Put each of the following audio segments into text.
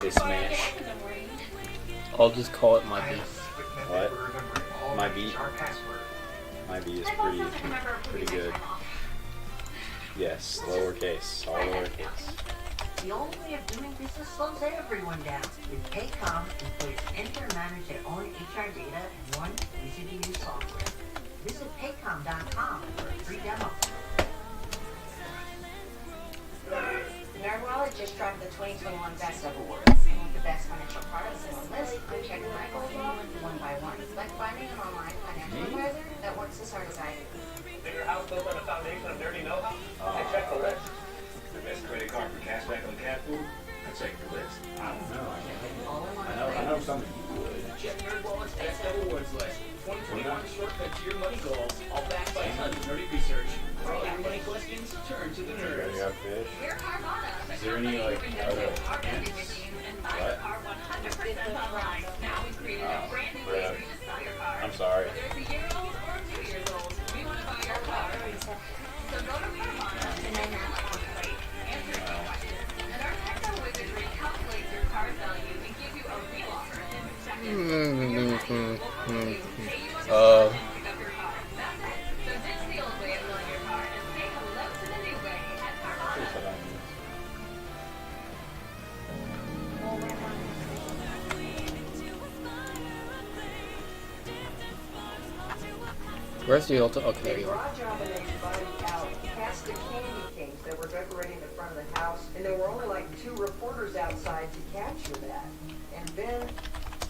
They smash. I'll just call it my beat. What? My beat? My beat is pretty good. Yes, lowercase, all lowercase. The old way of doing business slows everyone down. With Paycom, employees enter and manage their own HR data in one easy-to-use software. Visit paycom.com for a free demo. NerdWallet just dropped the 2021 Best of Awards. And with the best financial products in one list, I'm checking my goals off one by one. Like finding an online financial advisor that works as hard as I do. Bigger house built on a foundation of dirty know-how? I checked the list. The best credit card for cashback on cat food? I checked the list. I don't know. I know something you would. Check NerdWallet's Best of Awards list. 2021 shortcut to your money goals, all backed by tons of nerdy research. For all your money questions, turn to the nerds. You got fish? Is there any like other hints? What? Brad. I'm sorry. Where's the ultimate? Okay, there you are. Garage job and they invited out past the candy canes that were decorating the front of the house, and there were only like 2 reporters outside to capture that. And then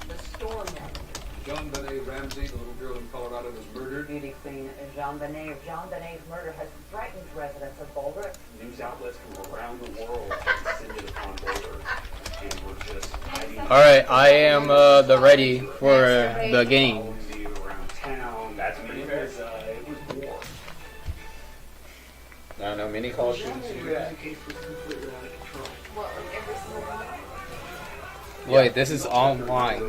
the storm happened. John Benet Ramsey, the little girl in Colorado, was murdered. Beauty queen Jean Benet's murder has frightened residents of Boulder. News outlets from around the world have descended upon Boulder. And we're just hiding. Alright, I am ready for the game. Around town. That's me. Because it was war. No mini call shootings do that. Wait, this is online.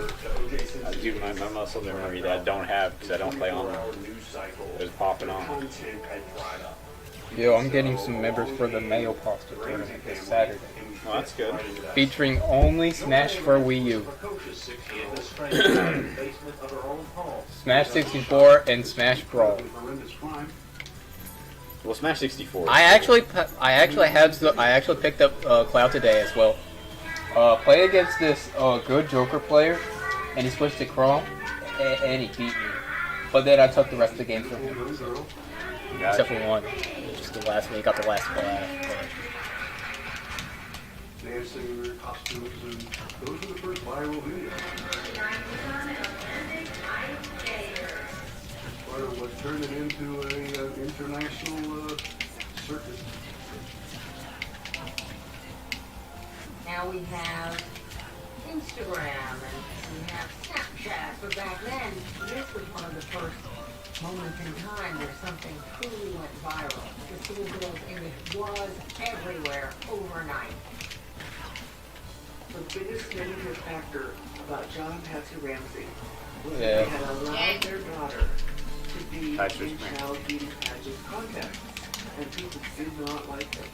Dude, my muscle memory that I don't have because I don't play on them. It was popping on. Yo, I'm getting some members for the Mayo Pasta tournament this Saturday. Well, that's good. Featuring only Smash for Wii U. Smash 64 and Smash Brawl. Well, Smash 64. I actually picked up Cloud today as well. Played against this good Joker player, and he switched to Chrome, and he beat me. But then I took the rest of the game from him, so. Except for one, just the last one. He got the last flash. Dancing costumes, and those are the first viral videos. But what turned it into an international circuit. Now we have Instagram and we have Snapchat, but back then, this was one of the first moments in time where something truly went viral. The Silver Girls image was everywhere overnight. The biggest negative factor about John Patsy Ramsey was that they had allowed their daughter to be in child beauty pageant contests, and people did not like it.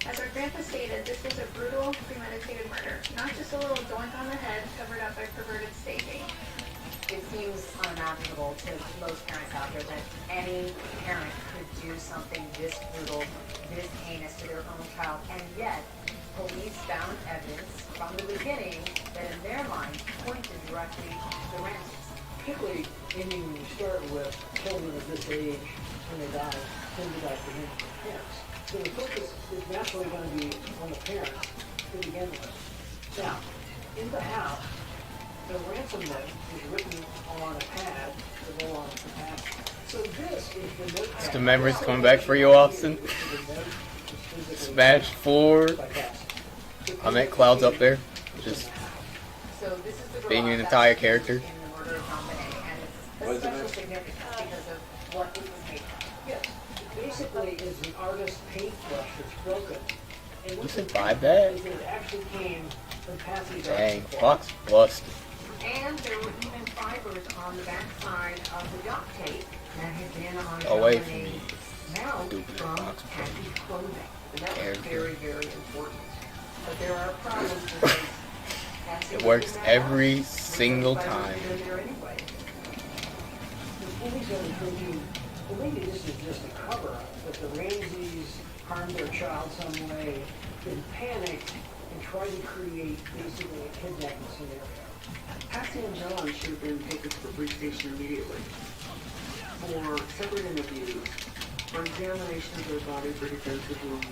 As our grandpa stated, this was a brutal, premeditated murder, not just a little doink on the head covered up by perverted staging. It seems unimaginable to most parents out there that any parent could do something this brutal, this heinous to their own child, and yet police found evidence from the beginning that in their mind pointed directly to the Ramseys. Particularly, when you start with children of this age, when they die, tend to die for parents. So the focus is naturally going to be on the parents to begin with. Now, in the house, the ransom note is written on a pad to go on the pad. So this is the notepad. Is the memories coming back for you, Austin? Smash 4. I'm at Clouds up there. Just being an entire character. What is special significance because of what it was made from. Yes. Basically, is an artist's paintbrush that's broken. And You survived that? it actually came from Patsy's Dang, art. Fox busted. And there were even fibers on the backside of the duct tape that had been on Away from Germany's me. mouth Stupid from Fox. Patsy's clothing. And that was Character. very, very important. But there are problems because It works every single time. they're there anyway. The police are thinking, well, maybe this is just a cover-up, that the Ramseys harmed their child some way, then panicked, and tried to create basically a kidnapping scenario. Patsy and John should have been taken to the police station immediately for separate interviews, for examination of their body for defensive wounds,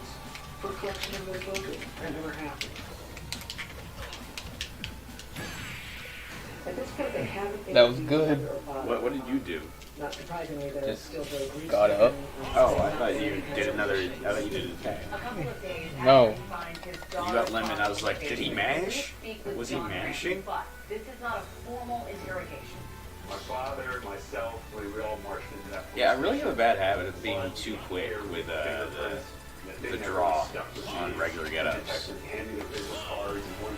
for collection of their clothing. That never happened. At this point, they haven't been That was good. What did you do? Not surprisingly, they're Just still very brief. got up. Oh, I thought you did another. I thought you did an attack. A couple of days No. after we find his You daughter got lemon. I was Bob's like, did he location, mash? we speak with Was he John mashing? But this is not a formal interrogation. My father, myself, we all marched into that. Yeah, I really have a bad habit of being too quick with the draw on regular get-ups.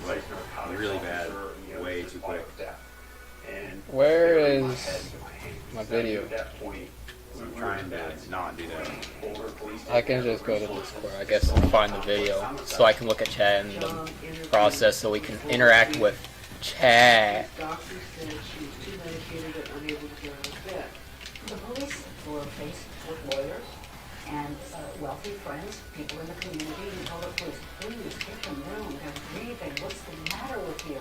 Like, really bad, way too quick. Where is my video? I'm trying to not do that. I can just go to Discord, I guess, and find the video so I can look at chat and the process so we can interact with chat. Doctors said she was too medicated and unable to get out of bed. The police were faced with lawyers and wealthy friends, people in the community who told the police, please take them down, they're breathing, what's the matter with you?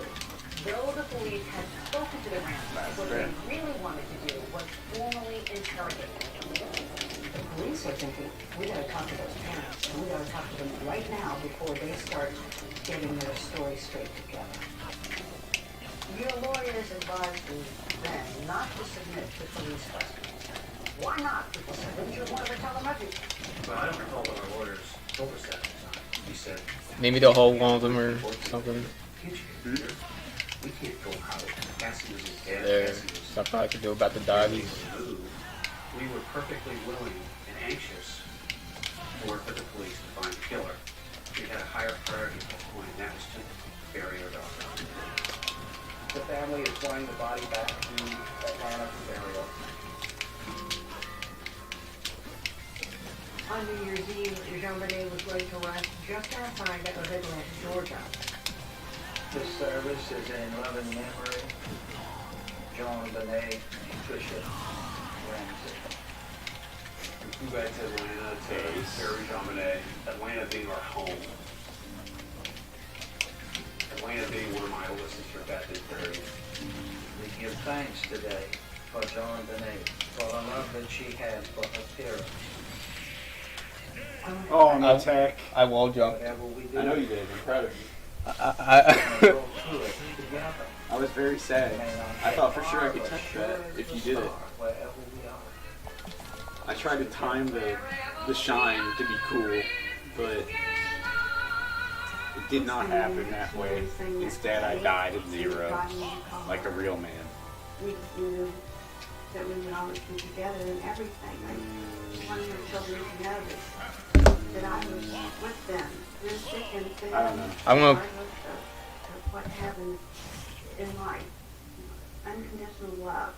Though the police had spoken to the Ramseys, what they really wanted to do was formally interrogate them. The police are thinking, we gotta talk to those parents, and we gotta talk to them right now before they start getting their story straight together. Your lawyers advised you then not to submit to police questions. Why not? Because didn't you want to tell them everything? But I don't recall what our lawyers told us that time. He said, Maybe they'll hold one of them or something. can't you hear? We can't go out. Cassie was his dad. There's Cassie was something I can do about the doggies. We were perfectly willing and anxious to work with the police to find the killer. We had a higher priority at that point, and that was to bury our daughter. The family is flying the body back to Atlanta for burial. On New Year's Eve, Jean Benet was laid to rest just outside of Atlanta, Georgia. This service is in loving memory. John Benet, Patricia Ramsey. We flew back to Atlanta to bury Jean Benet. Atlanta being our home. Atlanta being where my oldest sister Beth is buried. We give thanks today for John Benet, for the love that she had for her parents. Oh, an attack. I wall jumped. Whatever we do, I know you did. I'm proud of you. we'll go through it together. I was very sad. I thought for sure I could touch that if you did it. Wherever we are. I tried to time the shine to be cool, but it did not happen that way. Instead, I died at 0, like a real man. We knew that we would always be together in everything. I wanted your children to know that I was with them, through thick and thin. I don't know. I'm gonna- Regardless of what happens in life. Unconditional love.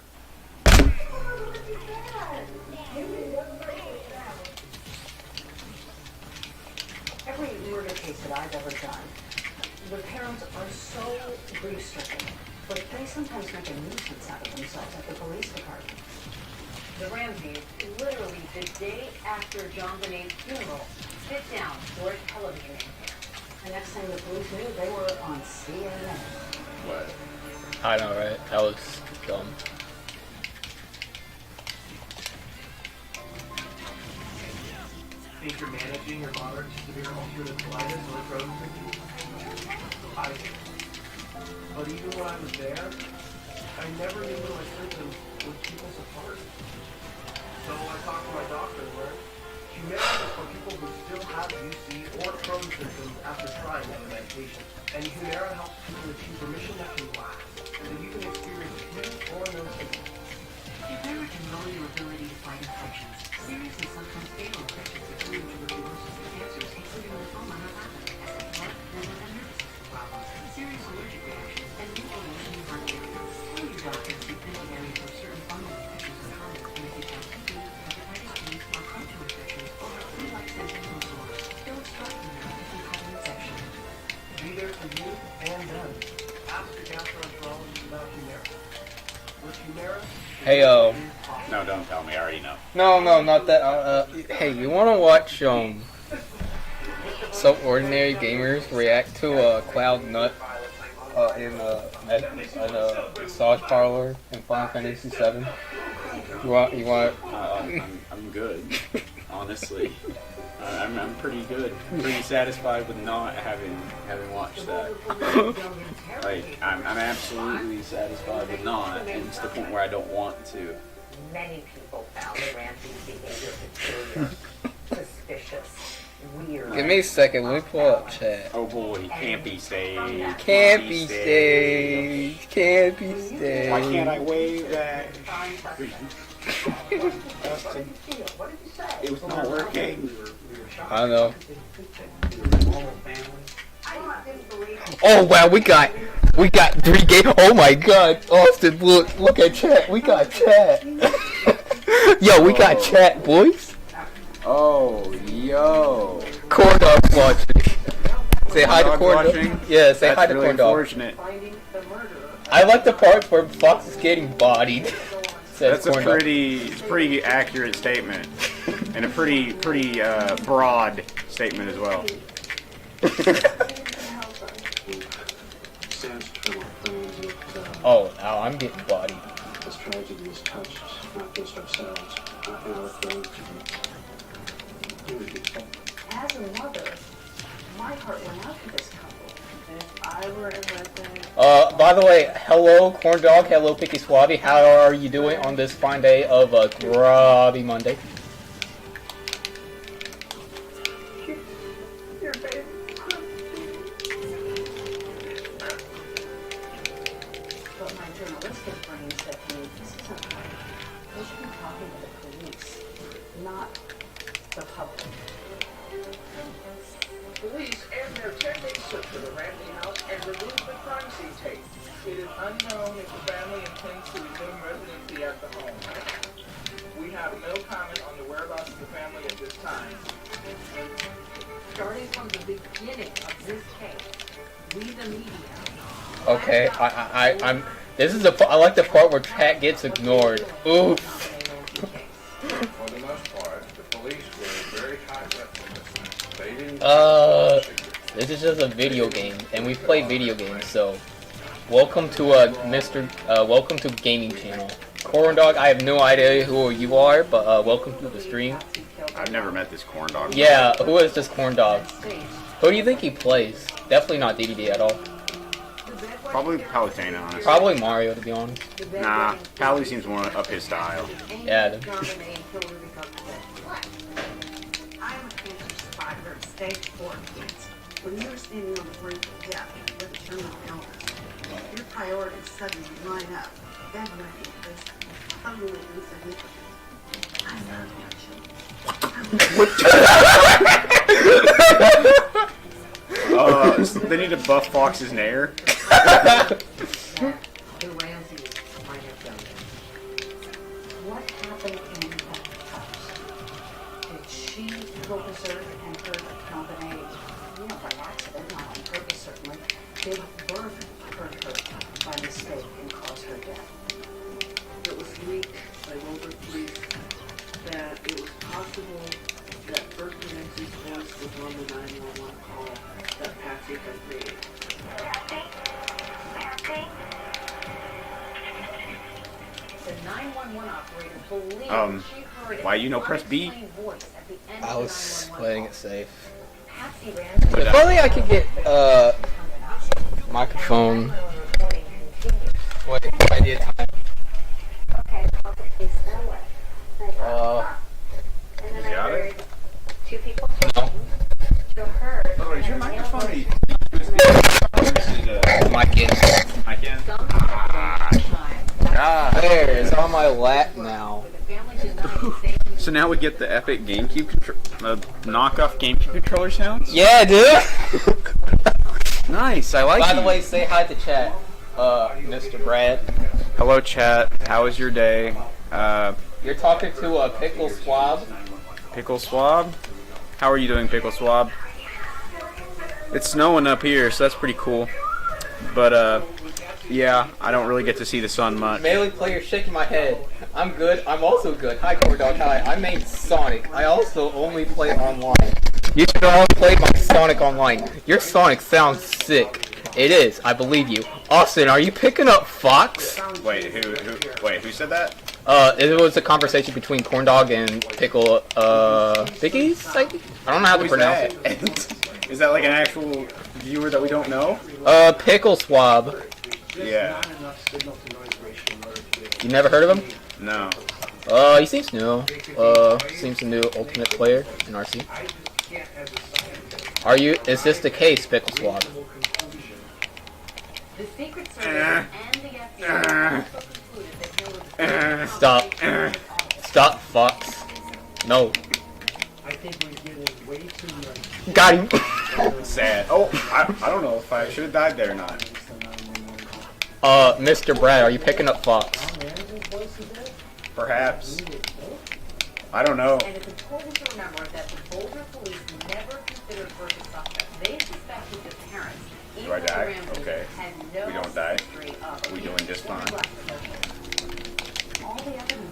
Every murder case that I've ever done, the parents are so grief-stricken, but they sometimes make a nuisance out of themselves at the police department. The Ramseys, literally the day after John Benet's funeral, sit down for a television interview. The next thing the police knew, they were on CNN. What? I know, right? That was dumb. Think you're managing your moderate to severe ulcerative colitis or Crohn's disease? I do. But even when I was there, I never knew what my symptoms would keep us apart. So I talked to my doctor where Humira is for people who still have UC or Crohn's symptoms after trying other medications. And Humira helps people achieve remission that can last, and that you can experience few or no symptoms. Humira can lower your ability to fight infections, serious and sometimes fatal infections, including tuberculosis, cancers, including lymphoma, heart blood, liver, and nervous system problems, serious allergic reactions, and new evolution in heart failure. Tell your doctor to be veterinary for certain fungal infections or chronic infections, hepatitis B, or contact infections, or flu-like symptoms or disorders. Don't start Humira if you have an infection. ask a gastroenterologist about Humira. With Humira, Hey, No, don't tell me. I already know. no, not that. Hey, you wanna watch some ordinary gamers react to Cloud Nut in a massage parlor in Final Fantasy VII? You want? I'm good. Honestly, I'm pretty good. Pretty satisfied with not having watched that. Like, I'm absolutely satisfied with not, and it's the point where I don't want to. Many people found the Ramsey's behavior peculiar, suspicious, weird. Give me a second. Let me pull up chat. Oh boy, can't be saved. Can't be staged. Can't be staged. Why can't I wave that? It was not working. I don't know. Oh wow, we got 3 games. Oh my God, Austin, look at chat. We got chat. Yo, we got chat, boys. Oh, yo. Corn Dog's watching. Say hi to Dog Corn Dog. watching? Yeah, say hi That's to really Corn Dog. unfortunate. I like the parts where Fox is getting bodied. Says That's a Corn Dog. pretty accurate statement, and a pretty broad statement as well. Oh, now I'm getting bodied. This tragedy has touched not just ourselves, and our friends. As a mother, my heart went out to this couple. If I were a resident, By the way, hello Corn Dog, hello Picky Swabby. How are you doing on this fine day of Grubby Monday? your baby. But my journalistic brain said to me, this isn't right. We should be talking to the police, not the public. police and their 10-day search for the Ramsey house and removed the crime scene tape. It is unknown if the family intends to resume residency at the home. We have no comment on the whereabouts of the family at this time. Starting from the beginning of this case, we the media. Okay, I'm. This is I like the part where chat gets ignored. Oof. For the most part, the police were very high definition. They didn't. This is just a video game, and we play video games. So, welcome to welcome to gaming channel. Corn Dog, I have no idea who you are, but welcome to the stream. I've never met this corn dog. Yeah, who is this Corn Dog? Who do you think he plays? Definitely not DDD at all. Probably Palutena, honestly. Probably Mario, to be honest. Nah, Palu seems more up his style. Yeah. I'm a cancer survivor of stage 4 cancer. When you're standing on the brink of death with a terminal illness, your priorities suddenly line up. Everything is totally insignificant. I love your children. They need to buff Fox's nair. The Ramseys might have done it. What happened in that house? Did she focus her and hurt a combination, by accident, not on purpose certainly? Did birth hurt her by mistake and cause her death? It was leaked by local police that it was possible that First Ramsey's voice was on the 911 call that Patsy had made. The 911 operator believed she heard why you no press B? voice at the end I of was the 911 playing call. it safe. Patsy Ramsey If only I could get microphone. Wait, idea time. Okay, I'll face that way. And then You got I it? heard 2 people No. talking. So her. Oh, is your microphone? Mic in. I can. There, it's on my lap now. So now we get the epic GameCube knockoff GameCube controller sounds. Yeah, dude. Nice. I like. By the way, say hi to chat, Mr. Brad. hello chat. How was your day? You're talking to a Pickle Swab. Pickle Swab. How are you doing, Pickle Swab? It's snowing up here, so that's pretty cool. But yeah, I don't really get to see the sun much. Melee player shaking my head. I'm good. I'm also good. Hi, Cobra Dog. Hi. I made Sonic. I also only play online. You should all play my Sonic online. Your Sonic sounds sick. It is. I believe you. Austin, are you picking up Fox? Wait, who said that? It was a conversation between Corndog and Pickle, Piggies? I don't know how to pronounce it. Is that like an actual viewer that we don't know? Pickle Swab. Yeah. You never heard of him? No. He seems new. Seems a new Ultimate player in RC. Are you? Is this the case, Pickle Swab? The Secret Service and the FBI also concluded that Hill was Stop. Stop, Fox. No. I think we're getting way too much. Got him. Sad. Oh, I don't know if I should have died there or not. Mr. Brad, are you picking up Fox? Perhaps. I don't know. And it's important to remember that the Boulder police never considered Burke a suspect. They suspected the parents. Do I die? Okay. No We don't die. We doing just fine.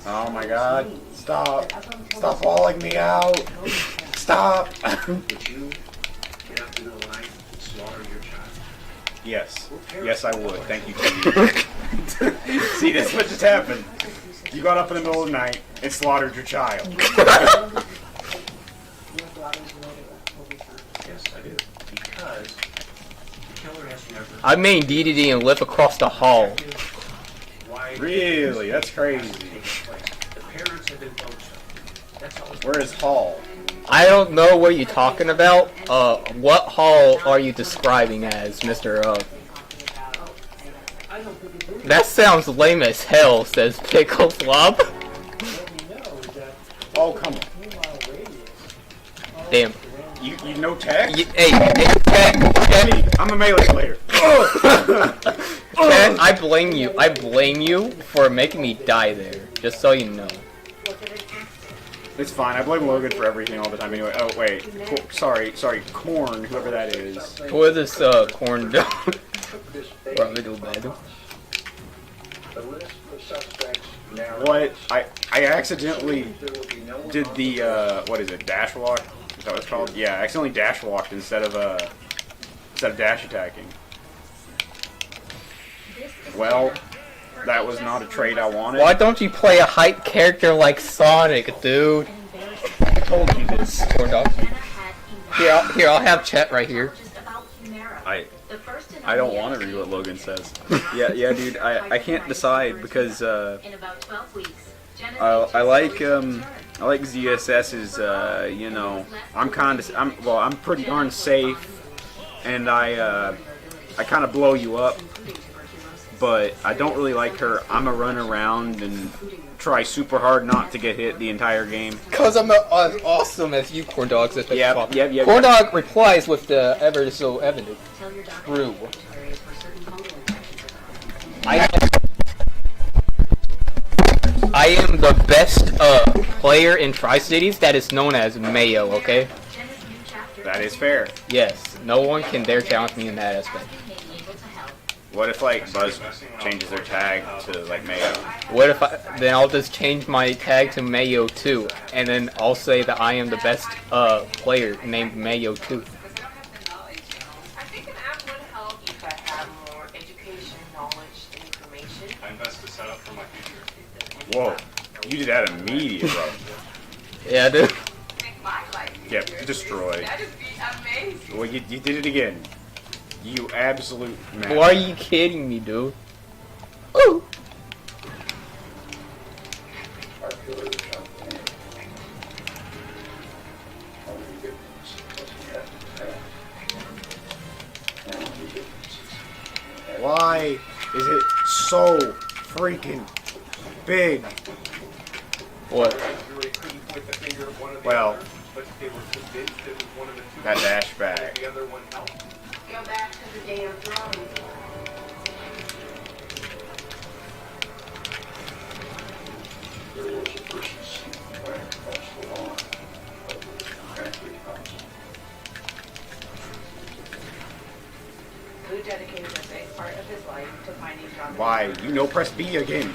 Oh my god. Stop. Stop falling me out. Stop. Would you get up in the line and slaughter your child? Yes. Yes, I would. Thank you, Katie. See, that's what just happened. You got up in the middle of the night and slaughtered your child. Yes, I do. Because the killer has never. I made DDD and live across the hall. Why? Really? That's crazy. The parents have been told so. That's all. Where is Hall? I don't know what you're talking about. What hall are you describing as, Mr. That sounds lame as hell, says Pickle Flop. Oh, come on. Damn. You know tech? Hey, Ken, I'm a melee player. Ken, I blame you. I blame you for making me die there. Just so you know. It's fine. I blame Logan for everything all the time anyway. Oh, wait. Sorry, Corn, whoever that is. Who is this, Corn Dog? Probably do bad. What? I accidentally did the, what is it, dash walk? Is that what it's called? Yeah, I accidentally dash walked instead of dash attacking. Well, that was not a trait I wanted. Why don't you play a hype character like Sonic, dude? I told you this. Corn Dog. Here, I'll have chat right here. I don't want to read what Logan says. Yeah, dude. I can't decide because I like ZSS's. You know, I'm pretty darn safe, and I kind of blow you up. But I don't really like her. I'm a run around and try super hard not to get hit the entire game. Cause I'm not as awesome as you, Corn Dog. Says Yep. Corn Dog replies with the ever so evident. True. I am the best player in Tri-Cities that is known as Mayo. Okay. That is fair. Yes. No one can dare challenge me in that aspect. What if like Buzz changes their tag to like Mayo? What if then I'll just change my tag to Mayo 2, and then I'll say that I am the best player named Mayo 2. I think an app would help if I had more education, knowledge, and information. I'm best to set up for my future. Whoa, you did that immediate, bro. Yeah, dude. Make my life Yep, easier. destroyed. That'd be amazing. Well, you did it again. You absolute man. Why are you kidding me, dude? Ooh. Why is it so freaking big? What? Well, that dash back. Go back to the day of Thrones. Who dedicated this a part of his life to finding John. Why? You know, press B again.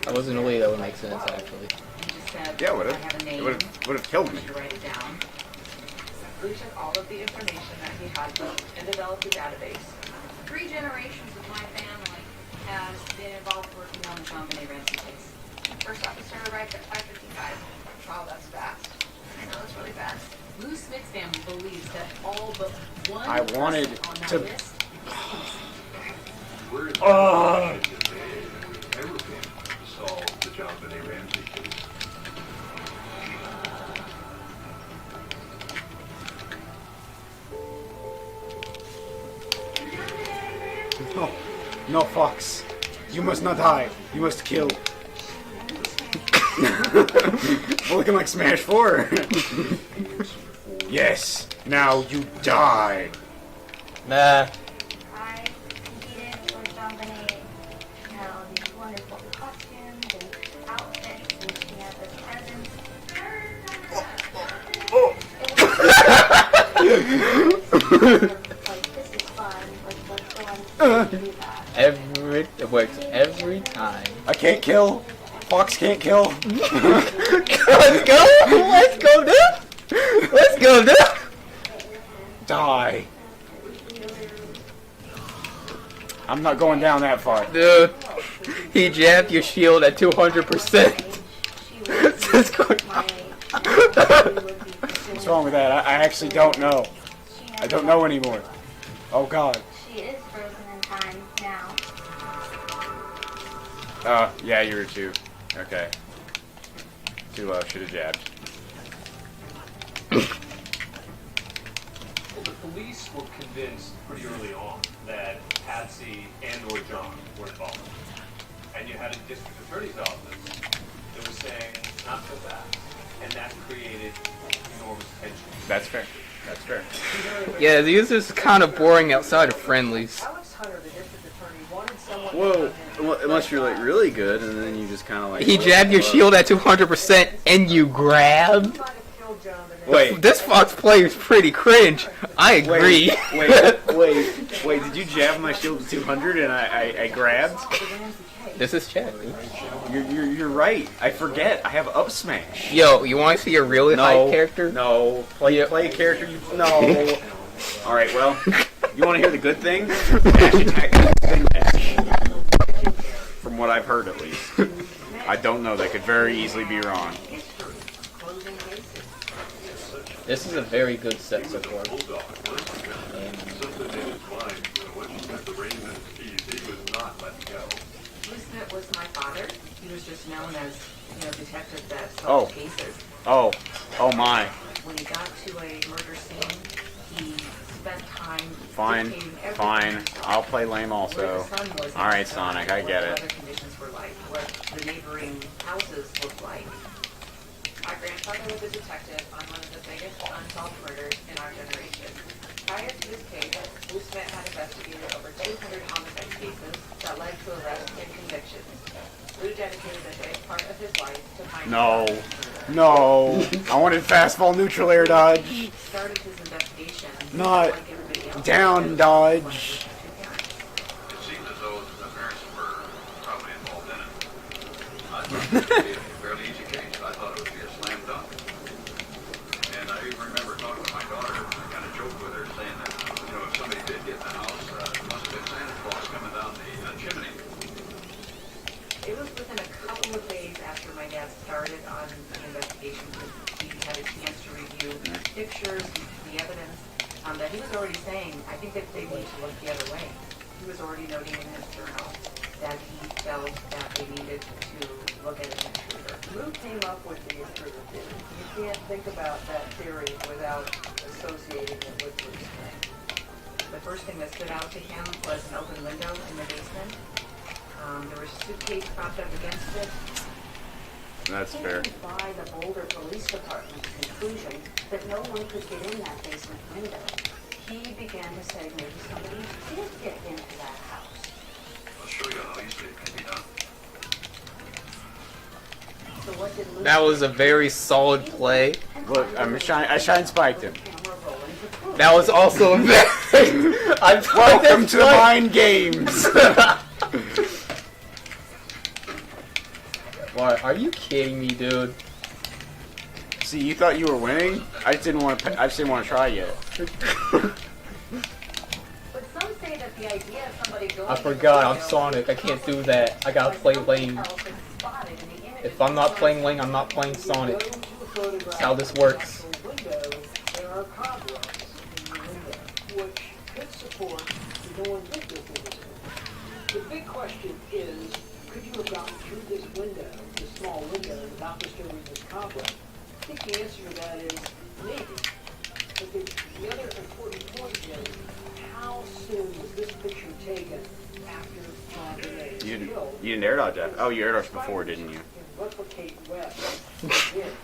I wasn't aware that would make sense actually. He just said, Yeah, I have a it name. would have killed me. To write it down. Lou took all of the information that he had and developed a database. 3 generations of my family has been involved working on the John Benet Ramsey case. First officer arrived at 5:55. Wow, that's fast. I know, that's really fast. Lou Smith's family believes that all but one I wanted person on that to- list We're in Oh. everything to solve the John Benet Ramsey case. No, no, Fox. You must not die. You must kill. Looking like Smash 4. Yes. Now you die. Nah. I competed for John Benet. These wonderful costumes and outfits, and she had this presents. Like, this is fun. Let's go on and do that. It works every time. I can't kill. Fox can't kill. Let's go! Let's go, dude! Let's go, dude! Die. I'm not going down that far. Dude, he jabbed your shield at 200%. What's wrong with that? I actually don't know. I don't know anymore. Oh God. She is frozen in time now. Yeah, you were too. Okay. Too low. Should have jabbed. Well, the police were convinced pretty early on that Patsy and or John were involved. And you had a district attorney's office that was saying, not so fast. And that created enormous tension. That's fair. That's fair. Yeah, these is kind of boring outside of friendlies. Alex Hunter, the district attorney, wanted someone Whoa. Unless you're like really good, and then you just kind of like. He jabbed your shield at 200% and you grab? might have killed John Benet. Wait. This Fox player's pretty cringe. I agree. Wait. Did you jab my shield to 200 and I grabbed? This is chat. You're right. I forget. I have up smash. Yo, you want to see a really high character? No. Play a character. No. All right. Well, you want to hear the good thing? Dash attack spin dash. From what I've heard, at least. I don't know. That could very easily be wrong. This is a very good set so far. Something in his mind, when he spent the arraignment, he was not letting go. Lou Smith was my father. He was just known as, detective that Oh. solved cases. Oh my. When he got to a murder scene, he spent time Fine. dictating everything Fine. himself. I'll play lame Where also. the sun was All right, outside, Sonic. I get what the it. weather conditions were like, what the neighboring houses looked like. My grandfather was a detective on one of the biggest unsolved murders in our generation. Prior to this case, Lou Smith had investigated over 200 homicide cases that led to arrests and convictions. Lou dedicated a big part of his life to finding No. I wanted fastball neutral air dodge. He started his investigation. Not like everybody else. down dodge. It seemed as though the parents were probably involved in it. I thought it would be a fairly easy case. I thought it would be a slam dunk. And I even remember talking to my daughter, I kind of joked with her, saying that, if somebody did get in the house, it must have been Santa Claus coming down the chimney. It was within a couple of days after my dad started on the investigation. He had a chance to review pictures, the evidence, that he was already saying, I think that they need to look the other way. He was already noting in his journal that he felt that they needed to look at an intruder. Lou came up with the intruder theory. You can't think about that theory without associating it with Lou Smith. The first thing that stood out to him was an open window in the basement. There was a suitcase propped up against it. That's fair. Taken by the Boulder Police Department's conclusion that no one could get in that basement window, he began to say maybe somebody did get into that house. I'll show you how easily it can be done. So what did Lou That was a very solid play. Look, I shine spiked him. camera rolling to prove? That was also a very Welcome to the mind games. What? Are you kidding me, dude? See, you thought you were winning. I just didn't want to. I just didn't want to try yet. But some say that the idea of somebody going I forgot. I'm Sonic. I can't do that. I gotta play Lane. If I'm not playing Lane, I'm not playing Sonic. That's how this works. There are cobwebs in the window, which could support going with this window. The big question is, could you have gotten through this window, this small window, without disturbing this cobweb? I think the answer to that is maybe. But the other important point is, how soon was this picture taken after John Bonet was killed? You didn't air dodge that. Oh, you air dodged before, didn't you? Replicate webs.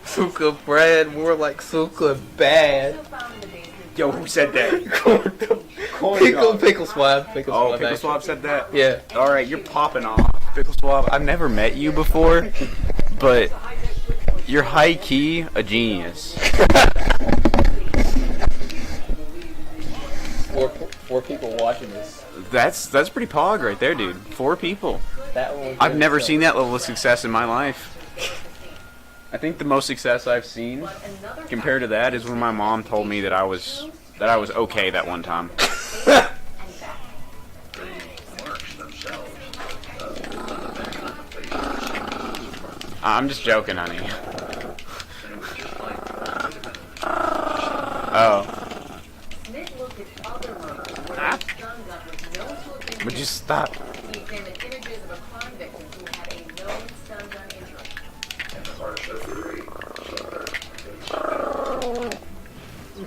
Suka bread, more like Suka bad. Yo, who said that? Pickle Swab. Oh, Swab, Pickle Swab said that? Yeah. Alright, you're popping off. Pickle Swab, I've never met you before, but you're high key a genius. Four people watching this. That's pretty pog right there, dude. 4 people. That one. I've never seen that level of success in my life. I think the most success I've seen compared to that is when my mom told me that I was okay that one time. I'm just joking, honey. Oh. Would you stop? He examined images of a crime victim who had a known stun gun injury.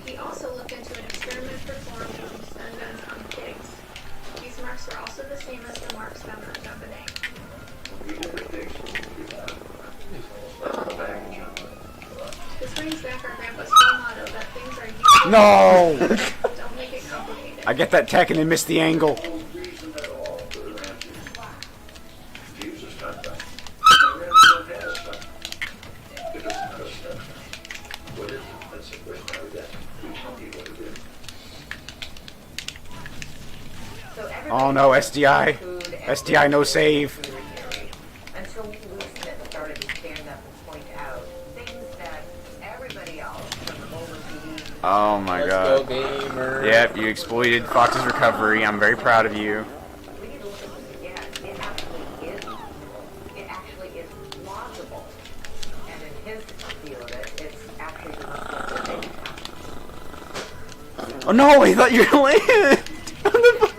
He also looked into an experiment performed using stun guns on pigs. These marks were also the same as the marks found on John Bonet. This brings back our grandpa's full motto that things are usually No! don't make it complicated. I get that tech and then miss the angle. Oh no, SDI. SDI no save. Until Will Smith started to stand up and point out things that everybody else from the Bowler TV. Oh my Let's god. go, gamer. Yep, you exploited Fox's recovery. I'm very proud of you. We need to look at this again. It actually is plausible. And in his view of it, it's actually the most likely Oh no, I thought you were land on the platform.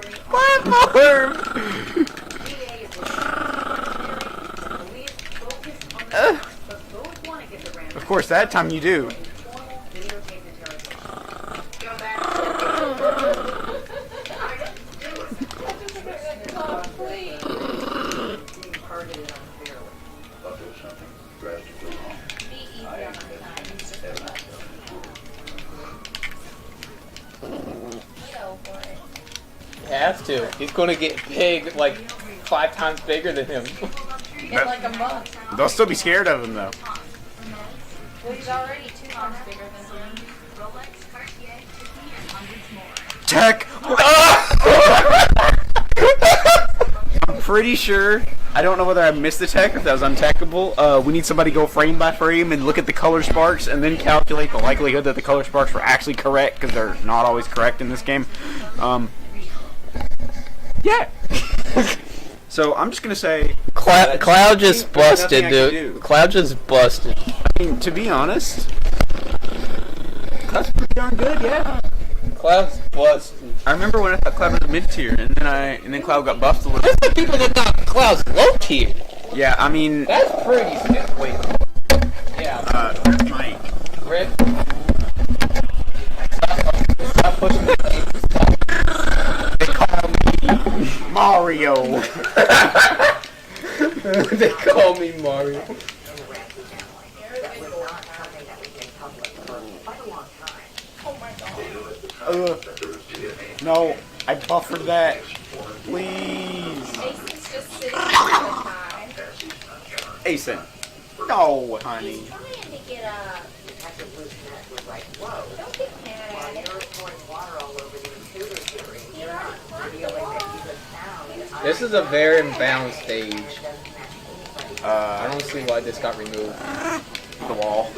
Of course, that time you do. He has to. He's gonna get big, like 5 times bigger than him. In like a month. They'll still be scared of him though. Well, he's already 2 times bigger than him. Rolex, Cartier, Tiffany, and hundreds more. Tech. I'm pretty sure. I don't know whether I missed the tech or if that was untechable. We need somebody to go frame by frame and look at the color sparks and then calculate the likelihood that the color sparks were actually correct, because they're not always correct in this game. Yeah. So I'm just gonna say Cloud just there's nothing busted, I can dude. do. Cloud just busted. I mean, to be honest, Cloud's pretty darn good, yeah. Cloud's busted. I remember when I thought Cloud was mid tier, and then Cloud got buffed a little. There's the people that thought Cloud's low tier. Yeah, I mean, That's pretty sick. Wait. Yeah. Mike. Rick. Stop pushing the game. They call me Mario. They call me Mario. No, I buffered that. Please. Jason's just sitting on the side. Asen. No, honey. He's trying to get a. Detective Bruce Smith was like, whoa. Don't get mad While at it. you're pouring water all over the intruders here, feeling that he was found. This is a very imbalanced stage. I don't see why this got removed. The wall.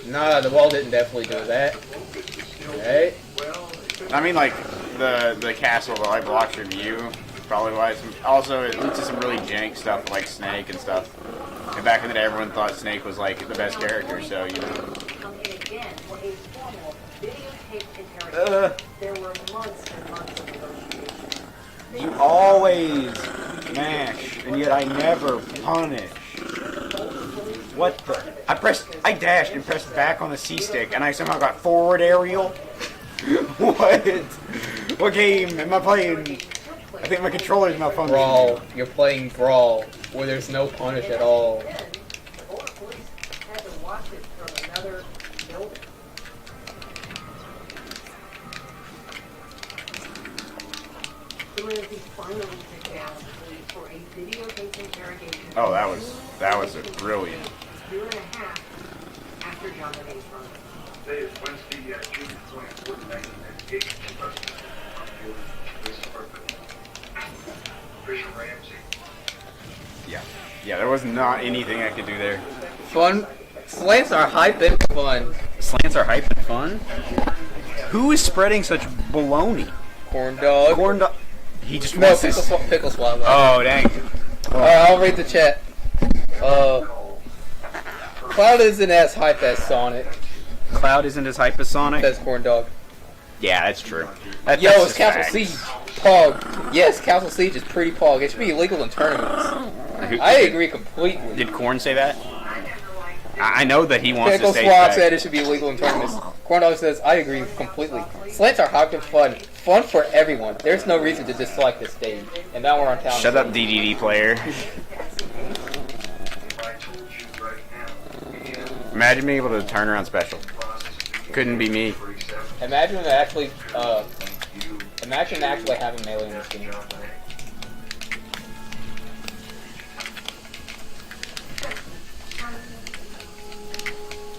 Nah, the wall didn't definitely do that. Right? I mean, like the castle that like blocks your view. Probably why. Also, it leads to some really jank stuff like Snake and stuff. And back in the day, everyone thought Snake was like the best character. So you know. Again, for a formal videotaped interrogation, there were months and months of negotiations. You always mash, and yet I never punish. What the? I dashed and pressed back on the C stick, and I somehow got forward aerial. What? What game am I playing? I think my controller's malfunctioning. Brawl. You're playing Brawl, where there's no punish at all. The Boulder police had to watch it from another building. So when he finally took down the police for a videotaped interrogation. Oh, that was a brilliant. Year and a half after John Rennee's run. Today is Wednesday, June 24th, 1998. Fisher Ramsey. Yeah, there was not anything I could do there. Fun. Slants are hype and fun. Slants are hype and fun. Who is spreading such baloney? Corn dog. Corn dog. He just No, wants this. pickle swallow. Oh dang. Alright, I'll read the chat. Cloud isn't as hype as Sonic. Cloud isn't as hype as Sonic. That's Corn Dog. Yeah, that's true. Yo, That's it's Castle fact. Siege. Pog. Yes, Castle Siege is pretty pog. It should be illegal in tournaments. I agree completely. Did Corn say that? I know that he wants Pickle to say Swab that. said it should be illegal in tournaments. Corn Dog says, I agree completely. Slants are hyped and fun. Fun for everyone. There's no reason to dislike this stage. And now we're on town. Shut up, DDD player. Imagine being able to turn around special. Couldn't be me. Imagine actually having melee in this game.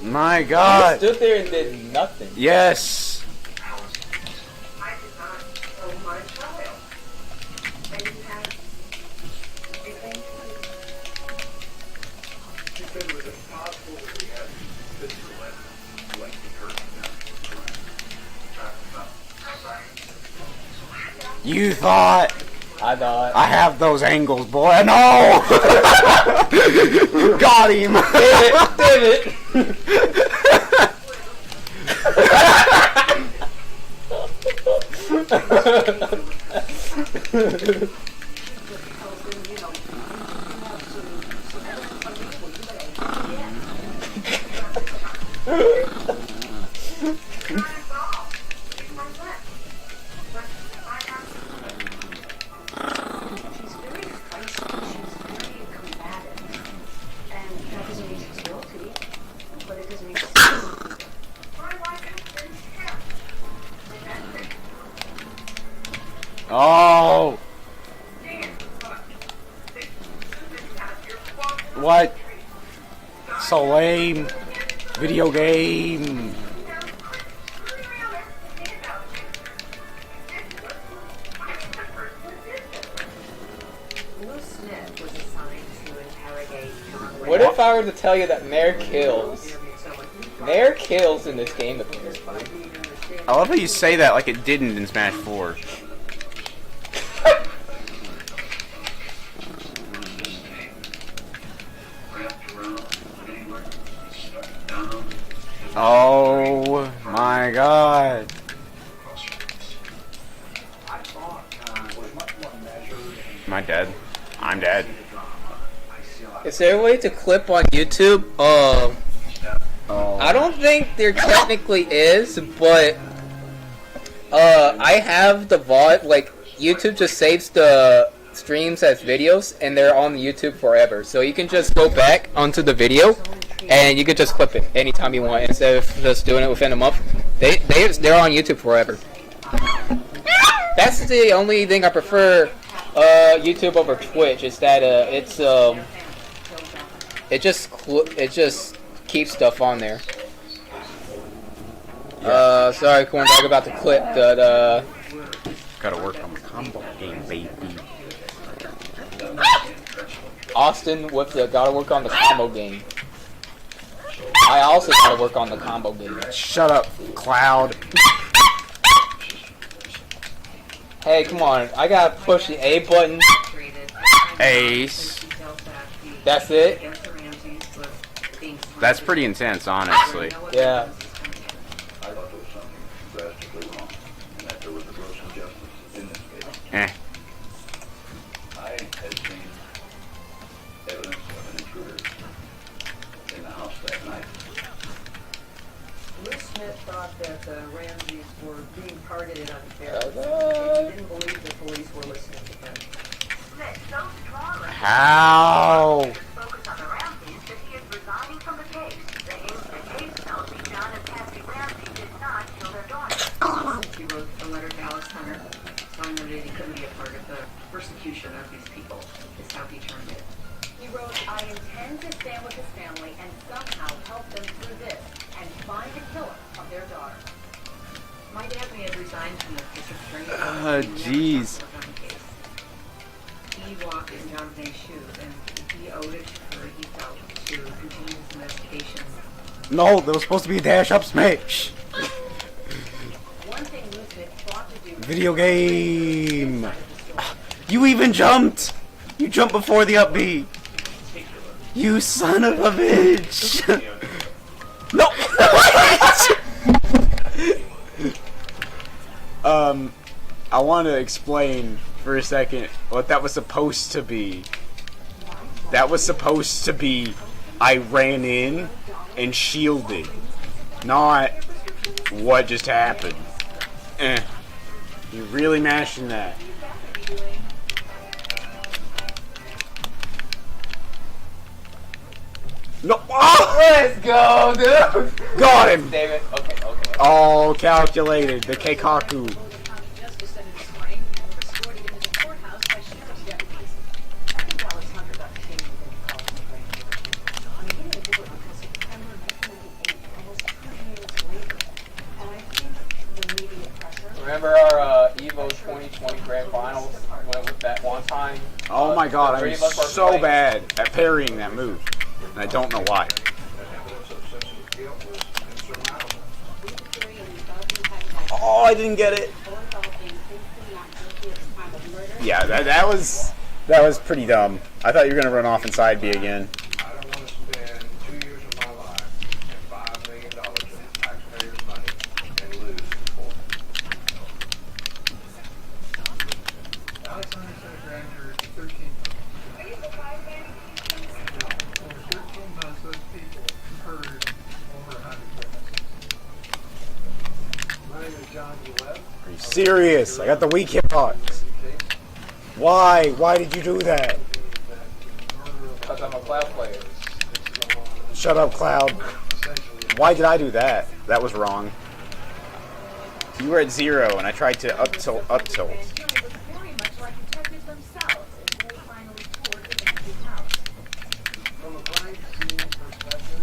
My I God. stood there and did nothing. Yes. I did not own my child. And you have a thing She said it was impossible that we had this relentless, like You thought I thought. I have those angles, boy. No. Got him. Did it. She's very feisty. She's very combative. And that doesn't mean she's guilty, but it doesn't mean she's innocent. Oh. What? So lame. Video game. Lou Smith was assigned to interrogate John What if I were to tell you that Mare kills? Mare kills in this game apparently. I love how you say that like it didn't in Smash 4. Oh my God. Am I dead? I'm dead. Is there a way to clip on YouTube? I don't think there technically is, but I have the VOD. Like YouTube just saves the streams as videos, and they're on YouTube forever. So you can just go back onto the video, and you can just clip it anytime you want instead of just doing it within a month. They're on YouTube forever. That's the only thing I prefer YouTube over Twitch is that it just keeps stuff on there. Sorry, Corn Dog, about the clip that Gotta work on my Combo game, baby. Austin with the gotta work on the combo game. I also gotta work on the combo game. Shut up, Cloud. Hey, come on. I gotta push the A button. Ace. That's it? That's pretty intense, honestly. Yeah. I thought there was something drastically wrong, and that there was a gross injustice in this case. I had seen evidence of an intruder in the house that night. Bruce Smith thought that the Ramseys were being targeted unfairly. He didn't believe the police were listening to him. How? Focus on the Ramseys that he is resigning from the case, saying the case tells me John and Patsy Ramsey did not kill their daughter. He wrote a letter to Alice Hunter, telling her that he couldn't be a part of the persecution of these people, is how he termed it. He wrote, I intend to stand with his family and somehow help them through this and find the killer of their daughter. My dad may have resigned from the district attorney. Jeez. He walked in John May's shoes, and he owed it to her, he felt, to continue his investigation. No, there was supposed to be a dash up smash. One thing Lucid thought to do. Video game. You even jumped. You jumped before the upbeat. You son of a bitch. No. I want to explain for a second what that was supposed to be. That was supposed to be I ran in and shielded, not what just happened. You're really mashing that. No. Oh! Let's go, dude! Got him! Damn it. Okay. All calculated. The Keikaku. Remember our Evo 2020 Grand Finals? Went with that one time. Oh my god, three I'm of us were so playing. bad at parrying that move. And I don't know why. Oh, I didn't get it. Yeah, that was pretty dumb. I thought you were gonna run off inside B again. I don't want to spend 2 years of my life and $5 million of taxpayers' money and lose before. Alexander said a grand jury of 13 months. Over 13 months, those people heard over 100 witnesses. My name is John Gillette. Are you serious? I got the weak hitbox. Why? Why did you do that? Because I'm a cloud player. Shut up, Cloud. Why did I do that? That was wrong. You were at 0 and I tried to up tilt. From a crime scene perspective,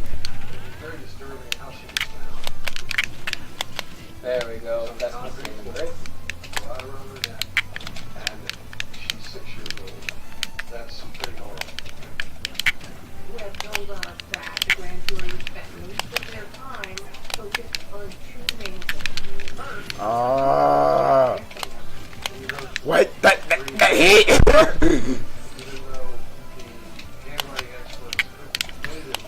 it's very disturbing how she was found. There we go. That's the same. Right? Right around her neck. And she's 6 years old. That's pretty horrible. Who have told us that the grand jury spent most of their time focused on two main things. First, What? That hit? Even though the handwriting experts couldn't say that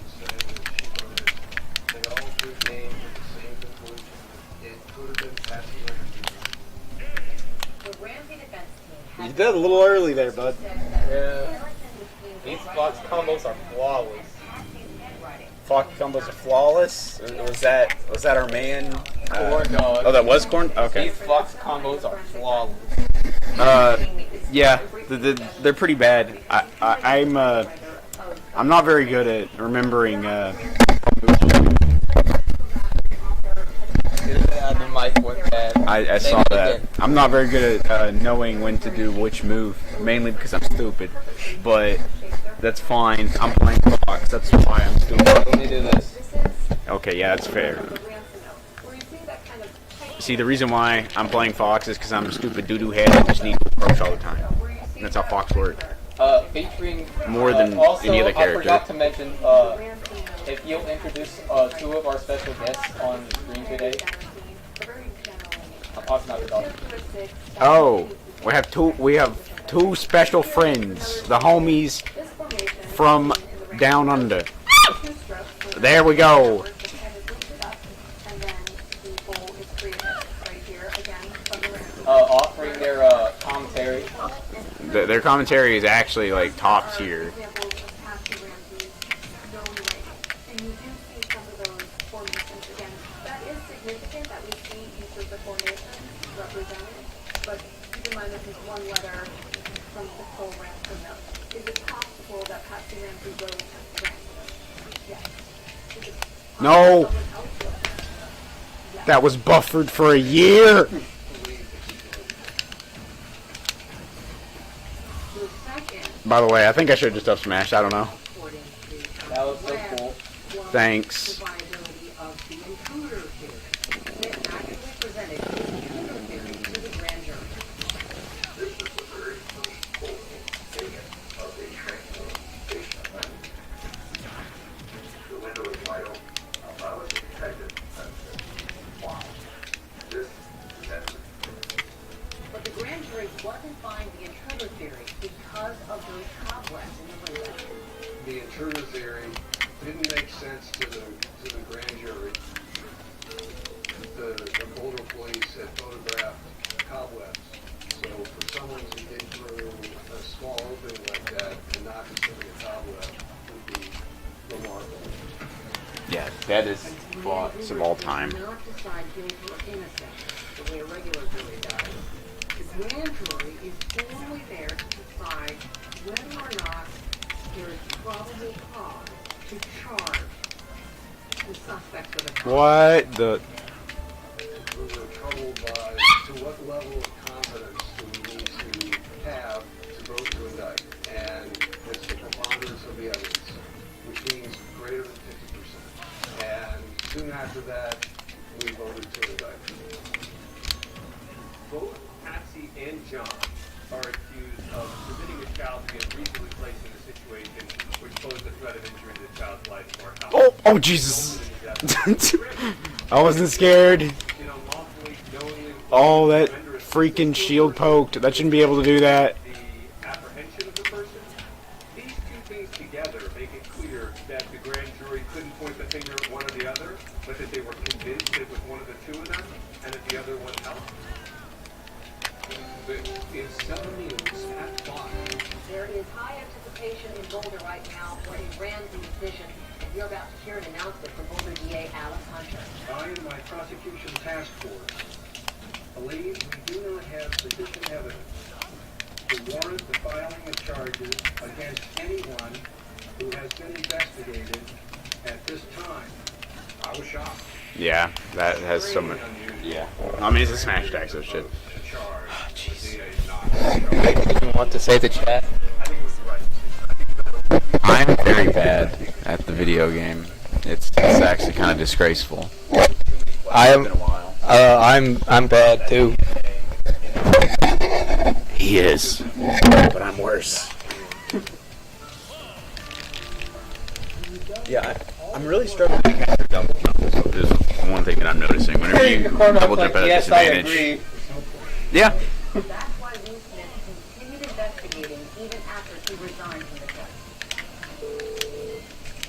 she wrote it, they all three came to the same conclusion. It could have been Patsy Ramsey. the Ramsey defense team You did a little early there, bud. Yeah. These Fox combos are flawless. Fuck combos are flawless. Was that our man? Corn dog. Oh, that was corn. Okay. These Fox combos are flawless. Yeah, they're pretty bad. I'm not very good at remembering. The mic went bad. I saw that. I'm not very good at knowing when to do which move, mainly because I'm stupid. But that's fine. I'm playing Fox. That's why I'm stupid. Let me do this. Okay, yeah, that's fair. Where you see that kind of See, the reason why I'm playing Fox is because I'm a stupid doo-doo head that just needs to approach all the time. And that's how Fox works. Featuring More than also, any other I character. forgot to mention, if you'll introduce 2 of our special guests on the screen today. I'm not the dog. Oh, we have two special friends, the homies from down under. There we go. Offering their commentary. Their commentary is actually like top tier. No! That was buffered for a year! By the way, I think I should have just up smashed, I don't know. That was so cool. Thanks. But the grand jury wasn't buying the intruder theory because of those cobwebs in the window. The intruder theory didn't make sense to the grand jury. The Boulder police had photographed cobwebs. So for someone to get through a small opening like that and not consider a cobweb would be remarkable. Yeah, that is Fox of all time. Not decide guilty or innocent the way a regular jury does. The grand jury is only there to decide whether or not there is probable cause to charge the suspect with a crime. What the? We were troubled by to what level of confidence do we need to have to vote to indict. And it's the preponderance of the evidence, which means greater than 50%. And soon after that, we voted to indict. Both Patsy and John are accused of permitting a child to get reasonably placed in a situation which posed a threat of injury to the child's life or health. Oh Jesus! I wasn't scared. Oh, that freaking shield poked. That shouldn't be able to do that. The apprehension of the person. These two things together make it clear that the grand jury couldn't point the finger at one or the other, but that they were convinced it was one of the two of them, and that the other one helped. In 7 news at 5. There is high anticipation in Boulder right now for a Ramsey decision, and you're about to hear an announcement from Boulder DA Alice Hunter. I and my prosecution task force believe we do not have sufficient evidence to warrant the filing of charges against anyone who has been investigated at this time. I was shocked. Yeah, that has so much. Yeah. I mean, it's a smash attack, so shit. You want to say the chat? I'm very bad at the video game. It's actually kind of disgraceful. I'm bad too. He is, but I'm worse. Yeah, I'm really struggling to capture double jump. Is one thing that I'm noticing. Whenever you double jump at a disadvantage. Yeah. That's why Lee Smith continued investigating even after he resigned from the case.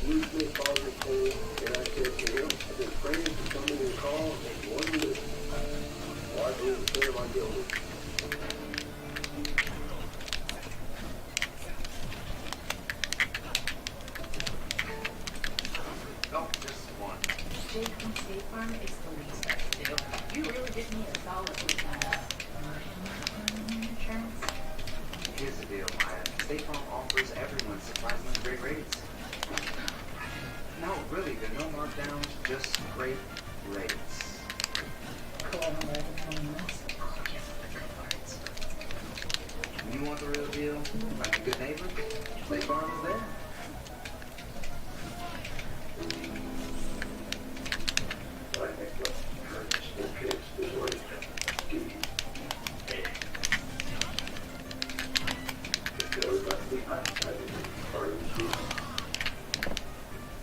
Lee Smith called me cold, and I said to him, I've been praying for somebody to call and one to listen. Well, I believe the prayer of my guilty. No, just one. Jake from State Farm is the least I can do. You really didn't need a solid with commercial insurance. Here's the deal, Maya. State Farm offers everyone surprisingly great rates. No, really, there are no markdowns, just great rates. You want the real deal? Like a good neighbor? State Farm is there. I think what hurts the kids is what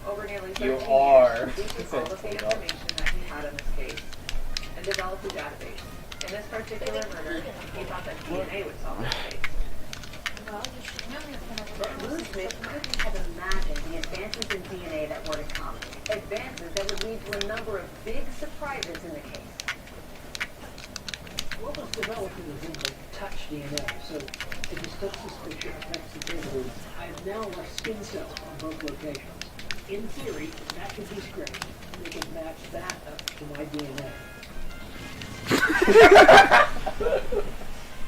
Over nearly 13 You years, are. he took all of the information that he had on this case and developed a database. In this particular murder, he thought that DNA would solve the case. But Lou Smith couldn't have imagined the advances in DNA that were to come. Advances that would lead to a number of big surprises in the case. What was developed in the thing like touch DNA? So if this touch this picture affects the table, I've now left skin cells on both locations. In theory, that could be scraped, and they could match that up to my DNA.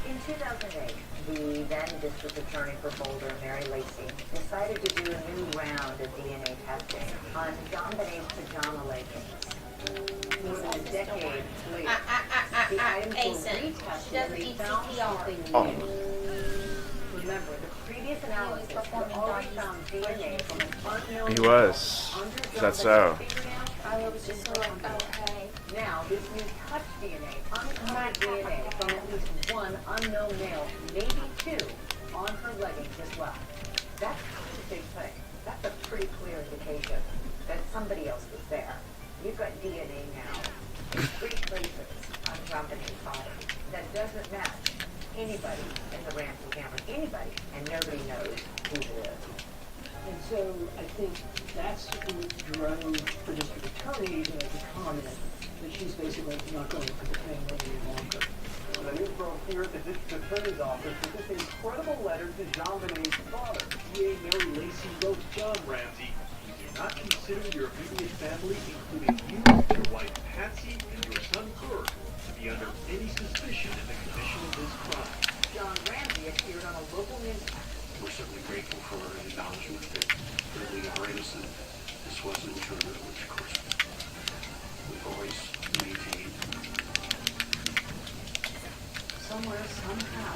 In 2008, the then district attorney for Boulder, Mary Lacey, decided to do a new round of DNA testing on John Benet's pajama leggings. More than a decade later, the items were retested and they found something new. Remember, the previous analysis had already found DNA from an unknown He was. under That's John so. Benet's fingernail. I was just like, okay. Now, this new touch DNA, uncovered DNA from at least one unknown male, maybe two, on her leggings as well. That's a big thing. That's a pretty clear indication that somebody else was there. You've got DNA now in 3 places on John Benet's body that doesn't match anybody in the Ramsey family. Anybody, and nobody knows who it is. And so I think that's what drove the district attorney to make a comment that she's basically not going to put the family any longer. The news broke here at the district attorney's office with this incredible letter to John Benet's father. DA Mary Lacey wrote John Ramsey, "We do not consider your immediate family, including you, your wife Patsy, and your son Kurt, to be under any suspicion in the commission of this crime." John Ramsey appeared on a local newspaper. We're certainly grateful for an acknowledgement that we are innocent. This wasn't murder, which of course we've always maintained. Somewhere, somehow,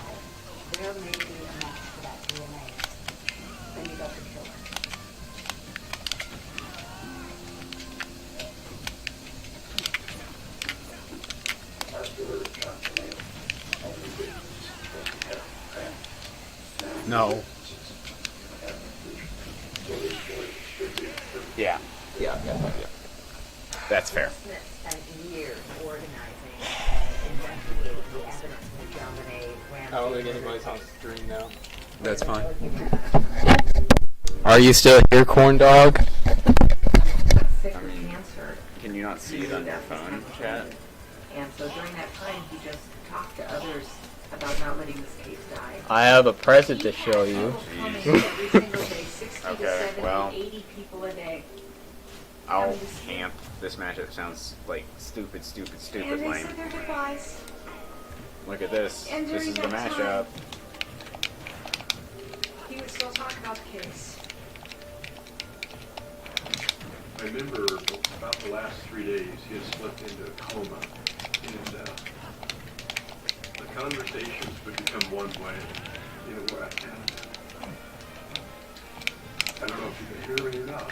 there may be a match for that DNA. Then you got the killer. No. Yeah. Yeah. That's fair. Smith spent years organizing and investigating the evidence that John Benet ran. I don't think anybody's on stream now. That's fine. Are you still here, corn dog? Sick with cancer. Can you not see it on your phone, chat? And so during that time, he just talked to others about not letting this case die. I have a present to show you. Every single day, 60 Okay, to 70, well. 80 people a day. I'll camp. This matchup sounds like stupid And they lame. said their goodbyes. Look at this. And This is during the that matchup. He would still talk about the case. I remember about the last 3 days he had slipped into a coma, and the conversations would become one way, where I don't know if you can hear me or not.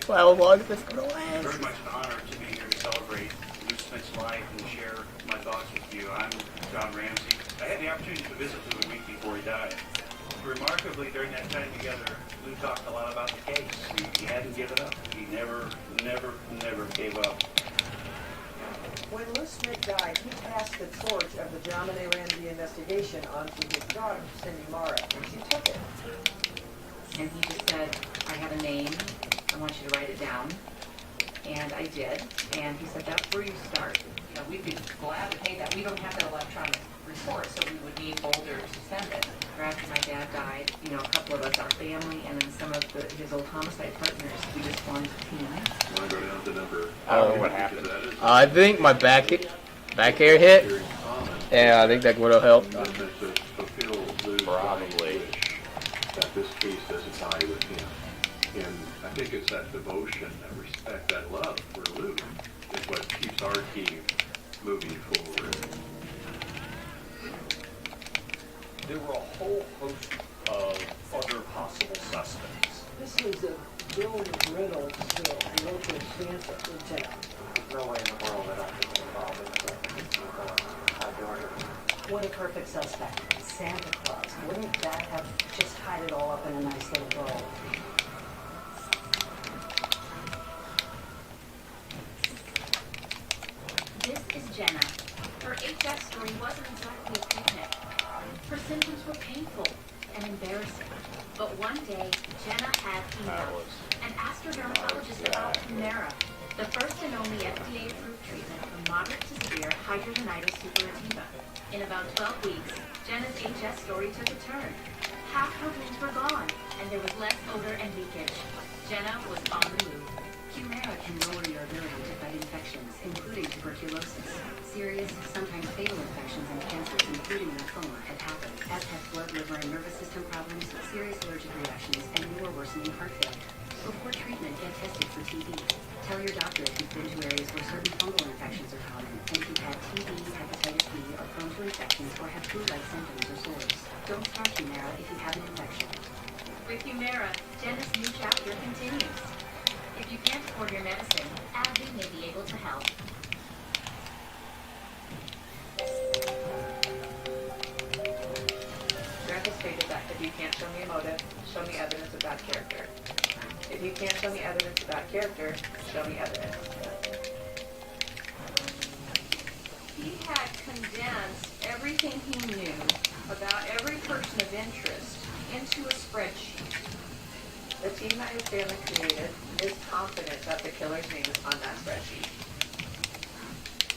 How long is this going to last? Very much an honor to be here to celebrate Lou Smith's life and share my thoughts with you. I'm John Ramsey. I had the opportunity to visit Lou a week before he died. Remarkably, during that time together, Lou talked a lot about the case. He hadn't given up. He never gave up. When Lou Smith died, he passed the torch of the John and Ramsey investigation onto his daughter, Cindy Mara, and she took it. And he just said, I have a name. I want you to write it down. And I did. And he said, that's where you start. We'd be glad to pay that. We don't have that electronic report, so we would need Boulder to send it. After my dad died, a couple of us, our family, and then some of his old homicide partners, we just formed a team. You want to go down to number? I don't know what happened. I think my back hair hit. Yeah, I think that would have helped. Probably. That this case doesn't die with him. And I think it's that devotion, that respect, that love for Lou is what keeps our team moving forward. There were a whole host of other possible suspects. This was Bill McReynolds, the local Santa in town. no way in the world that I could be involved in the outdoors. What a perfect suspect. Santa Claus. Wouldn't that have just tied it all up in a nice little bow? This is Jenna. Her HS story wasn't exactly a picnic. Her symptoms were painful and embarrassing. But one day, Jenna had enough and asked her dermatologist about Humira, the first and only FDA-approved treatment for moderate to severe hidradenitis suppurativa. In about 12 weeks, Jenna's HS story took a turn. Half her wounds were gone, and there was less odor and leakage. Jenna was on the move. Humira can lower your ability to fight infections, including tuberculosis. Serious, sometimes fatal infections and cancers, including lymphoma, had happened, as had blood, liver, and nervous system problems, serious allergic reactions, and more worsening heart failure. Before treatment, get tested for TB. Tell your doctor if you've been to areas where certain fungal infections are common, and if you've had TB, hepatitis B, are prone to infections, or have flu-like symptoms or sores. Don't start Humira if you have an infection. With Humira, Jenna's new chapter continues. If you can't afford your medicine, AbbVie may be able to help. Grandpa stated that if you can't show me a motive, show me evidence of bad character. If you can't show me evidence of bad character, show me evidence. He had condensed everything he knew about every person of interest into a spreadsheet. The team that his family created is confident that the killer's name is on that spreadsheet.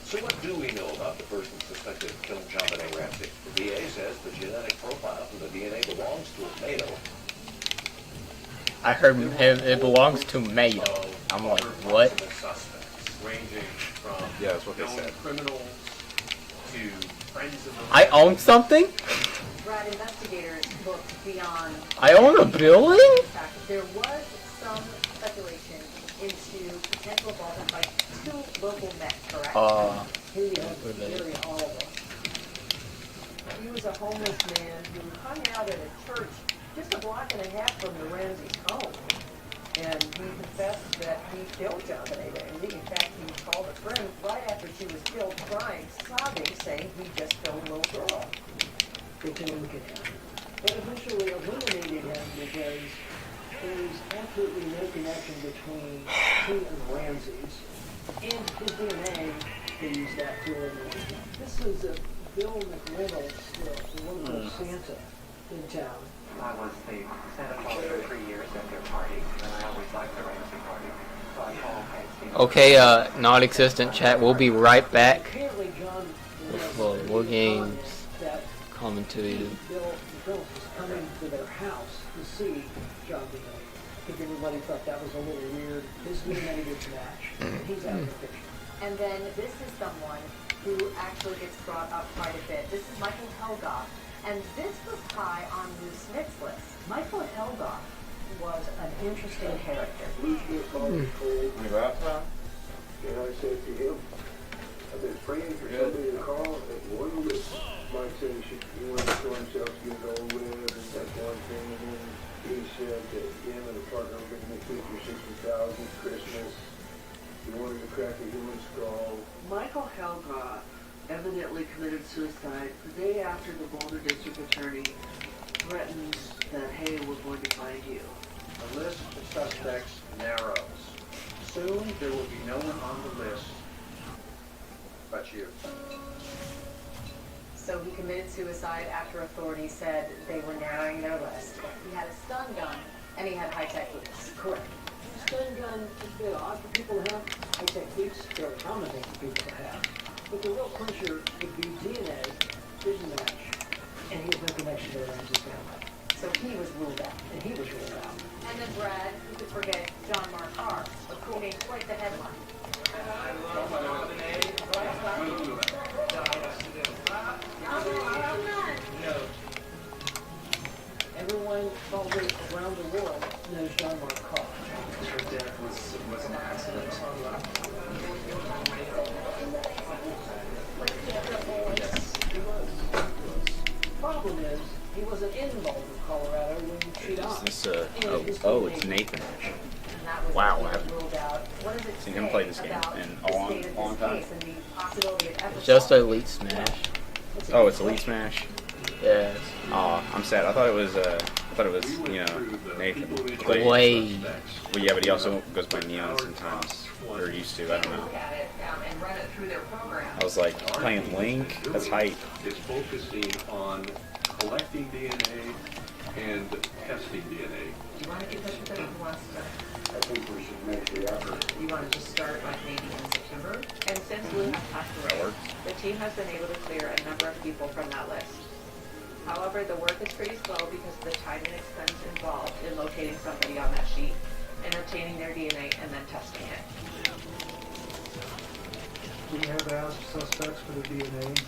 So what do we know about the person suspected of killing John Benet Ramsey? The DA says the genetic profile from the DNA belongs to a tomato. I heard it belongs to Mayo. I'm like, what? Suspects, ranging from Yeah, that's what they known said. criminals to friends of the I own something? RAD investigators looked beyond. I own a building? In fact, there was some speculation into potential involvement by two local men, correct? Here you have Gary Oliver. He was a homeless man who hung out at a church just a block and a half from the Ramsey's home. And he confessed that he killed John Benet Ramsey. In fact, he called a friend right after she was killed, crying, sobbing, saying he just killed a little girl. They couldn't look at him. But eventually eliminated him because there was absolutely no connection between he and the Ramseys. And his DNA, they used that to eliminate him. This is a Bill McReynolds, the local Santa in town. I was the Santa Claus for 3 years at their party, and I always liked the Ramsey party. So I called Patsy. Okay, non-existent chat. We'll be right back Apparently John with more games coming to you. Bill was coming to their house to see John Benet. I think everybody thought that was a little weird. His DNA didn't match. He's out of the picture. And then this is someone who actually gets brought up quite a bit. This is Michael Helgoff. And this was high on Lou Smith's list. Michael Helgoff was an interesting character. Can I say to him, I've been praying for somebody to call at one list. Mike said he wanted to show himself to get it over with, and that's one thing. And then he said that him and a partner were going to make 50 or 60,000 Christmas. He wanted to crack a human skull. Michael Helgoff evidently committed suicide the day after the Boulder District Attorney threatened that, hey, we're going to find you. The list of suspects narrows. Soon there will be no one on the list but you. So he committed suicide after authorities said they were narrowing their list. He had a stun gun, and he had high-tech boots. Correct. Stun gun is a bit odd for people to have. High-tech boots, very common thing for people to have. But the real clincher would be DNA didn't match, and he has no connection to the Ramsey family. So he was ruled out. And he was ruled out. And then Brad, who could forget John Mark Carr, who made quite the headline. Everyone probably around the world knows John Mark Carr. Her death was an accident. Yes, he was. Problem is, he wasn't in Boulder, Colorado when she died. Is this it's Nathan. And that was Wow. ruled out. what does it Seen say him play this game about in the a long, state of long this time. case and the possibility of ever Just solving Elite Smash. Oh, it's Elite Smash. Yes. Aw, I'm sad. I thought it was Nathan. Wait. Well, yeah, but he also goes by Neon sometimes, or used to. I don't know. look at it and run it through their program. I was like, playing Link. That's hype. Is focusing on collecting DNA and testing DNA. Do you want to get in touch with them? Who wants to? I think we should make the effort. You want to just start like maybe in September? And since Lou has passed away, the team has been able to clear a number of people from that list. However, the work is pretty slow because of the time and expense involved in locating somebody on that sheet and obtaining their DNA and then testing it. We have asked suspects for the DNA,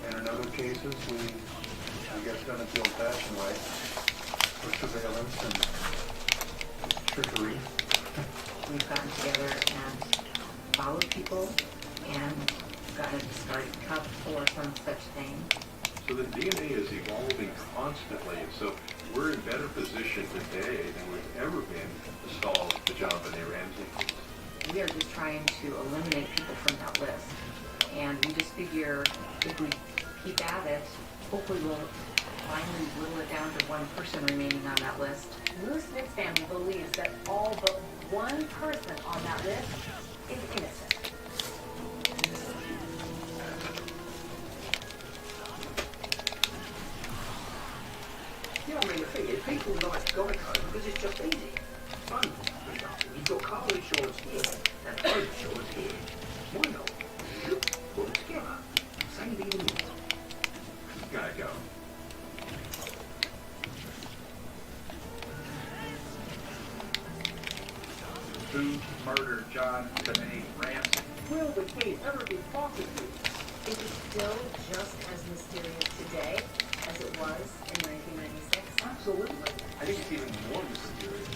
and in other cases, we, I guess, done it the old-fashioned way, for surveillance and trickery. We've gotten together and followed people and got a discarded cup or some such thing. So the DNA is evolving constantly, and so we're in better position today than we've ever been to solve the John Benet Ramsey case. We are just trying to eliminate people from that list. And we just figure if we keep at it, hopefully we'll finally whittle it down to one person remaining on that list. Lou Smith's family believes that all but one person on that list is innocent. Yeah, I mean, the thing is, people like Geico because it's just easy. Fun, for example. You've got car insurance here and home insurance here. Why not? Put them together. Save even more. Geico. Who murdered John Benet Ramsey? Will the case ever be prosecuted? Is it still just as mysterious today as it was in 1996? Absolutely. I think it's even more mysterious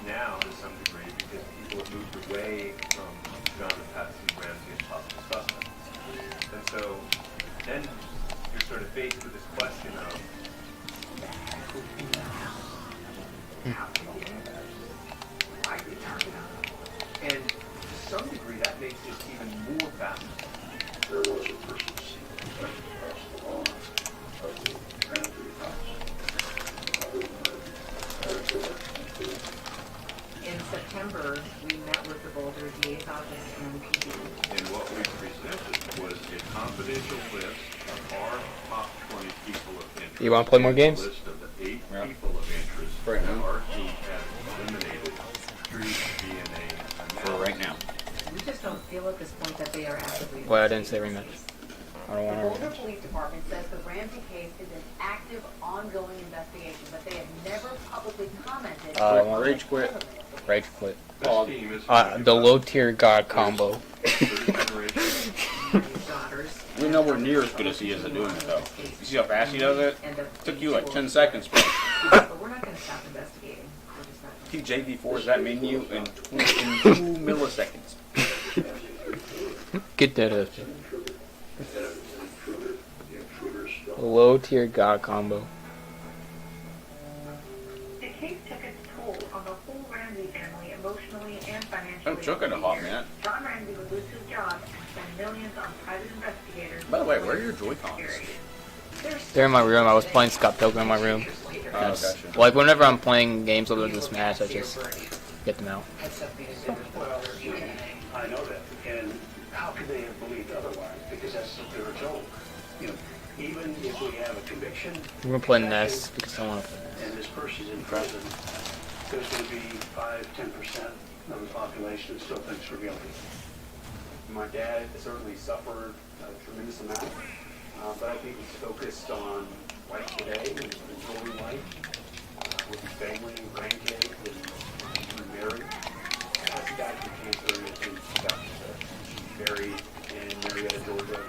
now to some degree because people have moved away from John and Patsy Ramsey as possible suspects. And so then you're sort of faced with this question of and to some degree that makes it even more fascinating. There was a person seen across the lawn of the Ramsey house. In September, we met with the Boulder DA's office and PD. And what we presented was a confidential list of our top 20 people of interest. You want to play more games? A list of the 8 people of interest Right that now. our team has eliminated through DNA analysis. For right now. We just don't feel at this point that they are actively. Well, I didn't say rematch. I don't The want to Boulder rematch. Police Department says the Ramsey case is an active, ongoing investigation, but they have never publicly commented. on Rage quit. Rage quit. This team is The low tier god combo. We're nowhere near as good as he is at doing it, though. You see how fast he does it? Took you like 10 seconds, bro. But we're not going to stop investigating. We're just not going He JV4s that menu in 2 milliseconds. Get that up. Low tier god combo. The case took its toll on the whole Ramsey family emotionally and financially. I'm choking a hot man. John Ramsey would lose his job and spend millions on private investigators. By the way, where are your Joy-Cons? They're in my room. I was playing Scott Pilgrim in my room. Oh, That's- gotcha. Like whenever I'm playing games other than Smash, I just get them out. Well, I know that. And how could they have believed otherwise? Because that's what they were told. You know, even if we have a conviction. We're gonna play NES because I want to play NES. And this person's in prison, there's going to be 5–10% of the population that still thinks we're guilty. My dad certainly suffered a tremendous amount, but I think he's focused on life today and enjoying life with his family and grandkids and married. He died from cancer in 2006. He's buried in Marietta, Georgia,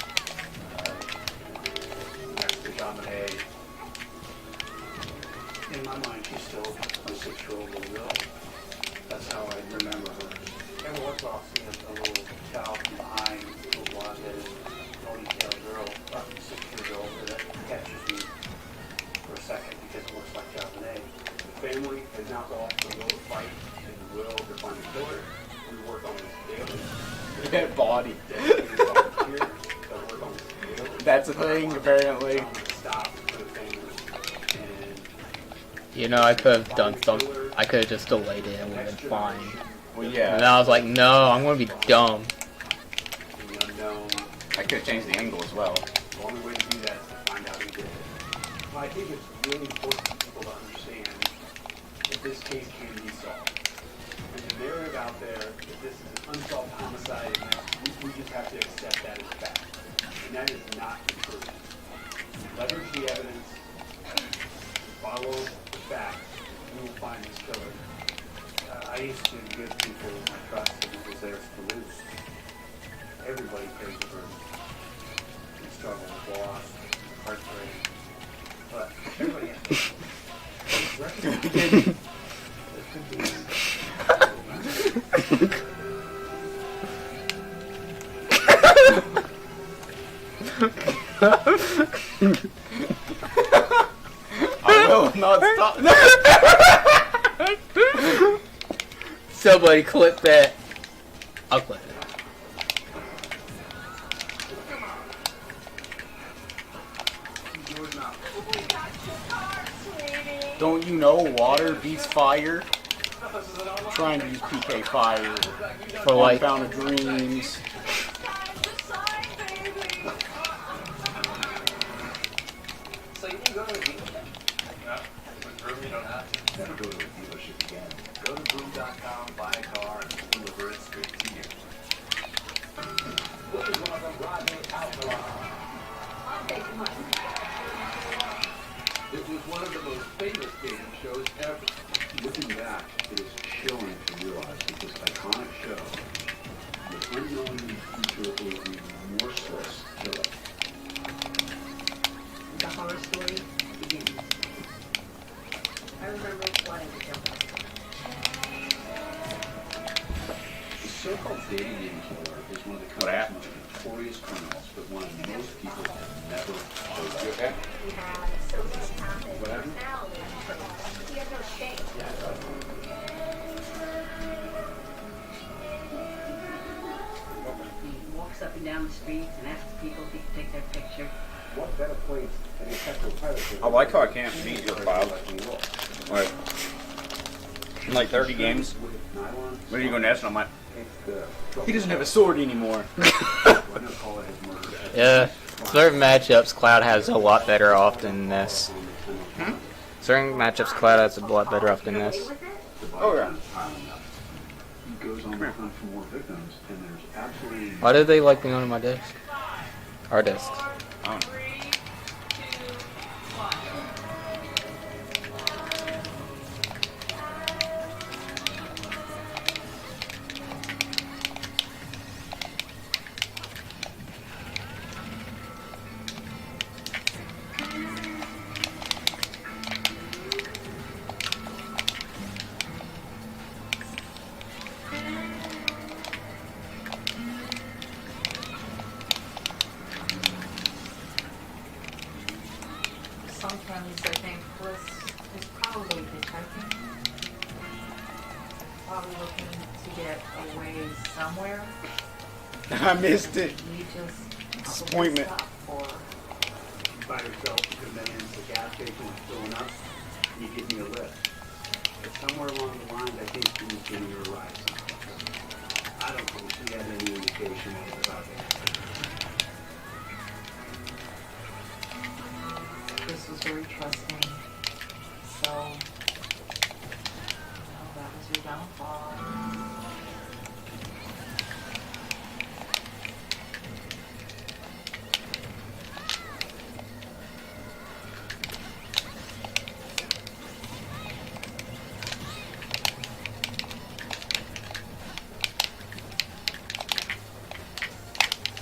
next to John Benet. In my mind, she's still a 6-year-old little girl. That's how I remember her. Every once in a while, I'll see a little child from behind, a little blonde-headed, ponytail girl, about 6 years old, that catches me for a second because it looks like John Benet. The family has now lost the will to fight and the will to find the killer. We work on this daily. get body. That's a thing, apparently. You know, I could have done something. I could have just delayed it and would have been fine. Well, yeah. And I was like, no, I'm gonna be dumb. I could have changed the angle as well. The only way to do that is to find out who did it. Well, I think it's really important for people to understand that this case can be solved. There's a narrative out there that this is an unsolved homicide, and that we just have to accept that as fact. And that is not the truth. Leverage the evidence, follow the facts, and we will find this killer. I used to give people my trust, and it was theirs to lose. Everybody carries a burden. You struggle with loss, heartbreak, but everybody has to recognize there could be I will not stop. Somebody clip that. I'll clip it. Don't you know water beats fire? Trying to use PK Fire For like Fountain of Dreams. So you can go to a dealership? No. With Broom, you don't have to. Never go to a dealership again. Go to Broom.com, buy a car, and deliver it straight to you. This is one of the RAD and GLAD. It was one of the most famous game shows ever. Looking back, it is chilling to realize that this iconic show was unknowingly featured a remorseless killer. The horror story begins. I remember wanting to jump out. The so-called dating game killer is one of the country's most notorious criminals, but one most people have never heard of. Okay? He had sociopathic personality. He had no shame. He walks up and down the streets and asks people if he can take their picture. What better place than a sexual predator? I like how I can't beat your cloud. Like, in like 30 games, when are you going next? And I'm like, he doesn't have a sword anymore. yeah, certain matchups Cloud has a lot better off than this. Certain matchups Cloud has a lot better off than this. Oh yeah. He goes on the hunt for more victims, and there's absolutely Why did they like me on my disc? Our discs. I don't know. Sometimes I think Chris is probably hitchhiking. Probably looking to get away somewhere. I missed it. He just Disappointment. for By yourself, you could have been in the gas station filling up, and you give me a lift. But somewhere along the lines, I think he was giving you a ride. I don't think he had any indication what it was about that. Chris was very trusting. So, that was your downfall.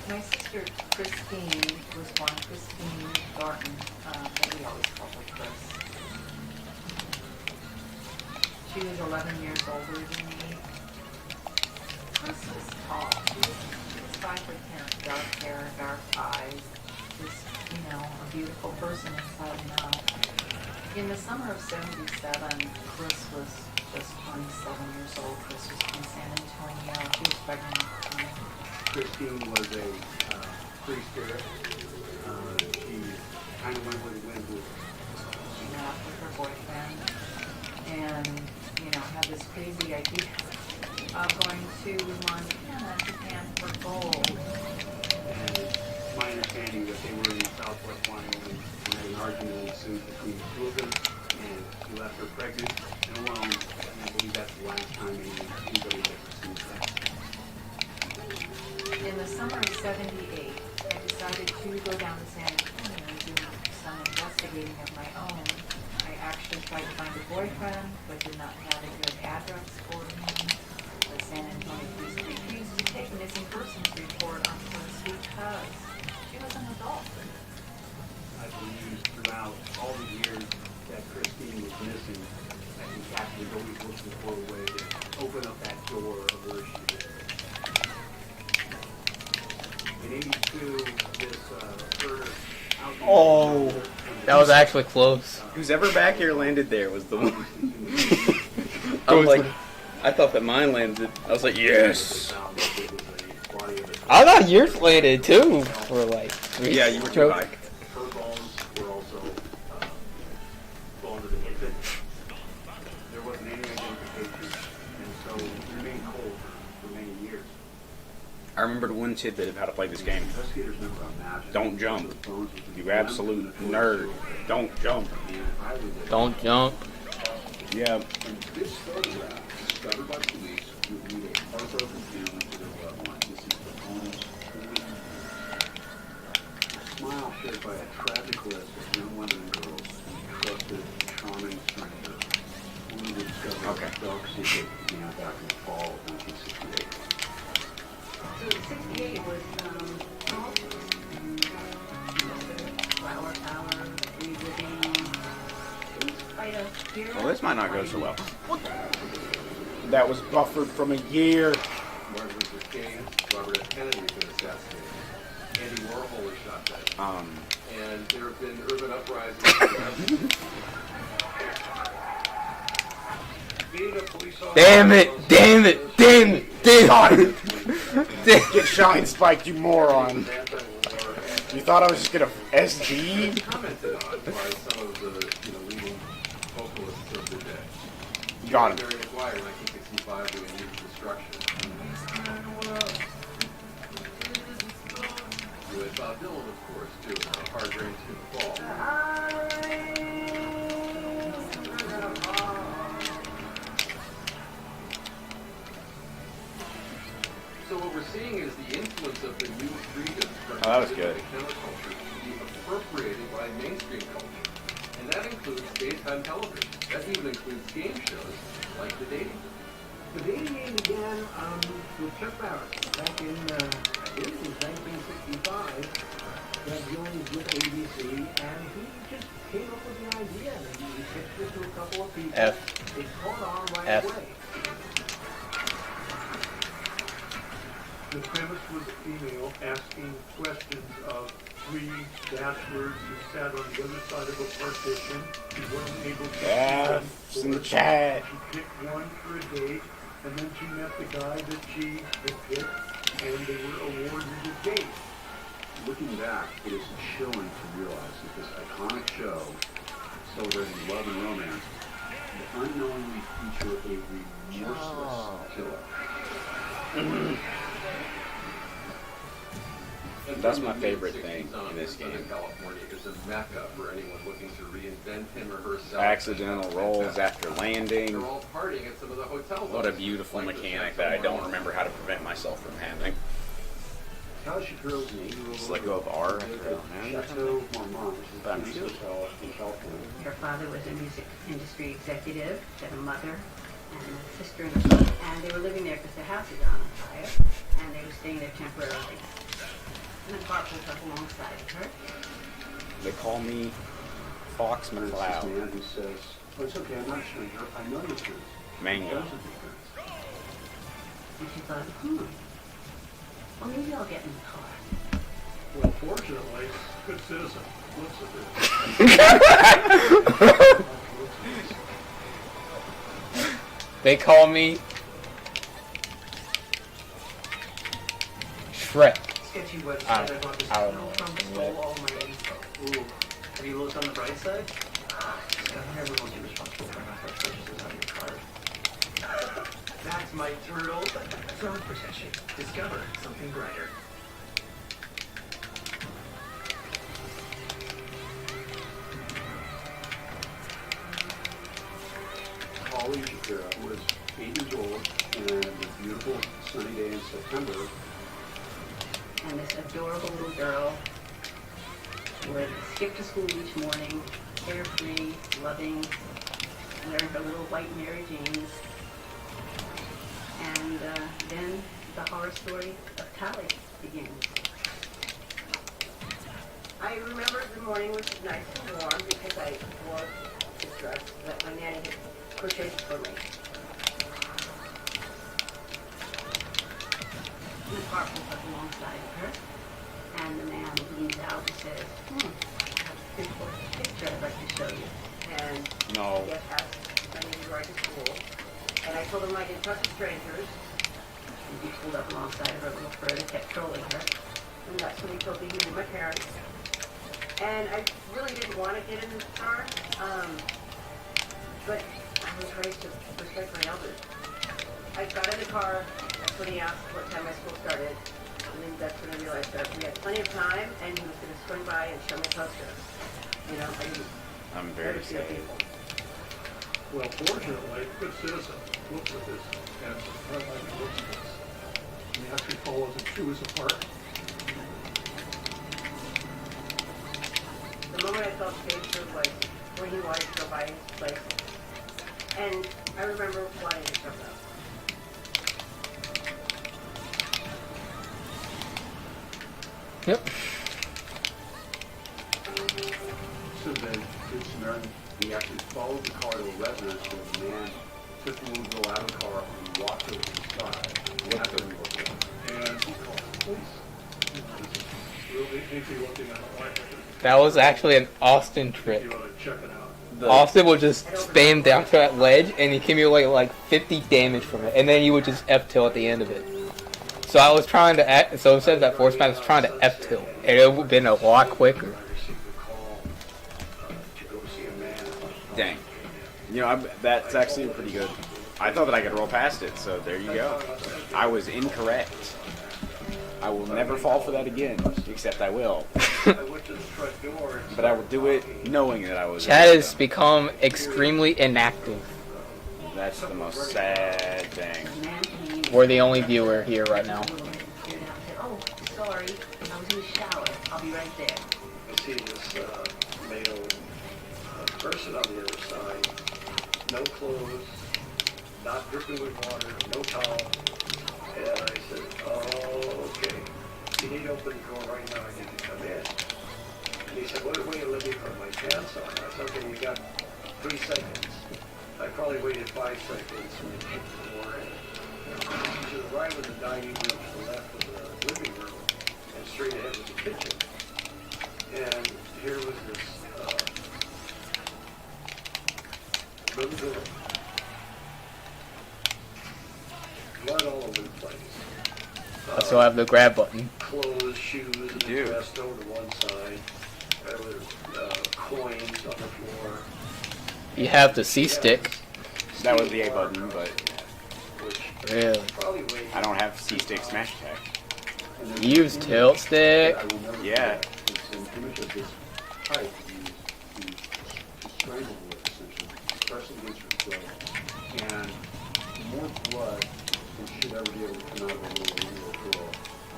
My sister Christine was one, Christine Garten, but we always called her Chris. She was 11 years older than me. Chris was tall. She was 5'10", dark hair, dark eyes. Just, a beautiful person inside and out. In the summer of '77, Chris was just 27 years old. Chris was from San Antonio. She was pregnant at the time. Christine was a free spirit. She kind of went where the wind blew. She met up with her boyfriend and, had this crazy idea of going to Montana, Japan for gold. And it's my understanding that they were in southwest Wyoming and had an argument ensued between the two of them, and he left her pregnant and alone, and I believe that's the last time anybody ever sees that. In the summer of '78, I decided to go down to San Antonio and do some investigating of my own. I actually tried to find a boyfriend, but did not have a good address for him. The San Antonio police refused to take a missing persons report on her because she was an adult. I believe throughout all the years that Christine was missing, I think Kathy was always looking for a way to open up that door of where she is. In '82, this herder out in Oh, that was actually close. Who's ever back here landed there was the one. I was like, I thought that mine landed. I was like, yes. I thought yours landed too for like 3 Yeah, you were too strokes. high. Her bones were also bones of the infant. There wasn't any identification, and so it remained cold for many years. I remember the one tidbit of how to play this game. Investigators never imagined Don't jump. the bones would be You absolute nerd. Don't jump. Don't jump. Yeah. And this photograph, discovered by police, revealed a heartbroken family to their loved one. This is the home's only a smile shared by a tragic list of young women and girls who trusted charming strangers. Only to discover a dark secret began back in the fall of 1968. So 68 was Flower Power, Free Living. It was quite a period. Well, this might not go so well. That was buffered from a year. Martin Luther King, Robert F. Kennedy have been assassinated. Andy Warhol was shot dead. And there have been urban uprisings. Being a police officer. Damn it! Damn it! Damn it! Damn it! Get shine spiked, you moron. You thought I was just gonna SG? Commented on by some of the leading vocalists of the day. Got him. During his wire in 1965 when he needed destruction. With Bob Dylan, of course, too. Hard Rain to the Fall. So what we're seeing is the influence of the new freedom Oh, that was good. counterculture to be appropriated by mainstream culture. And that includes daytime television. That even includes game shows like The Dating Game. The dating game began with Chuck Barrett back in, I believe it was 1965. That joined with ABC, and he just came up with the idea, and he pitched it to a couple of people. It caught on right away. The premise was a female asking questions of 3 bachelors who sat on the other side of a partition. She wasn't able to Yeah, see them. in the chat. She picked one for a date, and then she met the guy that she had picked, and they were awarded a date. Looking back, it is chilling to realize that this iconic show, celebrating love and romance, will unknowingly feature a remorseless killer. That's my favorite thing in this game. California is a mecca for anyone looking to reinvent him or herself. Accidental rolls after landing. They're all partying at some of the hotels. What a beautiful mechanic that I don't remember how to prevent myself from having. Just let go of R after a hand. But I'm sure. Her father was a music industry executive, had a mother and a sister and a brother, and they were living there because their house is on fire, and they were staying there temporarily. And the car pulled up alongside of her. They call me Fox McCloud. Man who says, "Oh, it's okay. I'm not a stranger. I know your friends." Mango. And she thought, well, maybe I'll get in the car. Well, fortunately, good citizen. Looks at this. They call me Shrek. Sketchy website I I bought this don't tunnel know. from stole all my info. Ooh. Have you looked on the bright side? Discover never will be responsible for unauthorized purchases on your card. That's my turtle. Fraud protection. Discover something brighter. Holly was 8 years old, and a beautiful sunny day in September. And this adorable little girl would skip to school each morning, carefree, loving, wearing her little white Mary Janes. And then the horror story of Tally begins. I remember the morning was nice and warm because I wore this dress that my nanny had crocheted for me. And the car pulls up alongside of her, and the man leans out and says, I have a pretty cool picture I'd like to show you. And No. he had asked my nanny to ride to school. And I told him I didn't talk to strangers. And he pulled up alongside of her a little further, kept trolling her. And that's when he told me he knew my parents. And I really didn't want to get in the car, but I was raised to respect my elders. I got in the car, that's when he asked what time my school started, and then that's when I realized that we had plenty of time, and he was going to swing by and show me a poster. You know, I didn't I'm very ever see sad. people. Well, fortunately, good citizen looks at this and says, I like looks at this. And he actually follows and chews apart. The moment I felt safer was when he wanted to go by his place. And I remember wanting to jump out. Yep. So then, Good Samaritan, he actually followed the car to a residence where the man took the little girl out of the car and walked over to the side. What happened? And he called the police. This is really hinky looking at the light. That was actually an Austin trick. You ought to check it out. Austin would just spam down to that ledge and he accumulate like 50 damage from it, and then you would just F-tilt at the end of it. So I was trying to so instead of that force match, I was trying to F-tilt, and it would have been a lot quicker. Dang. You know, that's actually pretty good. I thought that I could roll past it, so there you go. I was incorrect. I will never fall for that again, except I will. But I will do it knowing that I was. Chad has become extremely inactive. That's the most sad thing. We're the only viewer here right now. Oh, sorry, I was in the shower. I'll be right there. I see this male person on the other side, no clothes, not dripping with water, no towel. And I said, oh, okay. You need to open the door right now. I need to come in. And he said, wait, let me put my pants on. I said, okay, you got 3 seconds. I probably waited 5 seconds and he kicked the door in. To the right was the dining room, to the left was the living room, and straight ahead was the kitchen. And here was this little girl. Blood all over the place. I still have the grab button. Clothes, shoes, and the dress over to one side. There were coins on the floor. You have the C stick. That was the A button, but Really? I don't have C stick smash attack. Use tilt stick. Yeah. It's an image of this pipe you strangle with, essentially. Press it against your throat. And more blood than should ever be able to come out of a little girl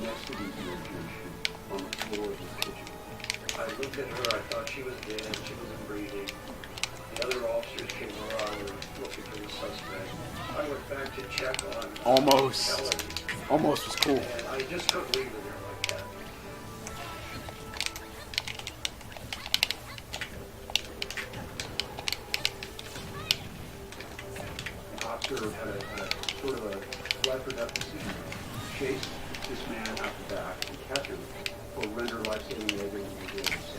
next to the emergency on the floor of the kitchen. I looked at her, I thought she was dead, she wasn't breathing. The other officers came around and were looking for the suspect. I went back to check on Almost. Ellen. Almost was cool. And I just couldn't leave her there like that. The officer had a sort of a life or death decision. Chase this man out the back and catch him or render life-saving aid.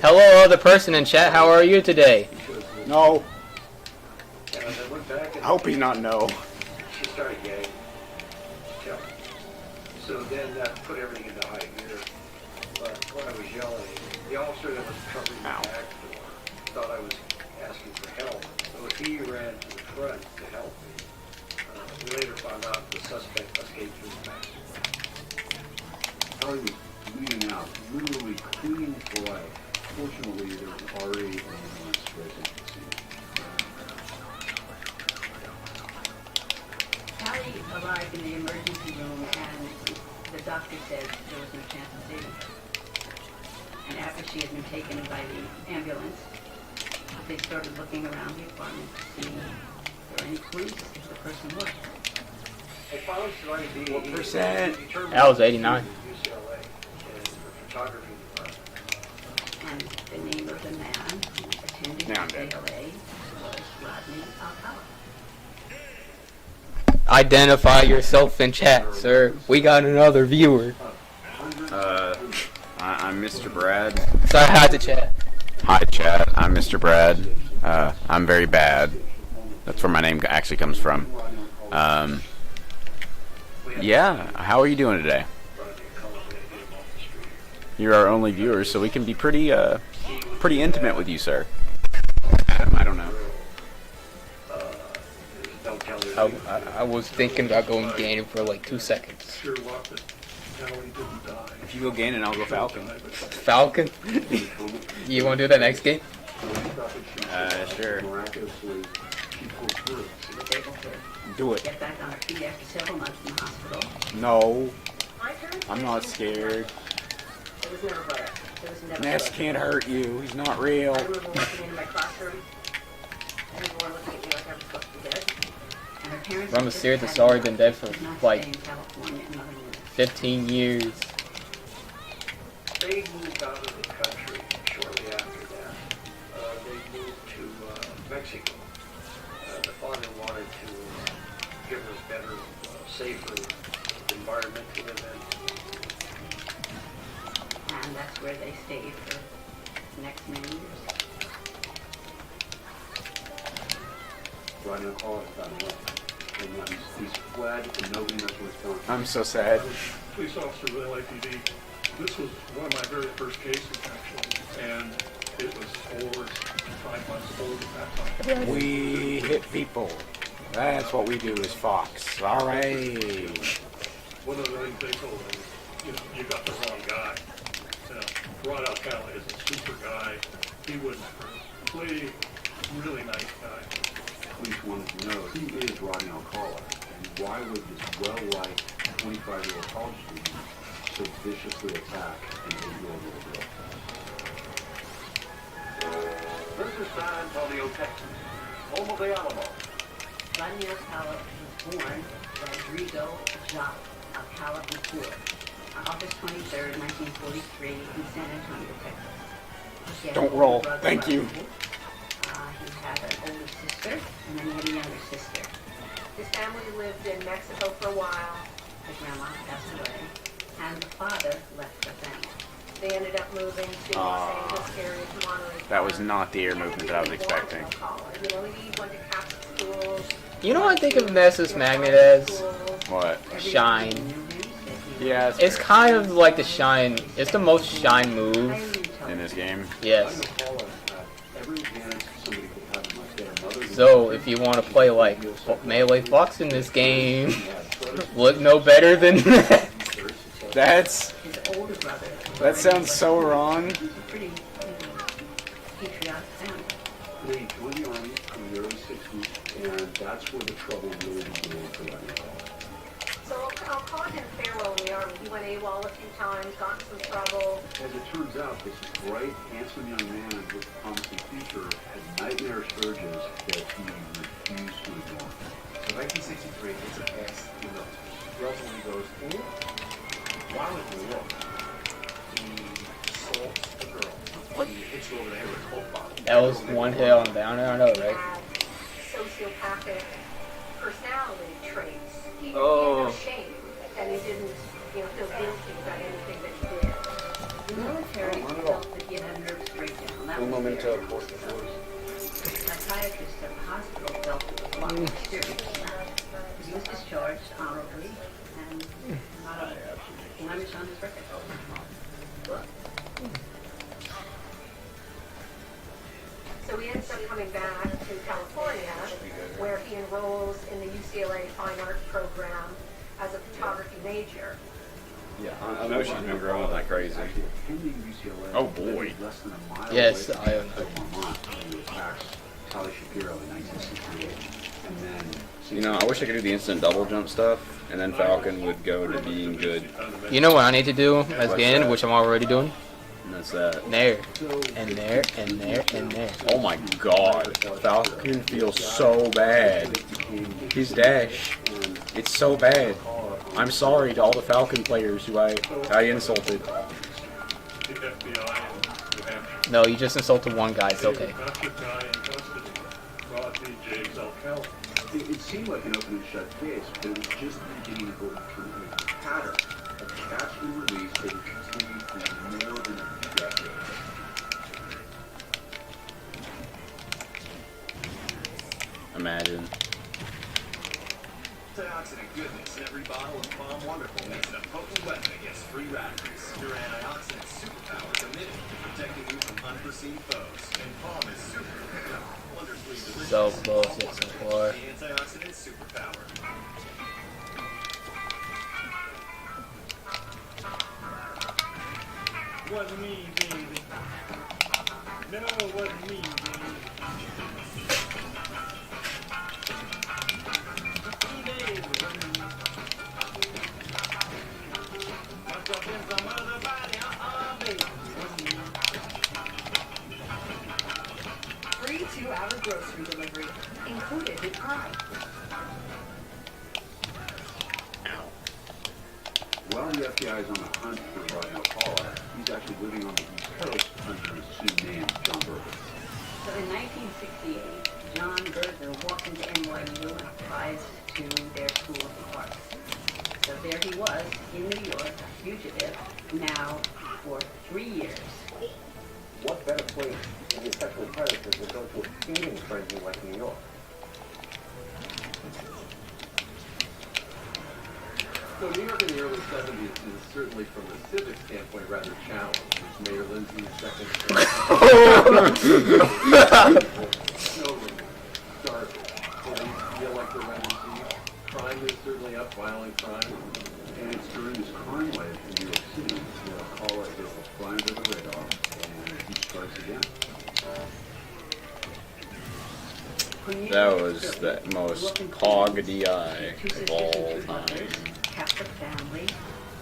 Hello, other person in chat. How are you today? No. And I went back and I hope he's not no. she started gagging. Yeah. So then that put everything into hiding. was yelling. The officer that was covering the back door thought I was asking for help, so he ran to the front to help me. We later found out the suspect escaped through the back. Charlie was bleeding out, literally clinging for life. Fortunately, there was already an ambulance racing to the scene. Callie arrived in the emergency room and the doctor said there was no chance of saving her. And after she had been taken by the ambulance, they started looking around the apartment to see if there were any clues as to who the person was. I found Charlie B. What percent? That was 89. UCLA in the photography department. And the name of the man who attended Now I'm dead. UCLA was Rodney Alcala. Identify yourself in chat, sir. We got another viewer. I'm Mr. Brad. Sorry, hi to chat. Hi, chat. I'm Mr. Brad. I'm very bad. That's where my name actually comes from. Yeah. How are you doing today? You're our only viewers, so we can be pretty intimate with you, sir. Adam, I don't know. I was thinking about going Ganon for like 2 seconds. If you go Ganon, I'll go Falcon. Falcon? You want to do that next game? Sure. Do it. Get back on her feet after several months in the hospital. No. I'm not scared. It was never butter. It was never Ness butter. can't hurt you. He's not real. I remember walking into my classroom and everyone looking at me like I was supposed to be dead. And her parents I'm serious, it's already been dead for like 15 years. They moved out of the country shortly after that. They moved to Mexico. The father wanted to give us better, safer environment to live in. And that's where they stayed for the next many years. Riding a car got away. And he's fled and nobody knows what's going on. I'm so sad. Police officer with LAPD. This was one of my very first cases, actually, and it was 4 to 5 months old at that time. We hit people. That's what we do as Fox. All right. One of the things they told me, you got the wrong guy. Rod Alcala is a super guy. He wouldn't play. Really nice guy. Police wanted to know who is Rodney Alcala and why would this well-liked 25-year-old college student so viciously attack an 8-year-old little girl? This is San Antonio, Texas, home of the Alamo. Rodney Alcala was born Rodrigo Jacques Alcala Ventura on August 23rd, 1943 in San Antonio, Texas. He had Don't an roll. older brother, Thank you. Rodney. He had an older sister, and then he had a younger sister. His family lived in Mexico for a while. The grandma passed away, and the father left the family. They ended up moving to Los Angeles area to Monterey. That was not the air movement that I was expecting. He went to Catholic schools. You know what I think of Nessus Magnet as? What? Shine. Yeah, It's kind of like the Shine. It's the most Shine move in this game. Yes. Every advantage somebody could have in life, get a mother. So if you want to play like Melee Fox in this game, look no better than that. That sounds so wrong. Pretty patriotic family. They joined the army in the early 60s, and that's where the trouble really began for Rodney Alcala. So Alcala didn't fare well in the army. He went AWOL a few times, got in some trouble. As it turns out, this bright, handsome young man with a promising future had nightmarish urges that he refused to ignore. So 1963, it's a pass in the relatively goes, while in New York, he assaults a girl. He hits her over the head with a Coke bottle. That was one hit on down there, I know, right? Sociopathic personality traits. He Oh. didn't feel shame, and he didn't feel guilty about anything that he did. The military felt that he had a nervous breakdown. That was momento, there. Psychiatrists at the hospital felt it was a lot more serious than that. He was discharged honorably and not a blemish on his record. But he ends up coming back to California, where he enrolls in the UCLA Fine Art program as a photography major. Yeah, I know she's been growing like crazy. Oh boy. Yes, I You know, I wish I could do the instant double jump stuff, and then Falcon would go to being good. You know what I need to do as Ganon, which I'm already doing? And that's that. There. And there, and there, and there. Oh my god. Falcon feels so bad. His dash. It's so bad. I'm sorry to all the Falcon players who I insulted. No, you just insulted one guy, it's okay. It seemed like an open and shut case, but it was just the beginning of a terrific pattern of catch and release that would continue for more than a decade. Imagine. Antioxidant goodness in every bottle of Palm Wonderful makes it a potent weapon against free radicals. Your antioxidant superpowers emitted, protecting you from unforeseen foes. And Palm is super wonderfully delicious. So close, yet so far. The antioxidant superpower. Wasn't me, baby. No, it wasn't me, baby. Free 2-hour grocery delivery included with Prime. While the FBI is on the hunt for Rodney Paula, he's actually living on the East Coast under his assumed name, John Burger. So in 1968, John Berger walked into NYU and applies to their School of the Arts. So there he was, in New York, a fugitive, now for 3 years. What better place to be a sexual predator than go to a feeding frenzy like New York? So New York in the early 70s is certainly, from a civic standpoint, rather challenged. It's Mayor Lindsay's second term. Dark. Police feel like they're under siege. Crime is certainly up, violent crime. And it's during this crime wave in New York City that Paula is flying under the radar and he strikes again. That was the most pog DI of all time. Catholic family,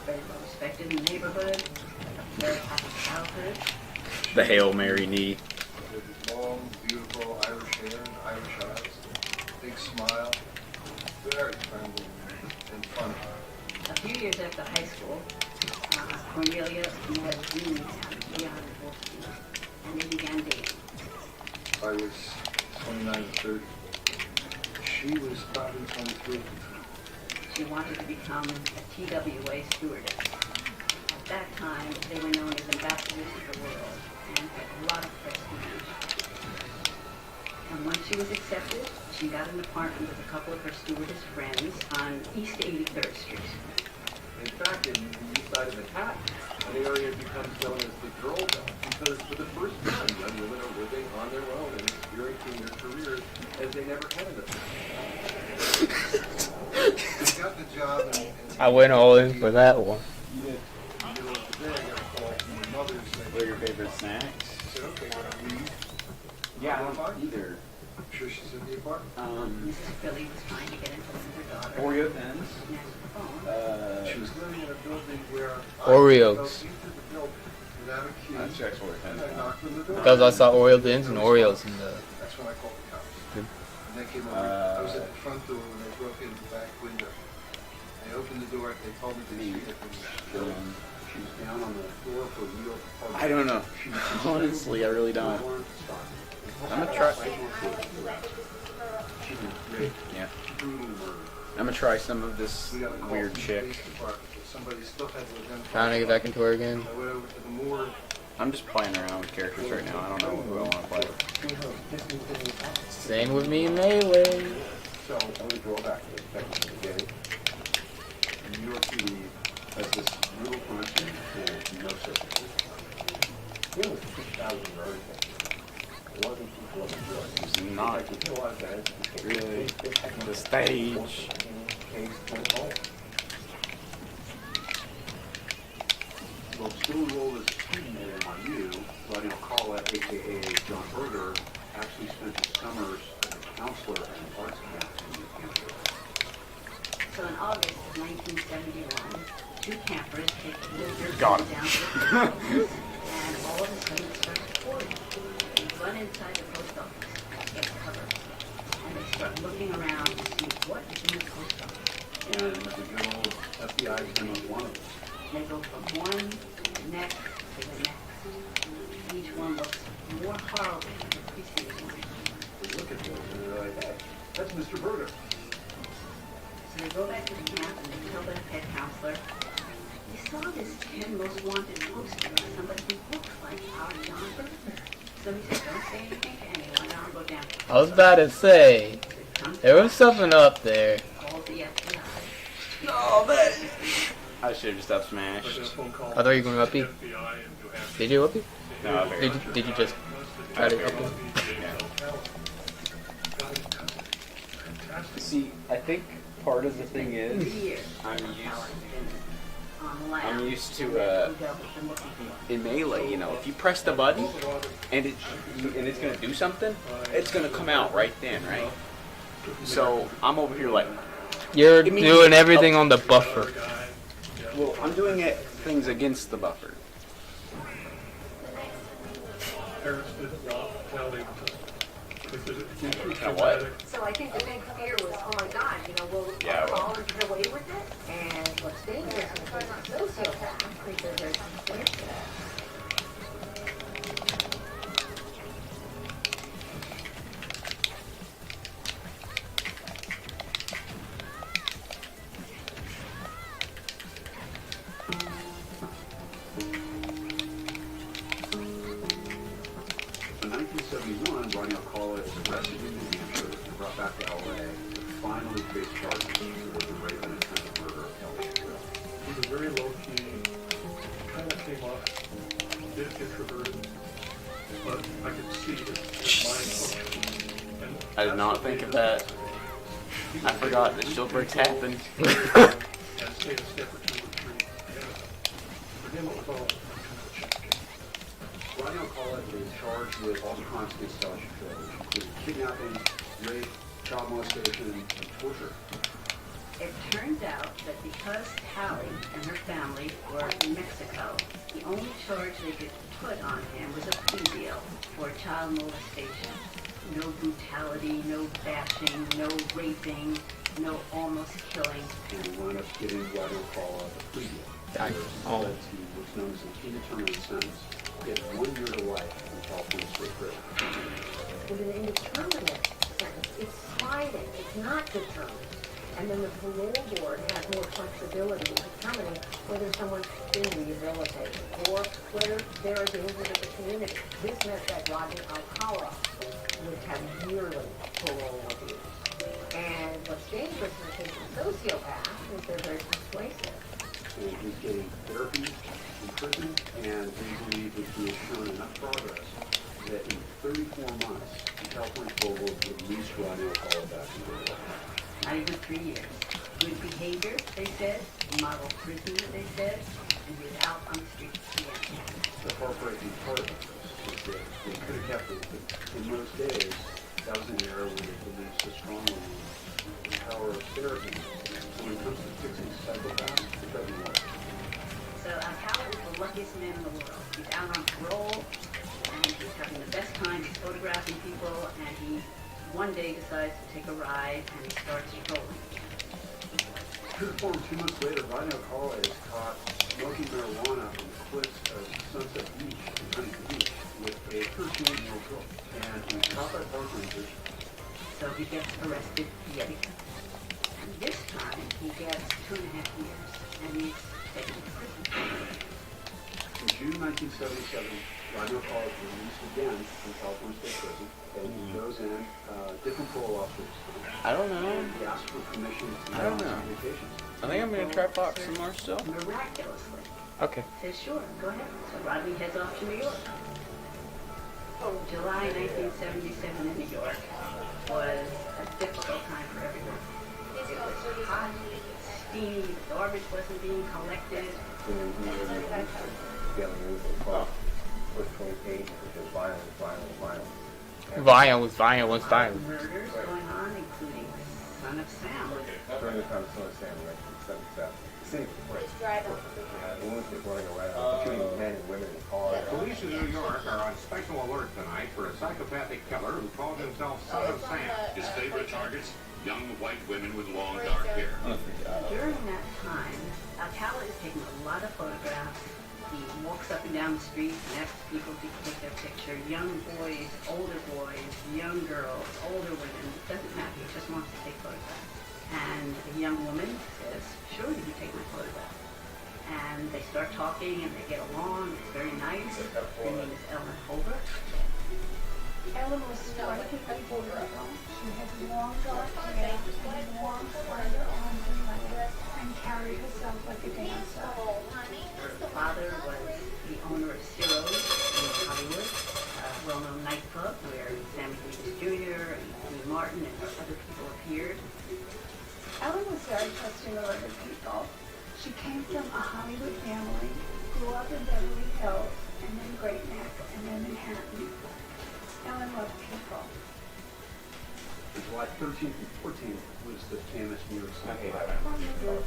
very well respected in the neighborhood, very happy childhood. The Hail Mary knee. With long, beautiful Irish hair and Irish eyes, big smile, very friendly and funny. A few years after high school, Cornelia met Beyond and they began dating. I was 29 to 30. She was probably 23. She wanted to become a TWA stewardess. At that time, they were known as ambassadors of the world and had a lot of prestige. And once she was accepted, she got an apartment with a couple of her stewardess friends on East 83rd Street. In fact, in the east side of Manhattan, an area becomes known as the girl belt because for the first time, young women are living on their own and experiencing their careers as they never had in the past. I got the job and I went all in for that one. What are your favorite snacks? Yeah, I don't either. I'm sure she's in the apartment. Mrs. Billy was trying to get in touch with her daughter. Oreo thins. She was living in a building where Oreos. without a key. That checks Oreo thins. I knocked on the door. Because I saw Oreo thins and Oreos in the... That's when I called the cops. And they came over. I was at the front door when they broke in the back window. I opened the door. They told me to shoot it. She's down on the floor for New York apartment. I don't know. Honestly, I really don't. I'm gonna try. Yeah. I'm gonna try some of this weird chick. Trying to get back into her again. I went over to the morgue. I'm just playing around with characters right now. I don't know who I want to play. Same with me in Melee. So, I'm going to draw back to the beginning. New York City has this real constant for no services. It was 6,000 very things. It wasn't It's not really the stage. Well, still enrolled as a student at NYU, Rodney Alcala, aka John Berger, actually spent his summers as a counselor at an arts camp in New Hampshire. So in August of 1971, two campers take visitors Got down him. to the post office, and all of a sudden it starts pouring. They run inside the post office, get covered, and they start looking around to see what is in the post office. And the good old FBI came up one of them. They go from one next to the next. Each one looks more horrible than the preceding one. They look at those and they're like, hey, that's Mr. Berger. So they go back to the camp and they tell their head counselor, we saw this 10 most wanted poster of somebody who looks like our John Berger. So he said, don't say anything to anyone, I'll go down. I was about to say, there was something up there. Call the FBI. No, that. I should have just up smashed. I thought you were going to up B. Did you up B? No, I figured. Did you just try to up B? See, I think part of the thing is I'm used to in Melee, you know, if you press the button and it's gonna do something, it's gonna come out right then, right? So I'm over here like You're doing everything on the buffer. Well, I'm doing things against the buffer. What? So I think the big fear was, oh my God, you know, will Yeah, well. Colin get away with it? And what's dangerous is he's a sociopath because there's conspiracy. In 1971, Rodney Alcala is arrested in New Hampshire and brought back to LA to finally face charges for the rape and attempted murder of Kelly Shapiro. He was very low-key, kind of came off a bit introverted, but I could see his mind function. I did not think of that. I forgot that shield breaks happen. And stayed a step or two or three ahead. For him, it was all kind of check. Rodney Alcala is charged with all the crimes against Kelly Shapiro, including kidnapping, rape, child molestation, and torture. It turns out that because Tally and her family were in Mexico, the only charge they could put on him was a plea deal for child molestation. No brutality, no bashing, no raping, no almost killing. And he wound up giving Rodney Alcala a plea deal. Led to what's known as an indeterminate sentence. He had 1 year to life in California State Prison. With an indeterminate sentence, it's sliding, it's not determined. And then the parole board has more flexibility in determining whether someone's been rehabilitated or whether they're a danger to the community. This meant that Rodney Alcala would have yearly parole abuse. And what's dangerous in the case of sociopaths is they're very persuasive. And he's getting therapy in prison, and we believe that he has shown enough progress that in 34 months, the California parole board would release Rodney Alcala back into the world. Not even 3 years. Good behavior, they said. Model prisoner, they said. And he was out on the streets again. The heartbreaking part of this is that they could have kept it, but in those days, that was an era where they believed so strongly in the power of therapy. So when it comes to fixing psychopaths, it doesn't work. So Alcala is the luckiest man in the world. He's out on parole, and he's having the best time. He's photographing people, and he one day decides to take a ride, and he starts trolling. True to form, 2 months later, Rodney Alcala is caught smoking marijuana on the cliffs of Sunset Beach in Huntington Beach with a 13-year-old girl. And he's caught by park rangers. So he gets arrested yet again. And this time, he gets 2.5 years, and he's taken to prison. In June 1977, Rodney Alcala is released again from California State Prison, and he goes in, different parole officers. I don't know. He asks for permission to I don't go know. on vacations. I think I'm gonna try Fox some more still. Miraculously. Okay. Says, sure, go ahead. So Rodney heads off to New York. July 1977 in New York was a difficult time for everyone. It was hot, steamy, the garbage wasn't being collected. First 20 pages, which is violence. Violence murders going on, including Son of Sam. During the time of Son of Sam, the city was afraid. Lunatic running around, shooting men and women in cars. Police in New York are on special alert tonight for a psychopathic killer who called himself Son of Sam. His favorite targets? Young white women with long dark hair. During that time, Alcala is taking a lot of photographs. He walks up and down the street and asks people to take their picture. Young boys, young girls, older women. It doesn't matter. He just wants to take photographs. And the young woman says, sure, you can take my photograph. And they start talking and they get along. It's very nice. Her name is Ellen Holbert. Ellen was 24 years old. She had long dark hair and long slender arms and legs and carried herself like a dancer. Her father was the owner of Ciro's in Hollywood, a well-known nightclub where Sammy Davis Jr. and Dean Martin and other people appeared. Ellen was very trusting of other people. She came from a Hollywood family, grew up in Beverly Hills, and then Great Neck, and then Manhattan. Ellen loved people. July 13th and 14th was the famous New York City.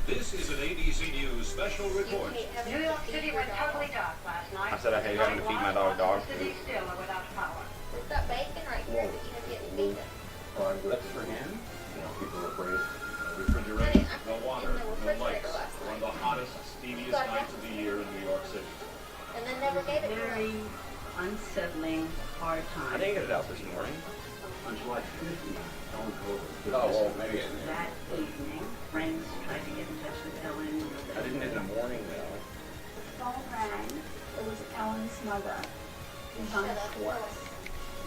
This is an ABC News special report. New York City went totally dark last night. I said I hate having to feed my dog food. Still or without power. It's got bacon right here that you have yet to feed them. That's for him? People are afraid. Refrigerated, no water, no lights. One of the hottest, steamiest nights of the year in New York City. And then never gave it to Very them. unsettling, hard time. I didn't get it out this morning. On July 15th, Ellen Holbert. Oh, well, maybe That evening, friends tried to get in touch with Ellen. I didn't in the morning, though. Phone rang. It was Ellen's mother, Yvonne Schwartz.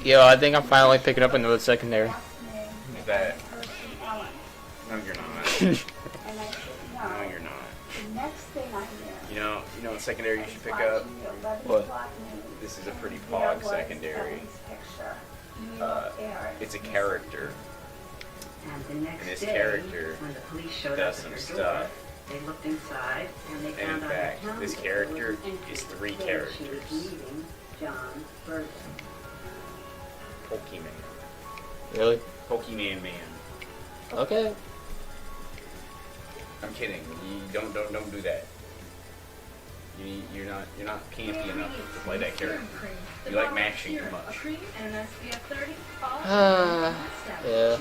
Yo, I think I'm finally picking up another secondary. Is that? Ellen. No, you're not. And I said, no. No, you're not. The next thing I knew, You know what secondary you should pick up? What? This is a pretty pog secondary. It's a character. And the next And this day, character when the police showed does up some at her stuff. door, they looked inside and they And found in on fact, her this calendar character was an entry is 3 that said characters. She was meeting John Bergen. Pokemon. Really? Pokemon Man. Okay. I'm kidding. You don't do that. You're not campy enough to play that character. You like mashing too much. Yeah.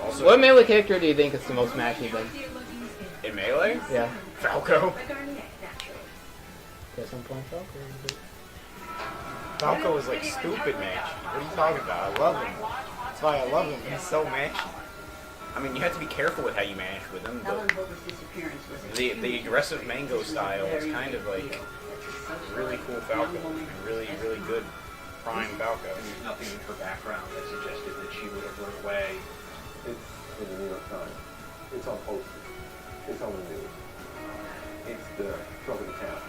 Also, What melee character do you think is the most matchy then? in Melee? Yeah. Falco. Guess I'm playing Falco. Falco is like stupid matchy. What are you talking about? I love him. That's why I love him. He's so matchy. I mean, you have to be careful with how you mash with him, Ellen but Holbert's disappearance was a the aggressive mango style is kind of like really cool Falco and really good prime Falco. And there's nothing in her background that suggested that she would have run away. It's in the New York Times. It's on posters. It's on the news. It's the trouble in town.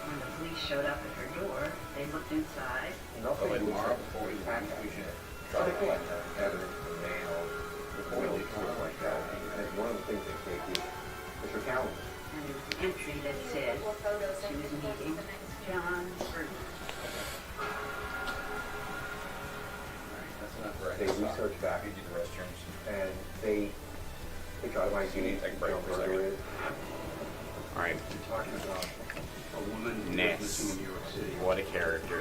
When the police showed up at her door, they looked inside. Nothing like was tomorrow before we try to collect evidence from mail, reportedly stuff like that. And one of the things they take is her calendar. And there was an entry that said she was meeting John Bergen. They research back into the restrooms, and they try to find You need to take a break for a second. Alright. Talking about a woman Ness. witnessing in New York City. What a character.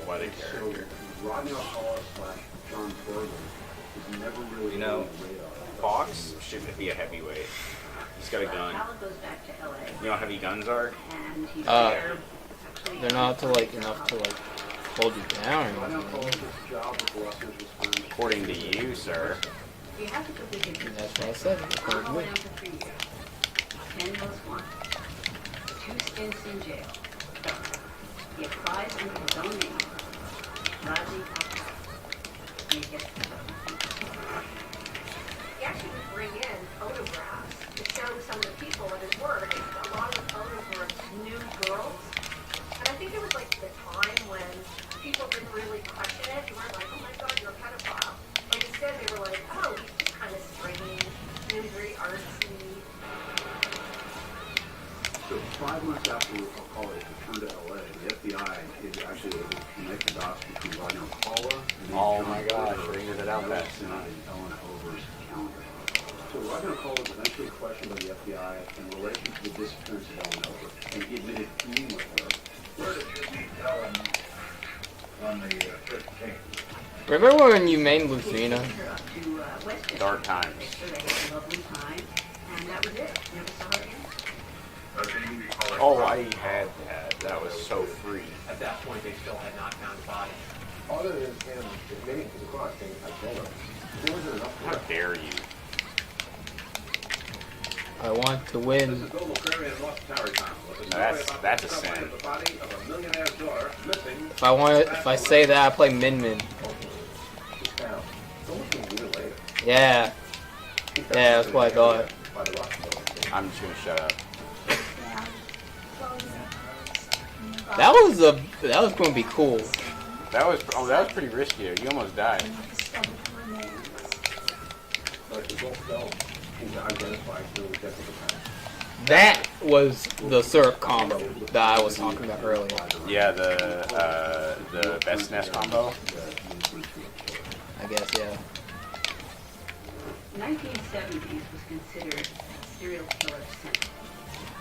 What a character. So, Rodney Alcala / John Bergen is never really You know, on the radar. Fox should be a heavyweight. He's got a gun. Alcala goes back to LA, You know how heavy guns are? and he's there. They're not enough to hold you down or Rodney anything. Alcala's job with the Los Angeles Times. According to you, sir. You have to complete your duty. That's what I said. Alcala went out for 3 years. 10 most wanted. 2 stints in jail. He applies under his own name, Rodney Alcala. And he gets the job. He actually would bring in photographs to show some of the people at his work. And a lot of the photos were of nude girls. And I think it was like the time when people didn't really question it. They weren't like, oh my God, you're a pedophile. But instead they were like, oh, he's just kind of strange. He was very artsy. So 5 months after, I'll call it, return to LA, the FBI is actually able to connect the dots between Rodney Alcala and Oh my God, bringing it out that and Ellen Over's calendar. So Rodney Alcala was eventually questioned by the FBI in relation to the disappearance of Ellen Over, and he admitted being with her. Where did you meet Ellen on the 15th? Remember when you made Lucina? Dark times. They had a lovely time, and that was it. Never saw her again. Oh, I had that. That was so free. At that point, they still had not found the body. Other than him admitting to the crime, saying, I told her, there wasn't enough. How dare you? I want to win. This is Global Prairie and Lost Tower Town. That's a sin. The body of a millionaire's daughter missing. If I say that, I play Min Min. Yeah. Yeah, that's what I thought. I'm just gonna shut up. That was going to be cool. That was pretty risky. You almost died. That was the syrup combo that I was talking about earlier. Yeah, the best nest combo. I guess, yeah. 1970s was considered serial killer center.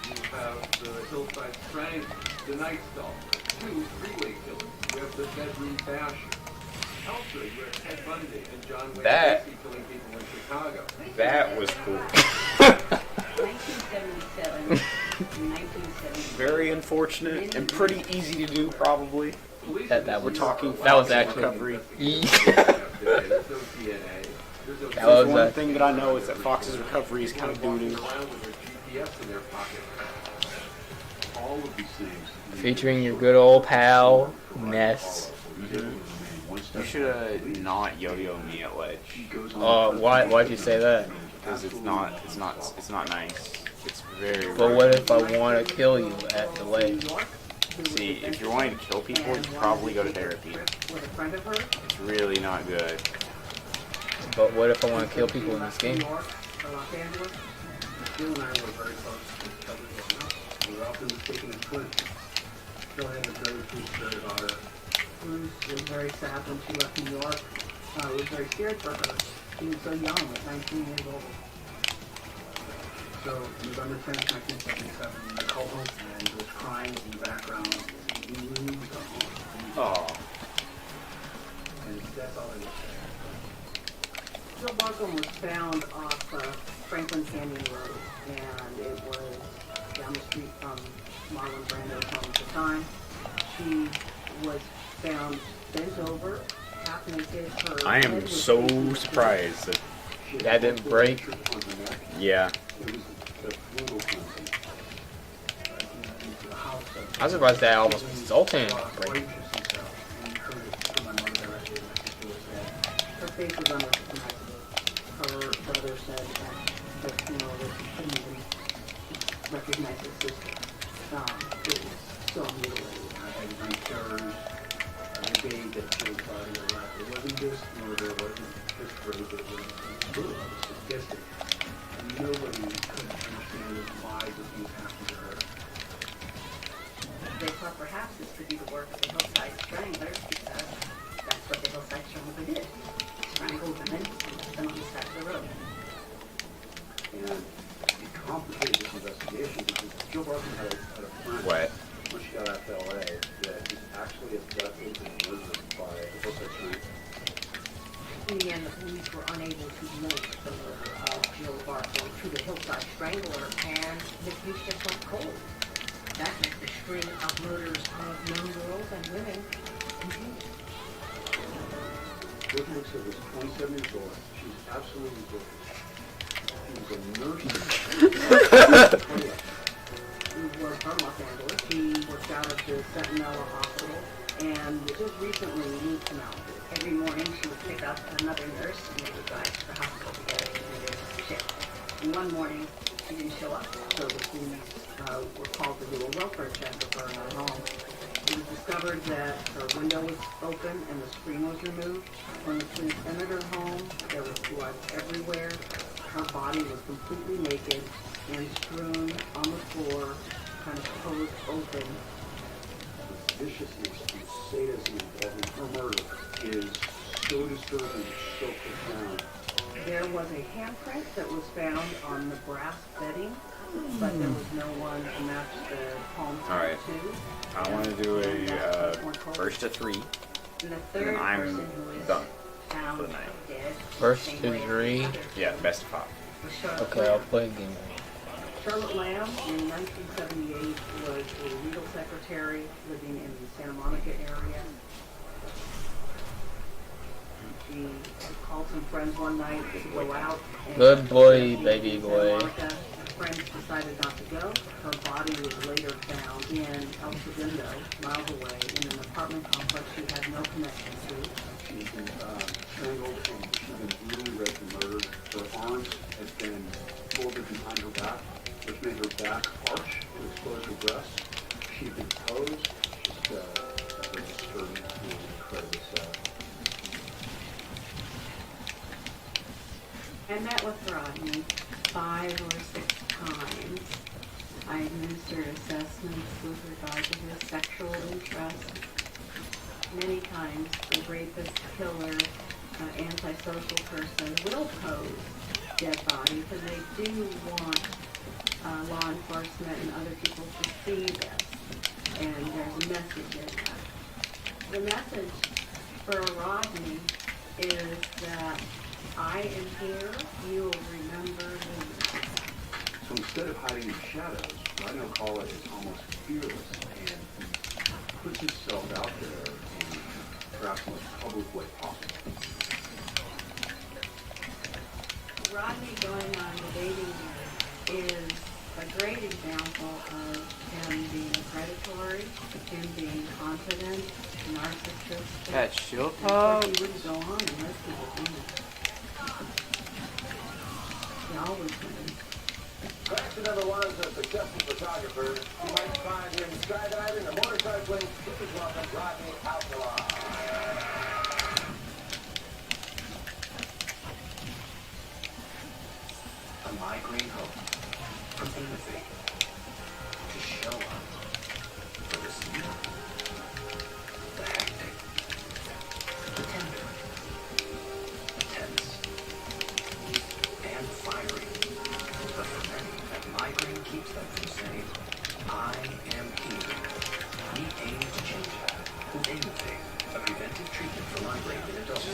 You have the Hillside Strange, the Night Stalker, 2 freeway killers. You have the Bedroom Basher. Also, you have Ted Bundy and John Wayne That- Gacy killing people in Chicago. That was cool. 1977 to 1978. Very unfortunate and pretty easy to do, probably. That We're talking that was Fox actually recovery. There's no DNA. There's no That was one thing that I know is that Fox's recovery is kind of doo-doo. around with their GPS in their pocket. All of these things. featuring your good old pal Ness. You should have not yo-yo me at ledge. Why'd you say that? Because it's not nice. It's very. But what if I want to kill you at the ledge? See, if you're wanting to kill people, you probably go to therapy. It's really not good. But what if I want to kill people in this game? Jill and I were very close to each other growing up. We were often mistaken as twins. Jill had a very true story about her. Bruce was very sad when she left New York. I was very scared for her. She was so young, at 19 years old. So, November 10th, 1977, I called home and was crying in the background. We lose a home. Oh. And that's all I was saying. Jill Barkham was found off Franklin Canyon Road, and it was down the street from Marlon Brando's home at the time. She was found bent over, half naked. Her I head am was so beaten. surprised that didn't break. Yeah. I was surprised that almost resulted in a break. Her face was unrecognizable. Her brother said that she couldn't even recognize his sister. It was so mutilated. Everybody terrors. The day that Jill's body arrived. It wasn't just murder, it wasn't just rape, it was brutal, it was sadistic. And nobody could understand why this was happening to her. They thought perhaps this could be the work of the Hillside Stranglers because that's what the Hillside Stranglers did. Strangled women and left them on the side of the road. And it complicated this investigation because Jill Barkham had a friend What? when she got out to LA that was actually abducted and murdered by the Hillside Stranglers. In the end, the police were unable to link the murder of Jill Barkham to the Hillside Strangler, and the case just went cold. That meant the string of murders of young girls and women continued. Jill Barkham was 27 years old. She was absolutely broken. She was a nurse. Who was from Los Angeles. She worked out at the Centinela Hospital and just recently moved to Malibu. Every morning she would pick up another nurse and they would drive to the hospital together to do their shift. And one morning she didn't show up, so the police were called to do a welfare check of her in her home. It was discovered that her window was open and the screen was removed. When the police entered her home, there was blood everywhere. Her body was completely naked and strewn on the floor, kind of posed open. The viciousness and sadism involved in her murder is so disturbing, so profound. There was a handprint that was found on the brass bedding, but there was no one to match the palm All right. tattoo. I want to do a first to 3, And the and third then I'm person who is done found for the night. dead. First to 3. Yeah, best of 5. was Charlotte Okay, I'll Lamb. play a game. Charlotte Lamb in 1978 was a legal secretary living in the Santa Monica area. She called some friends one night to go out. And Good boy, in baby Santa boy. Monica. Friends decided not to go. Her body was later found in El Segundo, miles away, in an apartment complex she had no connection to. She's been strangled and she's been brutally raped and murdered. Her arms have been folded behind her back, which made her back arch to expose her breasts. She's been posed. Just very disturbing and incredibly sad. I met with Rodney 5 or 6 times. I administered assessments with regard to his sexual interest. Many times the rapist, killer, antisocial person will pose dead bodies, and they do want law enforcement and other people to see this. And there's a message in that. The message for Rodney is that I am here, you will remember me. So instead of hiding in the shadows, Rodney Alcala is almost fearless and he puts himself out there in perhaps the most public way possible. Rodney going on the dating game is a great example of him being predatory, him being confident, narcissistic. That shield And of course, he wouldn't go on unless he was in it. He always wins. Question number 1 is a successful photographer. You might find him skydiving or motorcycling. Please welcome Rodney Alcala. A migraine hope from empathy to show up for the sweet, the hectic, the tender, the tense, and fiery. But for many, that migraine keeps them from saying, I am here. We aim to change that with empathy, a preventive treatment for migraine in adults.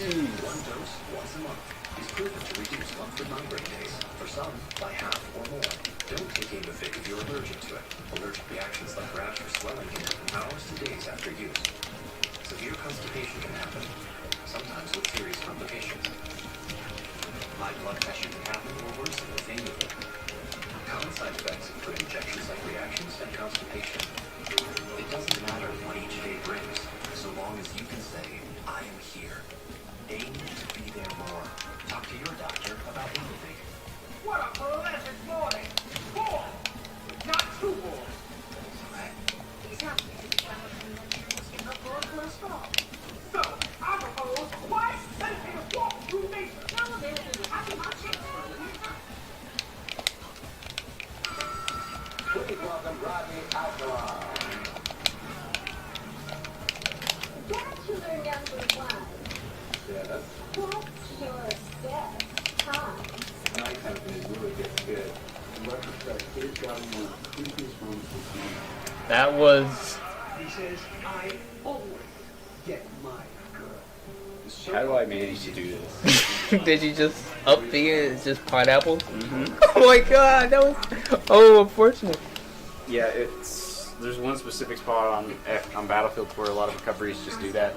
One dose once a month is proven to reduce monthly migraine days, for some by half or more. Don't take Aimovig if you're allergic to it. Allergic reactions like rash or swelling can happen hours to days after use. Severe constipation can happen, sometimes with serious complications. High blood pressure can happen or worsen with Aimovig. Common side effects include injection site reactions and constipation. It doesn't matter what each day brings, so long as you can say, I am here. Aim to be there more. Talk to your doctor about Aimovig. What a pleasant morning! 4! Not 2 more! So, I propose why meditating a walk through nature. Please welcome Rodney Alcala. Bachelor number 1. Yes. What's your best time? Night has been really good. In retrospect, it's gotten one of the creepiest moments of the game. That was. He says, I always get my girl. How do I manage to do this? Did you just up the it? Just pineapples? Oh my god, that was. Oh, unfortunate. Yeah, there's one specific spot on Battlefield where a lot of recoveries just do that.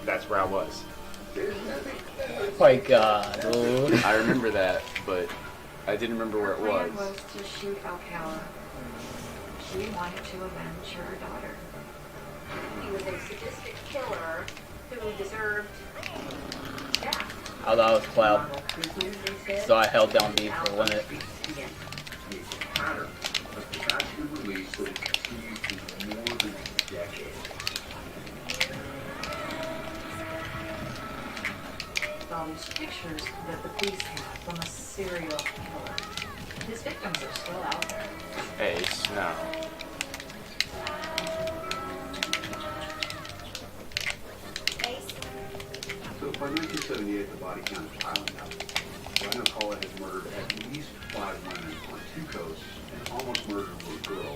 That's where I was. Oh my god. Oh. I remember that, but I didn't remember where it Her plan was. was to shoot Alcala. She wanted to avenge her daughter. He was a sadistic killer who deserved death. I thought it was Cloud. So I held down B for 1 minute. It's a pattern of casually released that has continued for more than a decade. pictures that the police have from a serial killer. His victims are still out there. Ace, no. So by 1978, the body count is piling up. Rhino Cola has murdered at least 5 women on 2 coasts and almost murdered a little girl.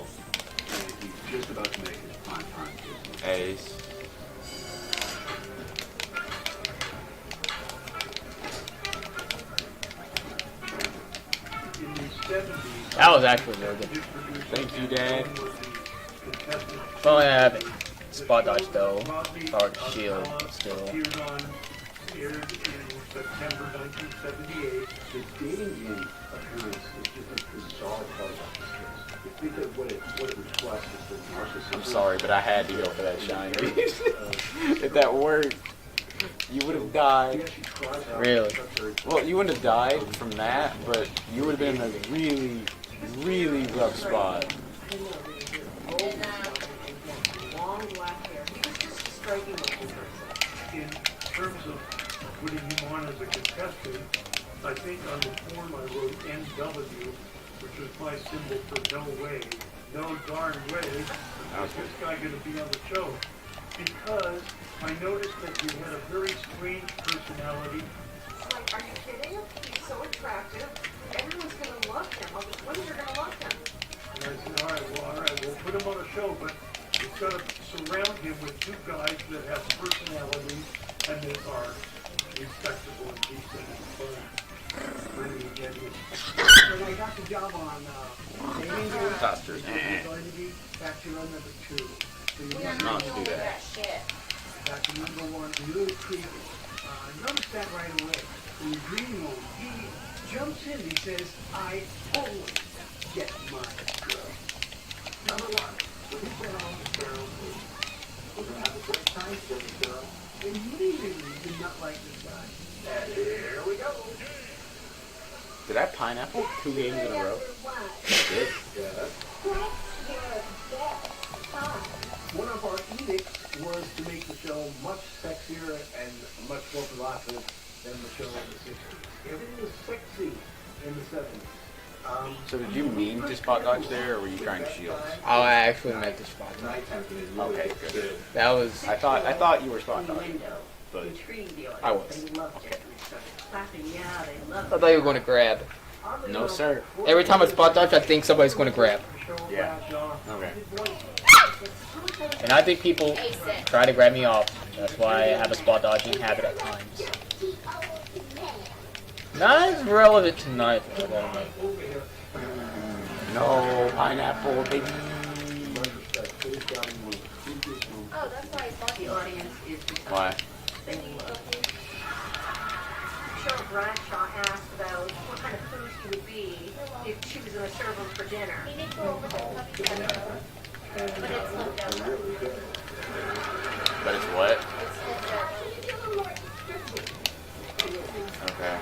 And he's just about to make his prime time business. Ace. In the 70s, That was actually really good. Thank you, Dan. Well, I haven't spot dodge though, or shield, but still. appeared on, aired in September 1978. The dating game appearance is just a bizarre part of this case. You think that what it reflects is the narcissism. I'm sorry, but I had to go for that shiny. If that worked, you would have died. Really? Well, you wouldn't have died from that, but you would have been in a really, really rough spot. Long black hair. He was just a striking looking person. In terms of putting him on as a contestant, I think on the form I wrote NW, which was my symbol for no way, no darn way, is this guy going to be on the show? Because I noticed that he had a very strange personality. It's like, are you kidding? He's so attractive. Everyone's going to love him. All the women are going to love him. And I said, all right, we'll put him on a show, but it's got to surround him with 2 guys that have personality and that are respectable and decent and fun. Really get it. When I got the job on dating games, Toasters. it's going to be factory run number 2. So you Not to do that. Factory number 1, a little creepy. I noticed that right away. In the green room, he jumps in. He says, I always get my girl. Number 1, when he went home to Carol, we're going to have a great time together, Carol. Immediately did not like this guy. And here we go. Did I pineapple 2 games in a row? Did? Yeah. One of our edicts was to make the show much sexier and much more provocative than the show in the 60s. Everything was sexy in the 70s. So did you mean to spot dodge there, or were you trying shields? Oh, I actually meant to spot dodge. Okay, good. That was. I thought you were spot dodging, but I was. okay. I thought you were going to grab. No, sir. Every time I spot dodge, I think somebody's going to grab. Yeah. Okay. And I think people try to grab me off. That's why I have a spot dodging habit at times. Not as relevant tonight, but No pineapple, baby. Oh, that's why I thought the audience is Why? they love you. Cheryl Bradshaw asked about what kind of food she would be if she was going to serve them for dinner. But it's what? Okay.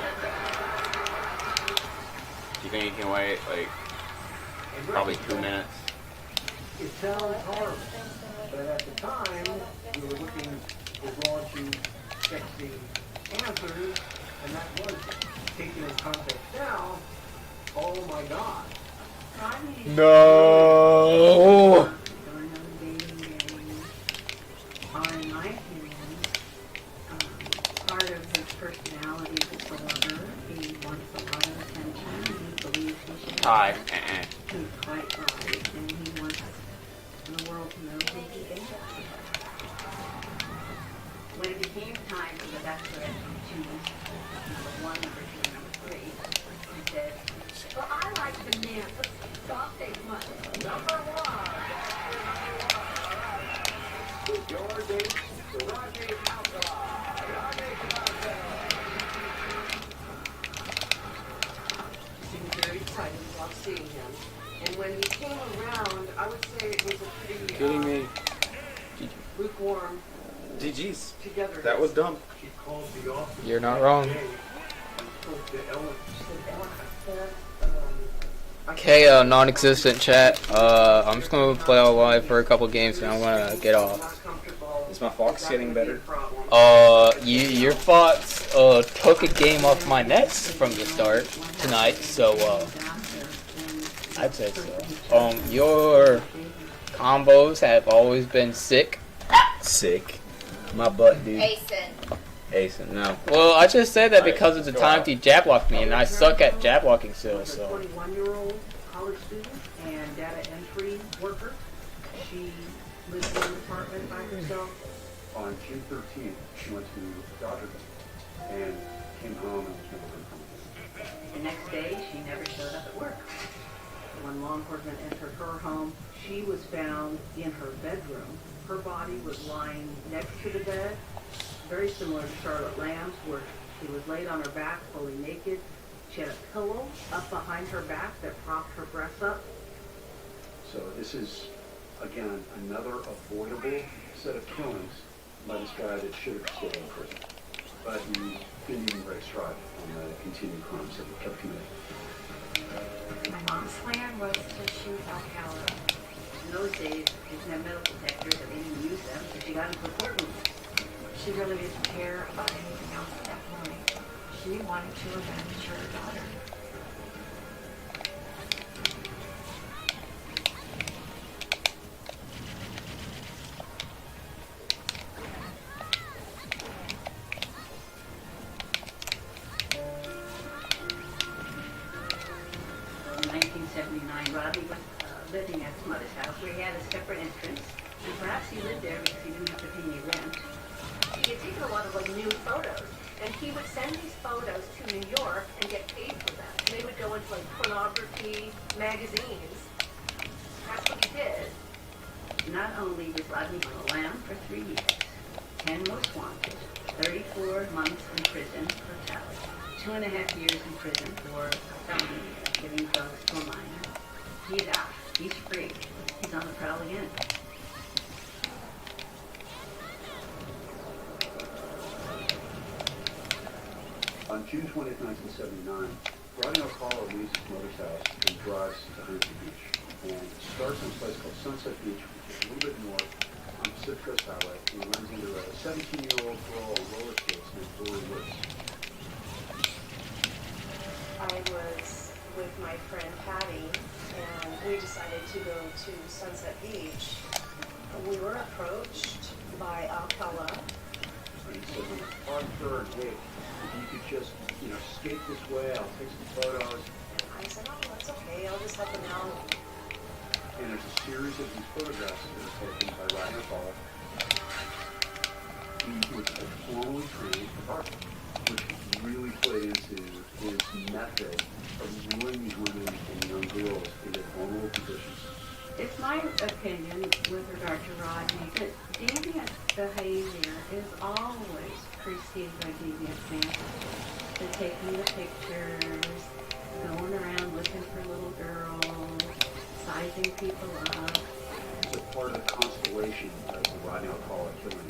Do you think you can wait, like, probably 2 minutes? It sounds horrible, but at the time, we were looking for raunchy, sexy answers, and that was taken in context now. Oh my God. No. On my opinion, part of his personality disorder, he wants a lot of attention, he believes he should Hi. He's quite right, and he wants the world to know who he is. When it became time for the Bachelorette to choose number 1, number 2, and number 3, he said, well, I like the man with stop big money. Number 1. Your date, the Rodney Alcala. Rodney Alcala. Seemed very excited about seeing him. And when he came around, I would say it was a pretty Kidding me? lukewarm GG's. together. That was dumb. He called the office. You're not wrong. and spoke to Ellen. Okay, non-existent chat. I'm just gonna play all live for a couple games, and I'm gonna get off. Is my fox getting better? Your fox took a game off my nets from the start tonight, so I'd say so. Your combos have always been sick. Sick. My butt, dude. Asen, no. Well, I just said that because of the time he jab blocked me, and I suck at jab blocking still, so. 21-year-old college student and data entry worker. She lives in an apartment by herself. On June 13th, she went to a doctor and came home and was never heard from again. The next day, she never showed up at work. When law enforcement entered her home, she was found in her bedroom. Her body was lying next to the bed, very similar to Charlotte Lamb's, where she was laid on her back, fully naked. She had a pillow up behind her back that propped her breasts up. So this is, again, another avoidable set of killings by this guy that should have stayed in prison. But he didn't even break stride on the continued crimes that he kept committing. My mom's plan was to shoot Alcala. In those days, she didn't have metal detectors, and they didn't use them, so she got into a courtroom. She really didn't care about anything else at that point. She wanted to avenge her daughter. In 1979, Rodney was living at his mother's house, where he had a separate entrance, and perhaps he lived there because he didn't have to pay any rent. He had taken a lot of new photos, and he would send these photos to New York and get paid for them. And they would go into pornography magazines. That's what he did. Not only was Rodney on the lam for 3 years, 10 most wanted, 34 months in prison for tally, 2.5 years in prison for felony giving drugs to a minor. He's out. He's free. He's on the prowl again. On June 20th, 1979, Rodney Alcala leaves his mother's house and drives to Huntington Beach and starts in a place called Sunset Beach, which is a little bit north on Pacific Coast Highway, and he runs into a 17-year-old girl on roller skates named Lori Woods. I was with my friend Patty, and we decided to go to Sunset Beach. We were approached by Alcala. And he said, "I'm Arthur, and hey, if you could just, skate this way, I'll take some photos." I said, oh, that's okay, I'll just help him out. And there's a series of these photographs that are taken by Rodney Alcala. He was a formally trained photographer, which really played into his method of luring these women and young girls into vulnerable positions. It's my opinion with regard to Rodney that deviant behavior is always preceded by deviant fantasy. The taking the pictures, going around looking for little girls, sizing people up. It's a part of the constellation of the Rodney Alcala killing.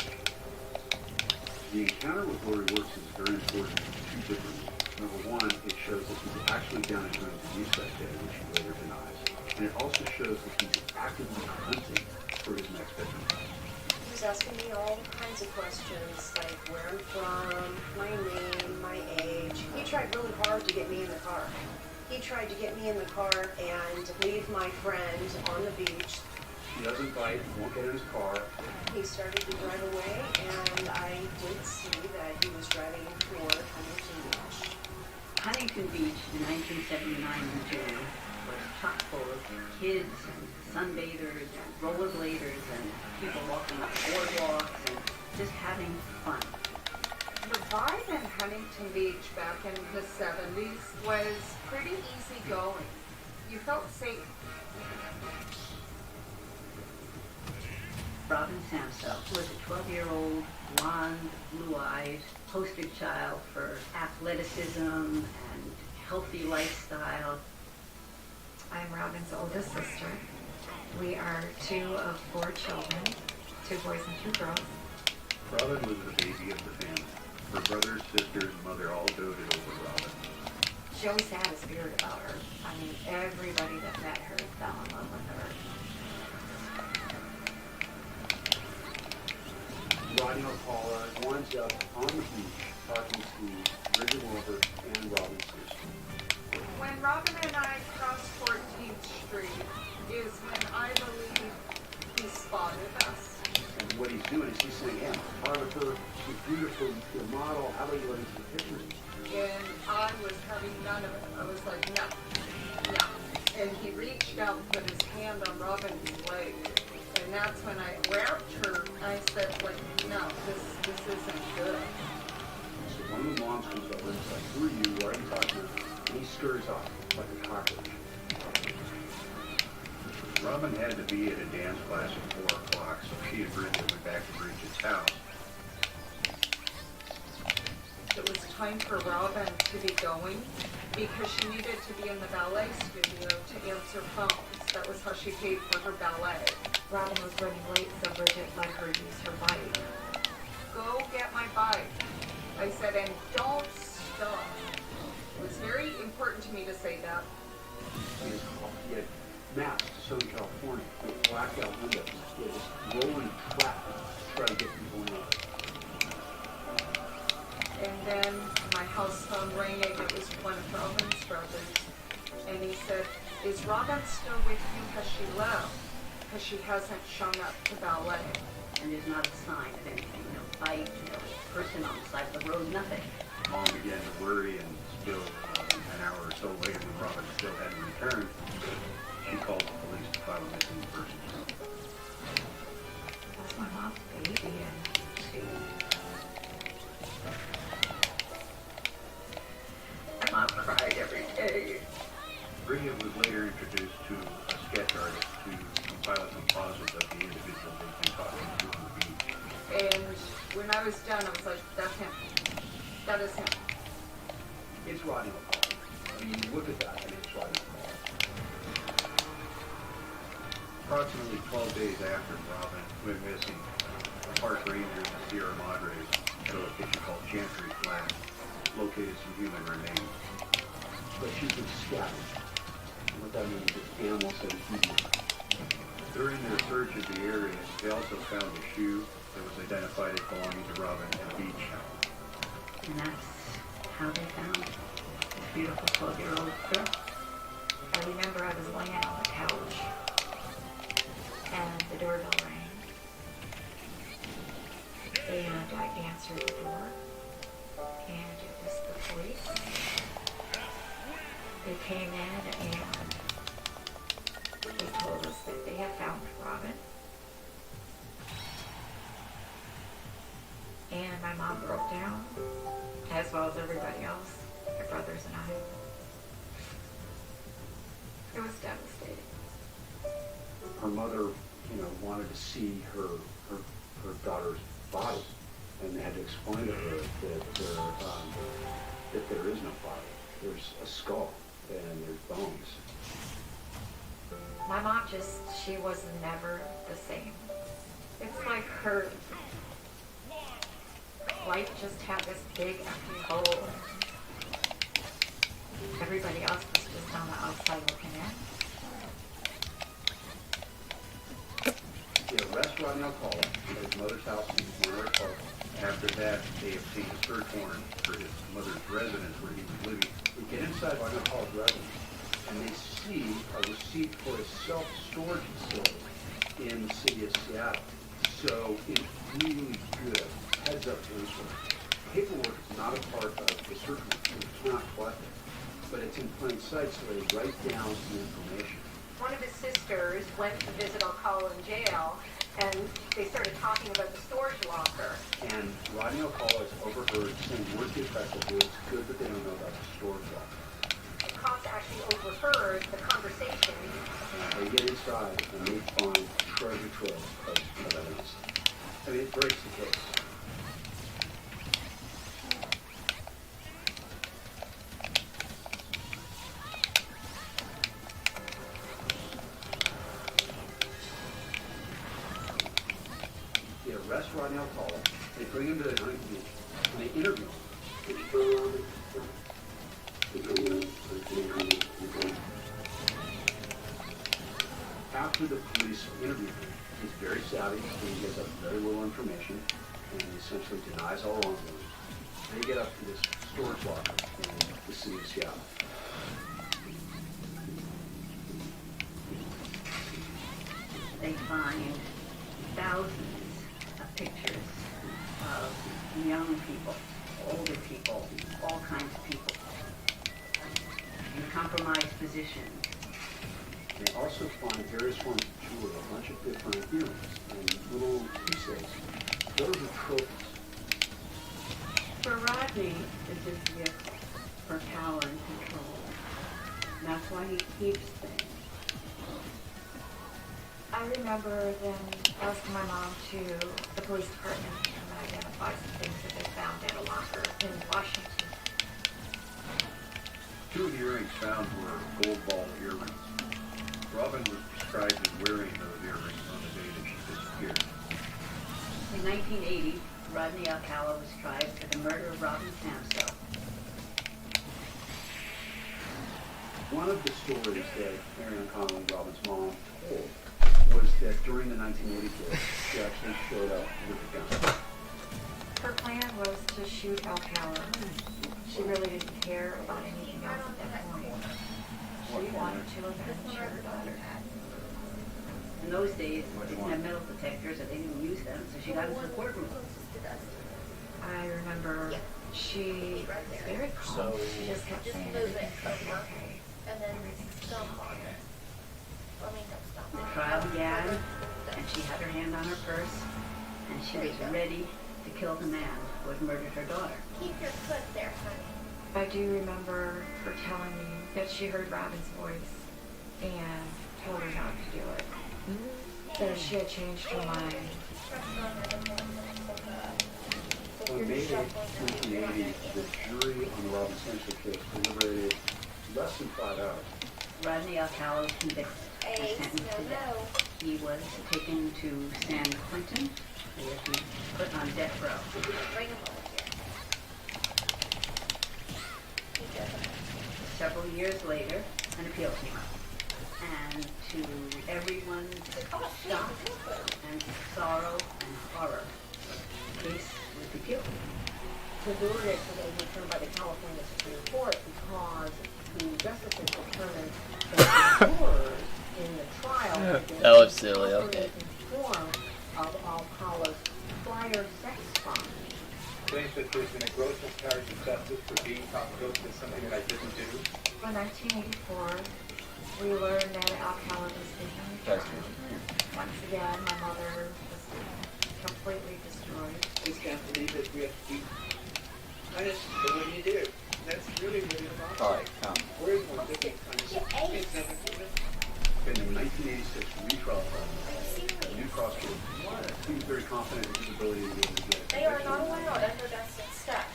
The encounter with Lori Woods is very important for two different reasons. Number one, it shows that he's actually down in Huntington Beach that day, which he later denies. And it also shows that he's actively hunting for his next victim. He was asking me all kinds of questions, like where I'm from, my name, my age. He tried really hard to get me in the car. He tried to get me in the car and leave my friend on the beach. He doesn't bite, won't get in his car. He started to drive away, and I did see that he was driving toward Huntington Beach. Huntington Beach in 1979 in June was chock full of kids and sunbathers and rollerbladers and people walking up boardwalks and just having fun. The vibe in Huntington Beach back in the 70s was pretty easygoing. You felt safe. Robin Samsel was a 12-year-old, blonde, blue-eyed, poster child for athleticism and healthy lifestyle. I'm Robin's oldest sister. We are 2 of 4 children, 2 boys and 2 girls. Robin was the baby of the family. Her brothers, sisters, and mother all doted over Robin. She always had a spirit about her. I mean, everybody that met her fell in love with her. Rodney Alcala winds up on the beach talking to doing is he's saying, yeah, I'm a photographer, you're beautiful, you're a model, how about you let me see pictures? And I was having none of it. I was like, no, no. And he reached out and put his hand on Robin's leg. And that's when I grabbed her. I said, like, no, this isn't good. So one of the moms comes over and is like, who are you? Why are you talking to me? And he scurries off like a cockroach. Robin had to be at a dance class at 4 o'clock, so she and Brenda went back to Bridget's house. It was time for Robin to be going because she needed to be in the ballet studio to answer phones. That was how she paid for her ballet. Robin was running late, so Bridget let her use her bike. Go get my bike. I said, and don't stop. It was very important to me to say that. He had maps to Southern California with blacked out windows. He had this rolling traffic to try to get people in. And then my house phone rang, and it was one of Robin's brothers. And he said, is Robin still with you? Has she left? Because she hasn't shown up to ballet. And there's not a sign of anything, no bike, no person on the side of the road, nothing. Mom began to worry, and still an hour or so later when Robin still hadn't returned, she called the police to file a missing persons. That's my mom's baby, and my mom cried every day. Bridget was later introduced to a sketch artist to compile a composite of the individual they'd been talking to on the beach. And when I was done, I was like, that's him. That is him. It's Rodney McCall. I mean, you look at that, and it's Rodney McCall. Approximately 12 days after Robin went missing, a park ranger in the Sierra Madres at a location called Chantry Flat located some human remains. But she's been scavenged. And what that means is animals that have eaten her. During their search of the area, they also found a shoe that was identified as belonging to Robin at a beach. And that's how they found this beautiful 12-year-old girl. I remember I was laying on the couch, and the doorbell rang, and I answered the door, and it was the police. They came in, and they told us that they had found Robin. And my mom broke down, as well as everybody else, my brothers and I. It was devastating. Her mother, wanted to see her daughter's body, and they had to explain to her that there is no body. There's a skull and there's bones. My mom she was never the same. It's like her life just had this big empty hole. Everybody else was just on the outside looking in. They arrest Rodney Alcala at his mother's house in Monterey Park. After that, they obtained a search warrant for his mother's residence where he was living. They get inside Rodney Alcala's residence, and they see a receipt for a self-storage facility in the city of Seattle. So it's really good. Heads up police work. Paperwork is not a part of the search warrant. It's not collected, but it's in plain sight, so they write down the information. One of his sisters went to visit Alcala in jail, and they started talking about the storage locker. And Rodney Alcala is overheard saying words to the effect of, it's good that they don't know about the storage locker. The cops actually overheard the conversation. And they get inside and they find treasure trove of evidence. I mean, it breaks the case. They arrest Rodney Alcala, they bring him to the Huntington Beach, and they interview him. After the police interview him, he's very savvy, and he gives up very little information, and he essentially denies all wrongdoing. They get up to this storage locker in the city of Seattle. They find thousands of pictures young people, older people, all kinds of people, in compromised positions. They also find various forms of jewelry, a bunch of different earrings and little keepsakes. Those are trophies. For Rodney, it's his vehicle for power and control. And that's why he keeps things. I remember them asking my mom to the police department and identify some things that they found at a locker in Washington. Two of the earrings found were gold ball earrings. Robin was described as wearing those earrings on the day that she disappeared. In 1980, Rodney Alcala was tried for the murder of Robin Samso. One of the stories that Marion Connolly, Robin's mom, told was that during the 1980 case, she actually showed up with a gun. Her plan was to shoot Alcala. She really didn't care about anything else at that point. She wanted to avenge her daughter. In those days, they didn't have metal detectors, or they didn't use them, so she got into the courtroom. I remember she was very calm. She just kept saying everything's going to be okay. Everything's going to be okay. The trial began, and she had her hand on her purse, and she was ready to kill the man who had murdered her daughter. Keep your foot there, honey. I do remember her telling me that she heard Robin's voice and told her not to do it. That she had changed her mind. On May 8, 1980, the jury on the Robin Samso case deliberated less than 5 hours. Rodney Alcala was convicted and sentenced to death. He was taken to San Quentin, where he was put on death row. Several years later, an appeal came up. And to everyone's shock and sorrow and horror, the case was appealed. The verdict was overturned by the California Supreme Court because the justices determined that the jurors in the trial had been That was silly, okay. informed of Alcala's prior sex crimes. Claims that there's been a gross miscarriage of justice for being found guilty of something that I didn't do. In 1984, we learned that Alcala was taken to trial. Once again, my mother was completely destroyed. Just can't believe that we have to be punished for what you do. That's really, really wrong. All right, Where's one different punishment? It's nothing to do. In the 1986 retrial trial, new prosecutor, he was very confident in his ability to be able to get They are not allowed under Dustin's stuff.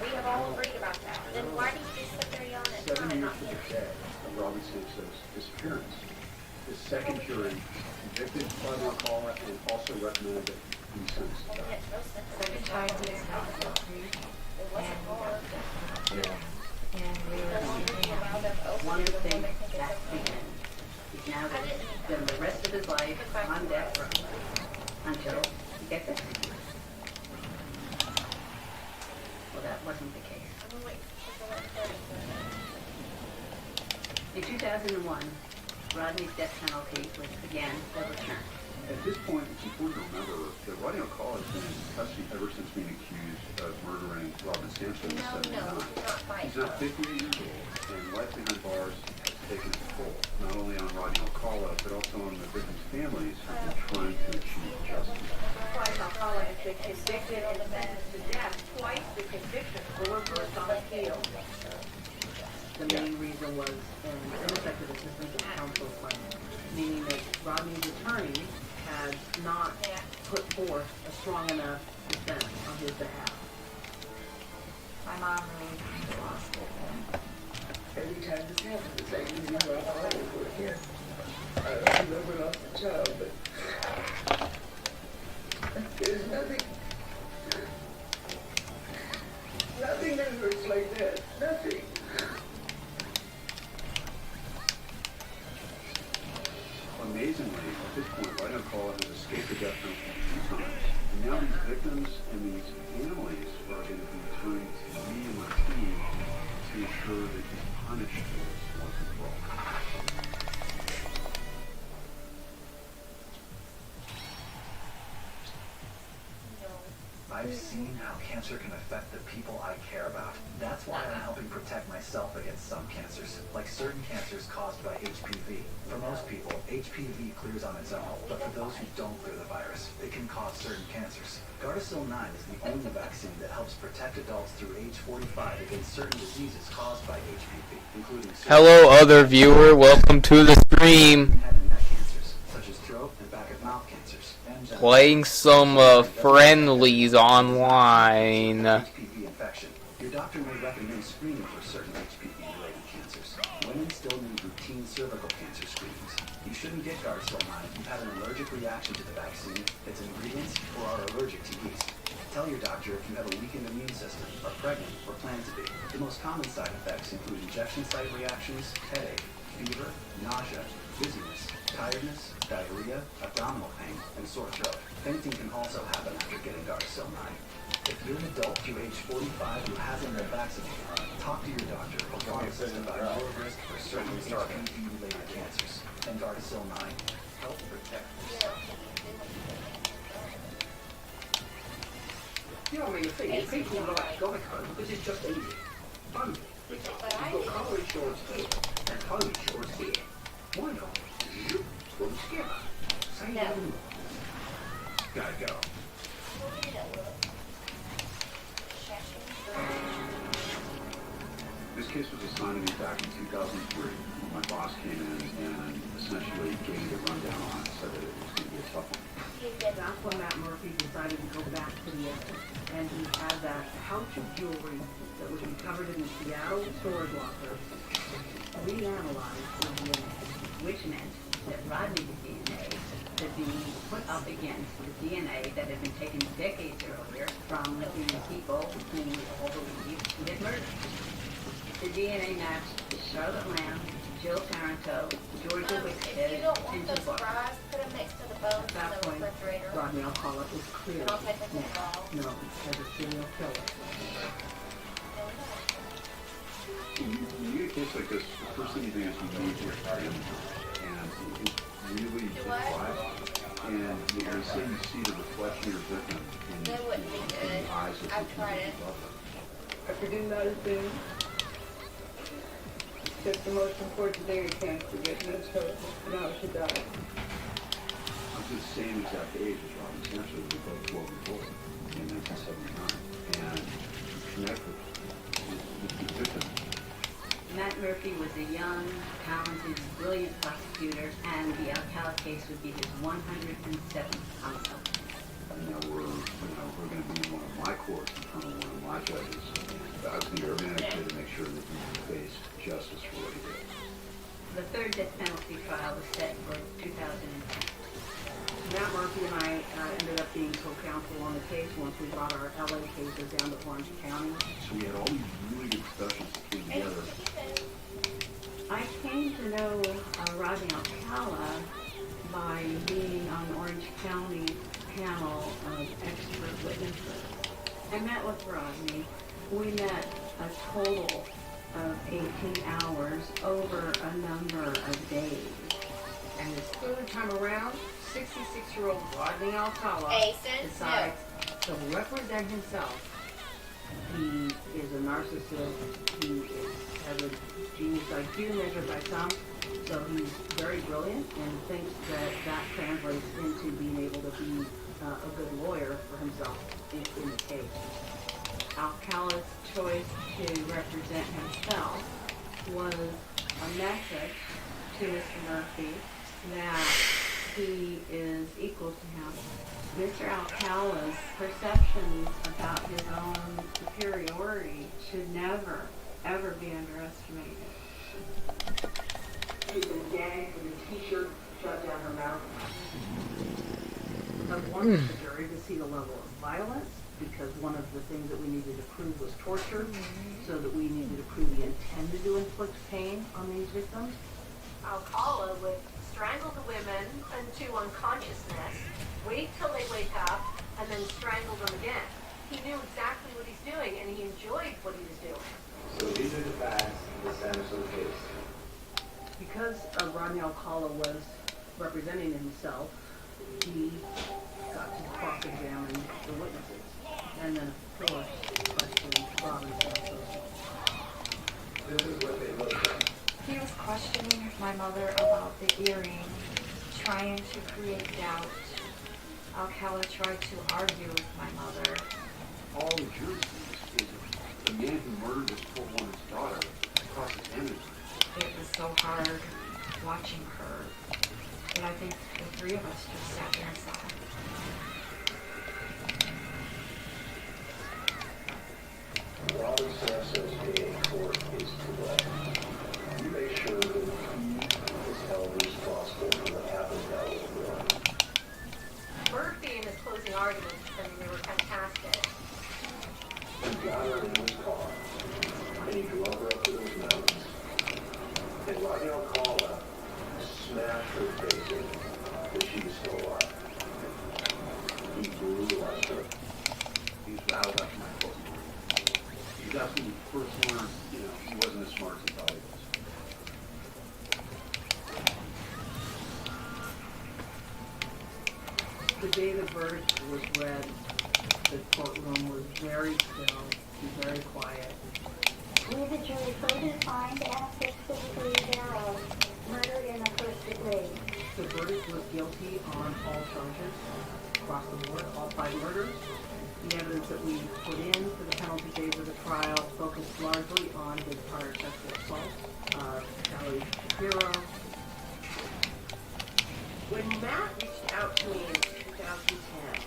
We have all agreed about that. Then why do you just sit there yelling at 7 Tom and years not to me? the day of Robin Samso's disappearance. The second jury convicted Father Alcala and also recommended that he be sentenced to death. Second time he was found guilty, It wasn't hard. and we were One of the things that's the end. He's now going to spend the rest of his life on death row until he gets executed. Well, that wasn't the case. In 2001, Rodney's death penalty was again overturned. At this point, it's important to remember that Rodney Alcala has been in custody ever since being accused of murdering Robin Samso in 79. He's now 58 years old, and life behind bars has taken its toll, not only on Rodney Alcala, but also on the victims' families who have been trying to achieve justice. Twice Alcala has been convicted and sentenced to death. Twice the convictions were reversed on appeal. The main reason was an ineffective assistance of counsel claim, meaning that Rodney's attorney had not put forth a strong enough defense on his behalf. My mom really kind of lost it then. Every time this happens, it's like you know, I'm all over again. I never lost a child, but there's nothing that hurts like that. Nothing. Amazingly, at this point, Rodney Alcala has escaped the death penalty 2 times. And now these victims and these families are going to be turning to me and my team to ensure that he's punished for this once and for all. I've seen how cancer can affect the people I care about. That's why I'm helping protect myself against some cancers, like certain cancers caused by HPV. For most people, HPV clears on its own, but for those who don't clear the virus, it can cause certain cancers. Gardasil 9 is the only vaccine that helps protect adults through age 45 against certain diseases caused by HPV, including Hello, other viewer. Welcome to the stream. head and neck cancers, such as throat and back of mouth cancers, and Playing some friendlies online. HPV infection. Your doctor may recommend screening for certain HPV-related cancers. Women still need routine cervical cancer screenings. You shouldn't get Gardasil 9 if you've had an allergic reaction to the vaccine, its ingredients, or are allergic to yeast. Tell your doctor if you have a weakened immune system, are pregnant, or plan to be. The most common side effects include injection site reactions, headache, fever, nausea, dizziness, tiredness, diarrhea, abdominal pain, and sore throat. Fainting can also happen after getting Gardasil 9. If you're an adult through age 45 who hasn't been vaccinated, talk to your doctor or pharmacist about your risk for certain HPV-related cancers. And Gardasil 9 help protect yourself. You know, I mean, the thing is, people like Geico because it's just easy. Fun. You've got car insurance here and home insurance here. Why not? Put them together. Save even more. Geico. This case was assigned to me back in 2003 when my boss came in and essentially gave me a rundown on it, said that it was going to be a tough one. That's when Matt Murphy decided to go back to the evidence. And he had that pouch of jewelry that was recovered in the Seattle storage locker reanalyzed for DNA, which meant that Rodney's DNA could be put up against the DNA that had been taken decades earlier from the people who all believed he had murdered. The DNA matched Charlotte Lamb, Jill Taranto, Georgia Wickstead, If you don't want and those Jim Barker. fries, put them next to the bones At that in the point, refrigerator. Rodney Alcala was clear And I'll take them to now the known as a serial killer. When you get a case like this, the first thing you do is you need your friend, and it really is live. And they say you see the reflection of your victim in They wouldn't be the good. eyes of the I've people tried who it. love them. After doing that has been just the most important thing. I can't forget, and it's her. Now she died. I'm the same exact age as Robin. Essentially, we were both 12 and 4 in 1979. And connect with the victim. Matt Murphy was a young, talented, brilliant prosecutor, and the Alcala case would be his 107th homicide. And now we're going to be in one of my courts in front of one of my judges. I was going to do everything I could to make sure that he faced justice for what he did. The third death penalty trial was set for 2010. Matt Murphy and I ended up being co-counsel on the case once we brought our LA cases down to Orange County. So we had all these really good professionals that came together. I came to know Rodney Alcala by being on the Orange County panel of expert witnesses. I met with Rodney. We met a total of 18 hours over a number of days. And this third time around, 66-year-old Rodney Alcala Asen? decides to represent himself. He is a narcissist. He has a genius IQ measured by some. So he's very brilliant and thinks that that translates into being able to be a good lawyer for himself in the case. Alcala's choice to represent himself was a message to Mr. Murphy that he is equal to him. Mr. Alcala's perceptions about his own superiority should never, ever be underestimated. She's been gagged with a t-shirt shoved down her mouth. I wanted the jury to see the level of violence because one of the things that we needed to prove was torture, so that we needed to prove he intended to inflict pain on these victims. Alcala would strangle the women into unconsciousness, wait till they wake up, and then strangle them again. He knew exactly what he's doing, and he enjoyed what he was doing. So these are the facts, the status of the case. Because Rodney Alcala was representing himself, he got to cross-examine the witnesses. And then, of course, questioning Robin Santos. This is what they look like. He was questioning my mother about the earring, trying to create doubt. Alcala tried to argue with my mother. All the jury sees is the man who murdered this poor woman's daughter cross-examined her. It was so hard watching her that I think the three of us just sat there and sighed. Robin Santos being in court is correct. You make sure that he is held responsible for what happened to that little girl. Murphy and his closing arguments, I mean, they were fantastic. He got her in his car, and he drove her up to those mountains. And Rodney Alcala smashed her face in, but she was still alive. He brutalized her. He's rattled up my book. He's absolutely first learned, he wasn't as smart as he thought he was. The day the verdict was read, the courtroom was very still and very quiet. We, the jury, further find and fix the degree thereof, murder in the first degree. The verdict was guilty on all charges, across the board, all 5 murders. The evidence that we put in for the penalty phase of the trial focused largely on his prior sexual assault, Kelly Shapiro. When Matt reached out to me in 2010,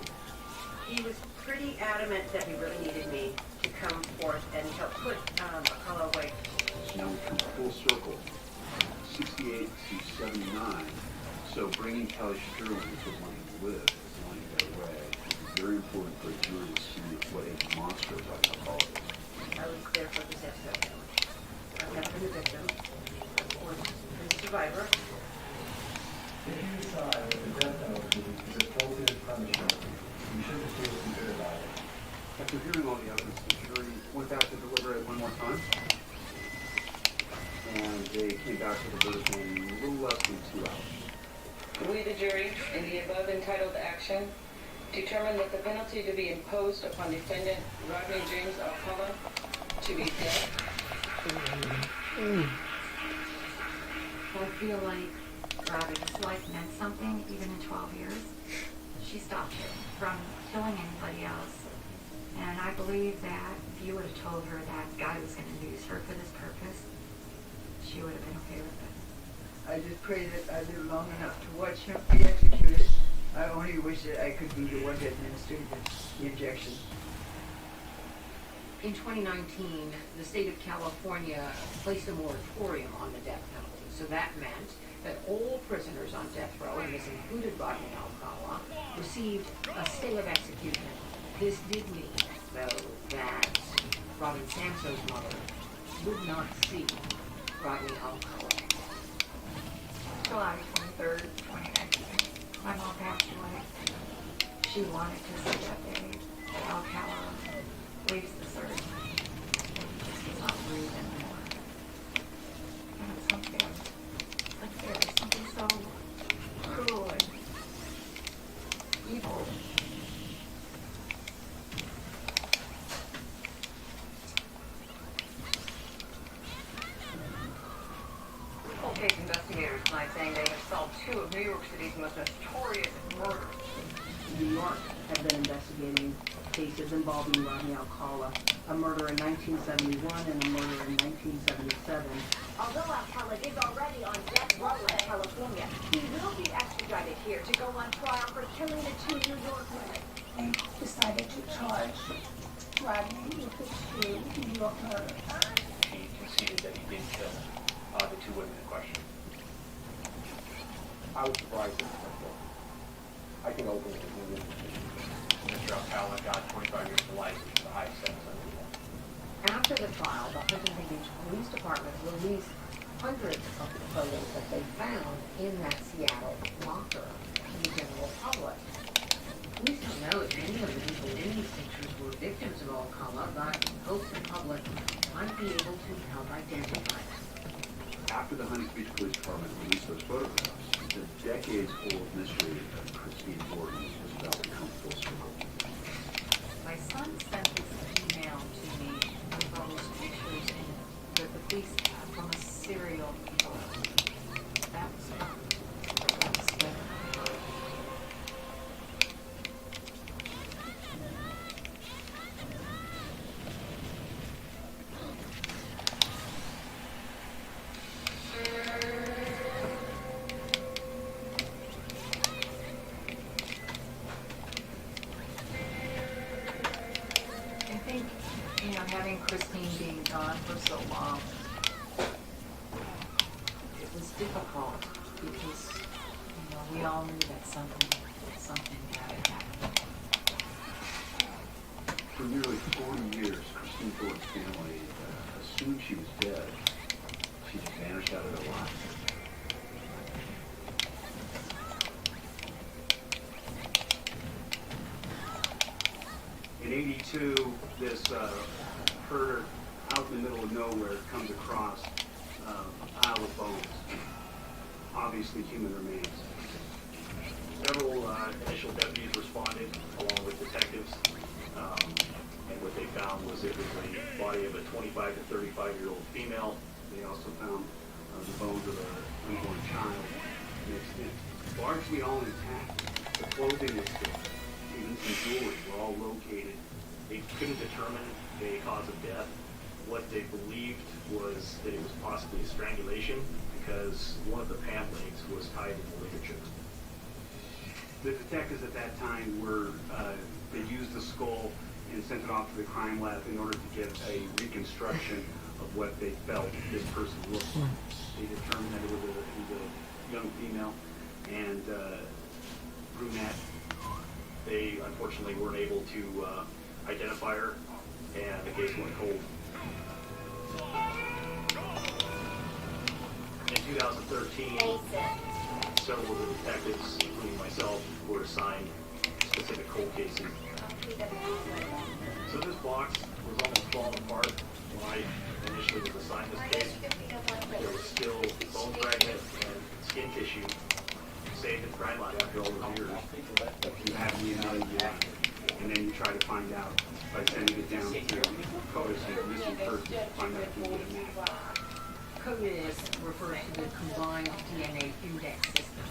he was pretty adamant that he really needed me to come forth and help put Alcala away. So now we come full circle, 68 to 79. So bringing Kelly Shapiro into wanting to live, is wanting to get away, is very important for a jury to see what a monster like Alcala is. I was there for this episode. I've never been a victim. Of course, I'm a survivor. If you decide that the death penalty is appropriate punishment, you shouldn't feel too good about it. After hearing all the evidence, the jury went back to deliberate one more time. And they came back to the verdict in a little less than 2 hours. We, the jury, in the above entitled action, determine that the penalty to be imposed upon defendant Rodney James Alcala to be death. I feel like Robin's life meant something even in 12 years. She stopped him from killing anybody else. And I believe that if you would have told her that God was going to use her for this purpose, she would have been okay with it. I just pray that I live long enough to watch him be executed. I only wish that I could be the one that administered the injection. In 2019, the state of California placed a moratorium on the death penalty. So that meant that all prisoners on death row, and this included Rodney Alcala, received a stay of execution. This did mean, though, that Robin Sanso's mother would not see Rodney Alcala. July 23rd, 2019. My mom passed away. She wanted to see that day. Alcala leaves this earth. He just does not breathe anymore. And it's unfair. Unfair. There's something so cruel and evil. Cold case investigators tonight saying they have solved 2 of New York City's most notorious murders. New York had been investigating cases involving Rodney Alcala, a murder in 1971 and a murder in 1977. Although Alcala is already on death row in California, he will be extradited here to go on trial for killing the 2 New York women. They decided to charge Rodney with the 2 New York murders. He conceded that he did kill the 2 women in question. I was surprised at that book. I can open it with Mr. Alcala got 25 years to life, which is the highest sentence under the law. After the trial, the Huntington Beach Police Department released hundreds of the photos that they found in that Seattle locker to the general public. Police don't know if any of the people in these pictures were victims of Alcala, but hope the public might be able to help identify them. After the Huntington Beach Police Department released those photographs, the decades-old mystery of Christine Gordon was about to come full circle. By my son sent this email to me with those pictures in it that the police had from a serial killer. That was fun. That was definitely fun. I think, having Christine being gone for so long, it was difficult because, we all knew that something had to happen. For nearly 40 years, Christine Ford's family assumed she was dead. She just vanished out of their lives. In '82, this herder out in the middle of nowhere comes across a pile of bones, obviously human remains. Several initial deputies responded along with detectives, and what they found was it was the body of a 25 to 35-year-old female. They also found the bones of a newborn child, and it's largely all intact. The clothing was still, even some jewelry were all located. They couldn't determine the cause of death. What they believed was that it was possibly strangulation because one of the pant legs was tied in the ligature. The detectives at that time they used the skull and sent it off to the crime lab in order to get a reconstruction of what they felt this person looked like. They determined that it was a young female and brunette. They unfortunately weren't able to identify her, and the case went cold. In 2013, several of the detectives, including myself, were assigned specific cold cases. So this box was almost falling apart when I initially was assigned this case. There was still bone fragment and skin tissue saved in crime lab after all those years. You have the idea, and then you try to find out by sending it down to CODIS and the missing person to find out if you can get a match. CODIS refers to the Combined DNA Index System.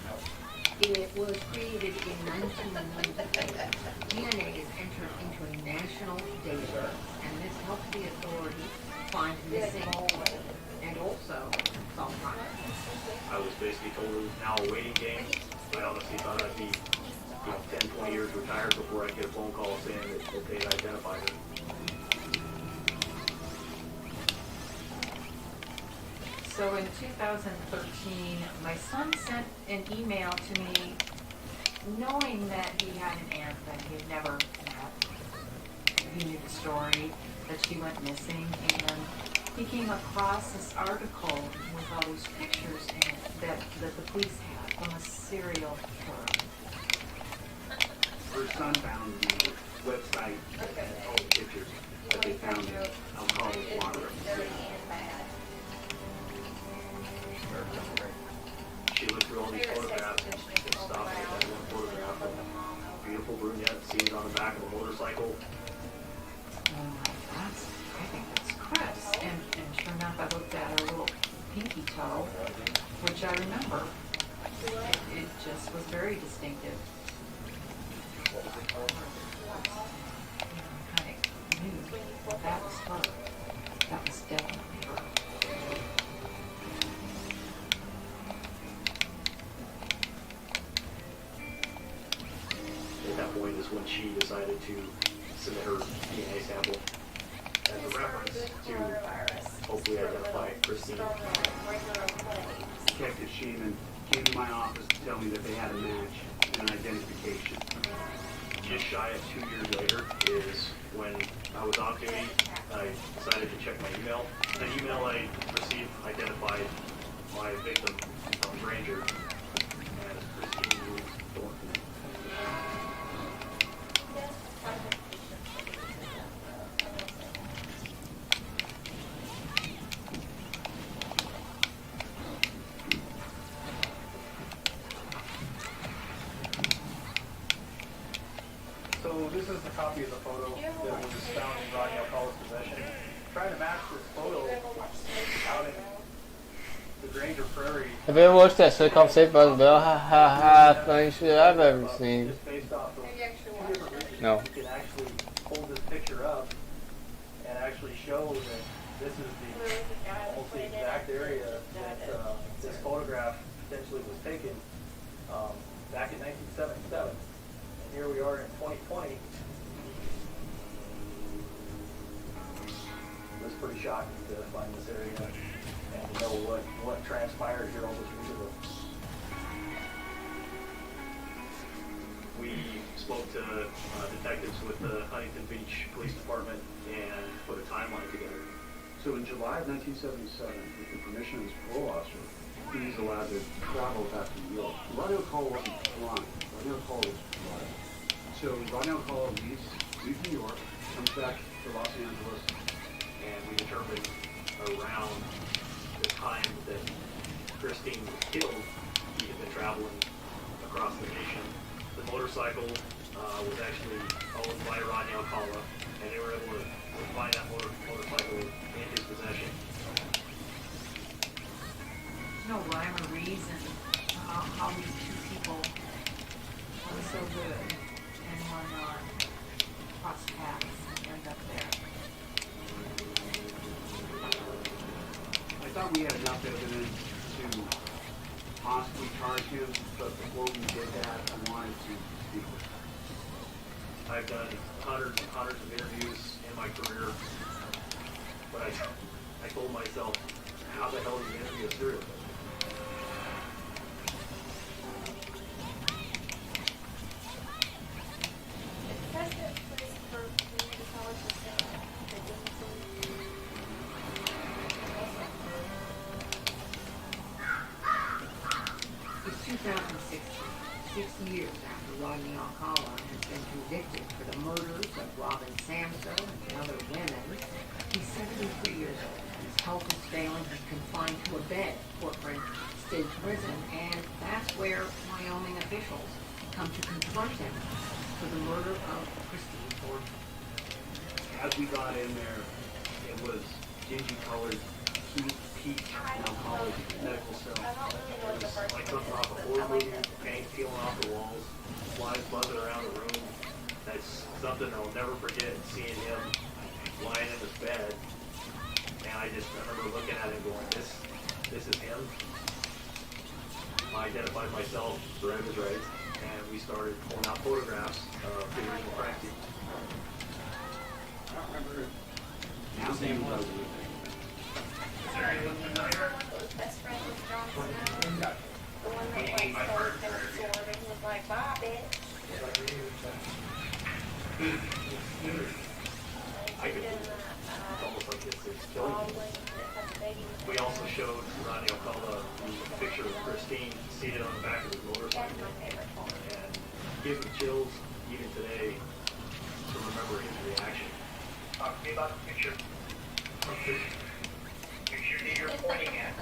It was created in 1993. DNA is entered into a national database, and this helps the authorities find missing and also solve crimes. I was basically told it was now a waiting game. I honestly thought I'd be 10, 20 years retired before I'd get a phone call saying that they'd identified her. So in 2013, my son sent an email to me knowing that he had an aunt that he had never met. He knew the story, that she went missing, and he came across this article with all these pictures in it that the police had from a serial killer. Her son found the website that had all the pictures that they found in alcoholic water. She looked through all these photographs and stopped at that one photograph of a beautiful brunette seen on the back of a motorcycle. I think that's Chris. And sure enough, I looked at her little pinky toe, which I remember. It just was very distinctive. I kind of knew that was her. That was definitely her. At that point is when she decided to submit her DNA sample as a reference to hopefully identify Christine. Detective Sheeman came to my office to tell me that they had a match and an identification. Just shy of 2 years later is when I was off duty. I decided to check my email. The email I received identified my victim, Ranger, as Christine Thornton. So this is the copy of the photo that was found in Rodney Alcala's possession. Trying to match this photo out in the Granger Prairie. Have you ever watched that sitcom Saved by the Bell? Ha ha ha, funniest shit I've ever seen. Just based off of two different regions, No. you can actually hold this picture up and actually show that this is almost the exact area that this photograph potentially was taken back in 1977. And here we are in 2020. It was pretty shocking to find this area and to know what transpired here all those years ago. We spoke to detectives with the Huntington Beach Police Department and put a timeline together. So in July of 1977, with the permission of his parole officer, he was allowed to travel back to New York. Rodney Alcala wasn't flying. Rodney Alcala was flying. So Rodney Alcala leaves New York, comes back to Los Angeles, And we determined around the time that Christine was killed, he had been traveling across the nation. The motorcycle was actually owned by Rodney Alcala, and they were able to find that motorcycle in his possession. There's no rhyme or reason how these two people were so good and one cross paths and end up there. I thought we had enough evidence to possibly charge him, but before we did that, I wanted to speak with him. I've done hundreds and hundreds of interviews in my career, but I told myself, how the hell do you interview a serial killer? It's 2016, 6 years after Rodney Alcala has been convicted for the murders of Robin Samso and other women. He's 73 years old. His health is failing. He's confined to a bed at Portland State Prison, and that's where Wyoming officials come to confront him for the murder of Christine Thornton. As we got in there, it was dingy-colored heat, peak, Alcala's medical cell. It was like something off a horror movie, paint peeling off the walls, flies buzzing around the room. That's something I'll never forget, seeing him lying in his bed. And I remember looking at him going, this is him. I identified myself, surrendered his rights, and we started pulling out photographs of the original crime scene. I don't remember Now his name was. Best friend was John Snow. The one that like stole his sword and was like, bye, bitch. I could, it's almost like it's killing me. We also showed Rodney Alcala the picture of Christine seated on the back of his motorcycle. And it gives me chills even today to remember his reaction. Talk to me about the picture. Picture that you're pointing at.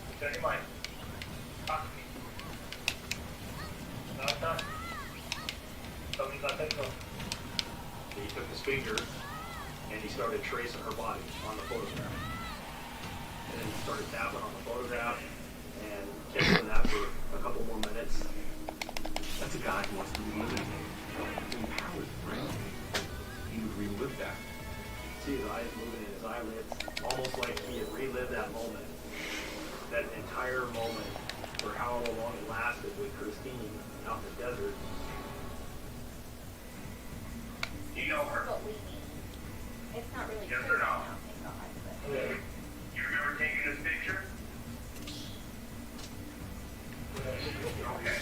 What's on your mind? Talk to me. No, it's not. Tell me about that phone. He took his finger and he started tracing her body on the photograph. And then he started tapping on the photograph and kept doing that for a couple more minutes. That's a guy who wants to relive it. Empowered, right? He would relive that. See his eyes moving in his eyelids, almost like he had relived that moment. That entire moment for however long it lasted with Christine out in the desert. Do you know her? It's not really Yes true. or no? Thank God, You remember taking this picture? Okay.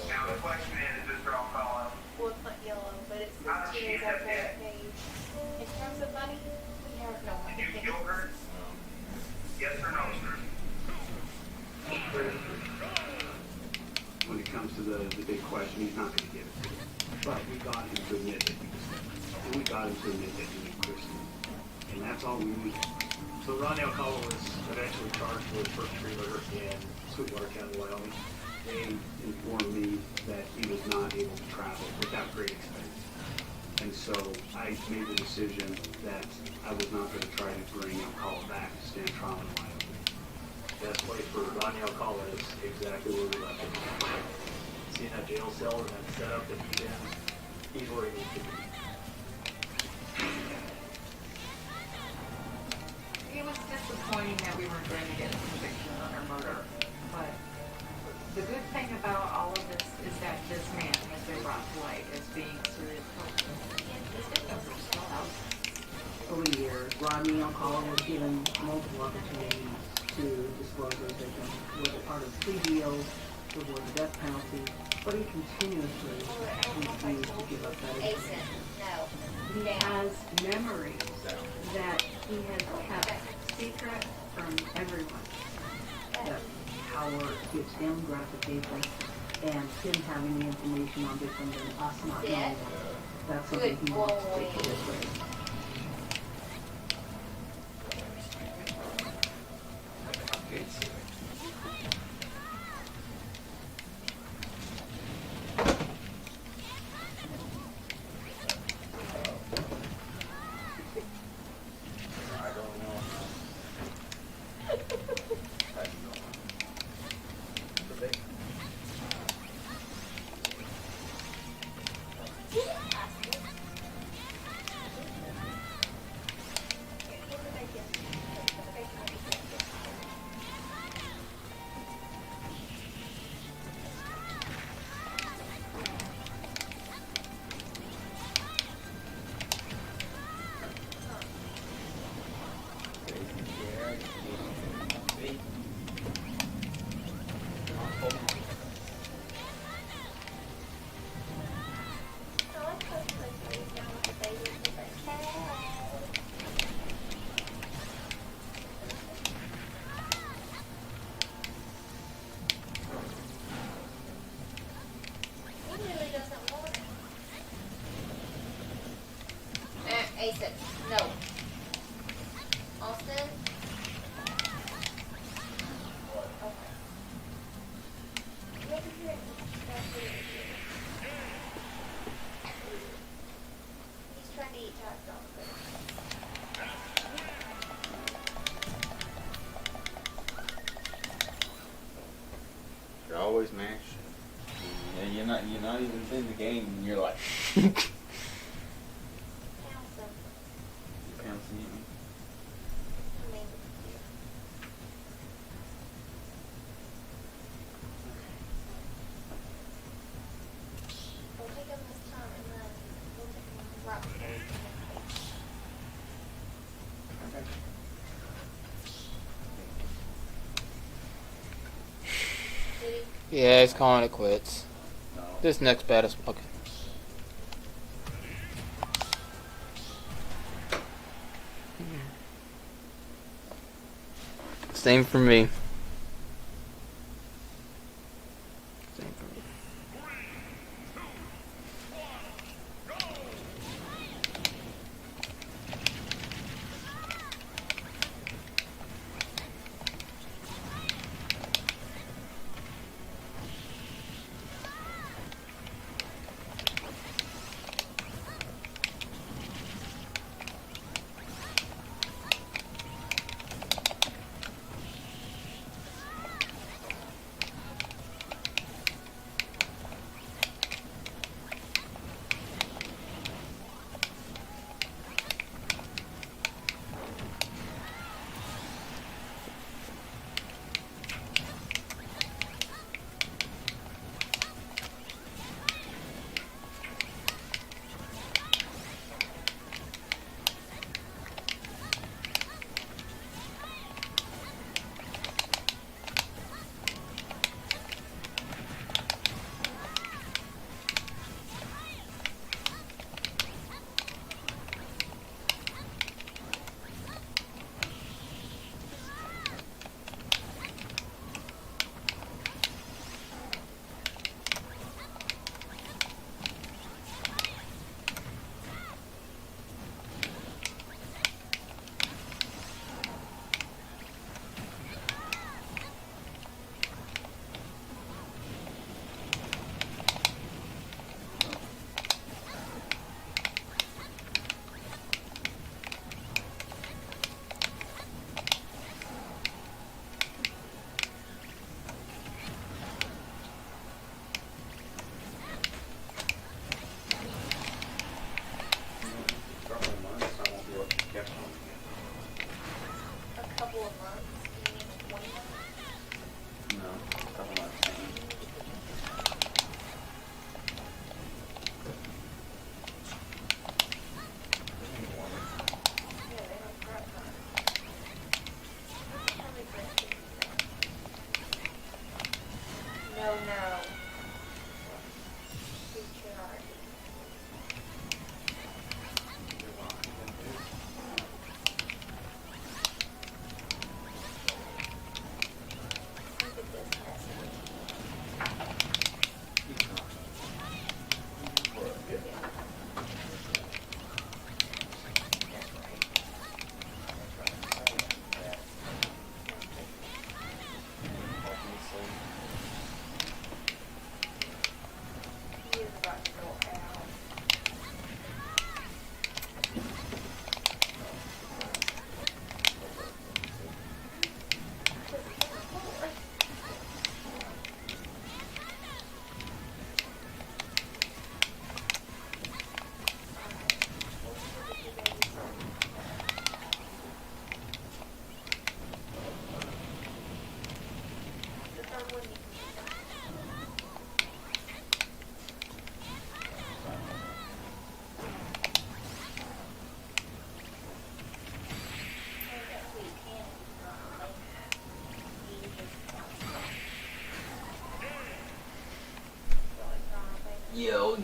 Now the question is, Mr. Alcala, well, it's not yellow, but it's how did the she teenage end up Alcala dead? page. In terms of money, we have no Did you money. kill her? Yes or no, sir? When it comes to the big question, he's not going to give it to us. But we got him to admit that he was there. And we got him to admit that he was Christian. And that's all we need. So Rodney Alcala was eventually charged with first degree murder in Sweetwater County, Wyoming. they informed me that he was not able to travel without great expense. And so I made the decision that I was not going to try to bring Alcala back to stand trial in Wyoming. Best place for Rodney Alcala is exactly where we left him. Seeing that jail cell and that setup that he's in, he's where he needs to be. It was disappointing that we weren't going to get a conviction on her murder, but the good thing about all of this is that this man has been brought to light as being serious culprit. His victims are still out. Over the years, Rodney Alcala was given multiple opportunities to disclose those victims, whether part of plea deals, to avoid the death penalty, but he continuously refused to give up that information. He has memories that he has kept secret from everyone. That power gives him gratification, and him having the information on victims and us not knowing it, that's something he wants to take to his grave. Ace, no. Austin? He's trying to eat hot dogs. You're always mashed. Yeah, you're not even in the game and you're like pouncing at me. We'll take him this time and then we'll take him right before Yeah, he's calling it quits. This next battle is okay. Same for me. Same for me.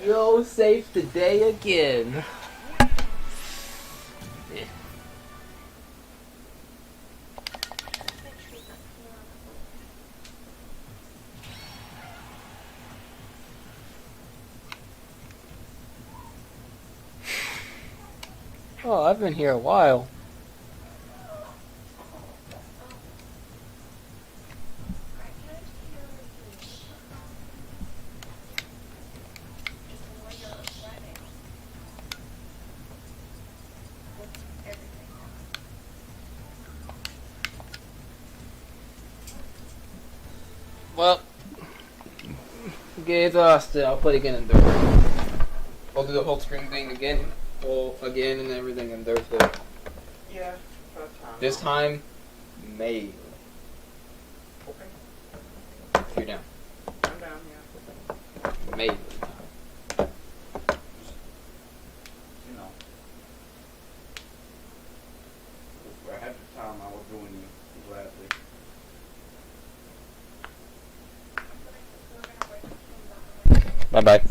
No safe today again. Oh, I've been here a while. Well, get exhausted. I'll play again in Thursday. I'll do the whole screen thing again, again and everything in Thursday. Yeah, about time. This time, May. Okay. If you're down. I'm down, yeah. May. You know. If I had the time, I would join you gladly. Bye bye.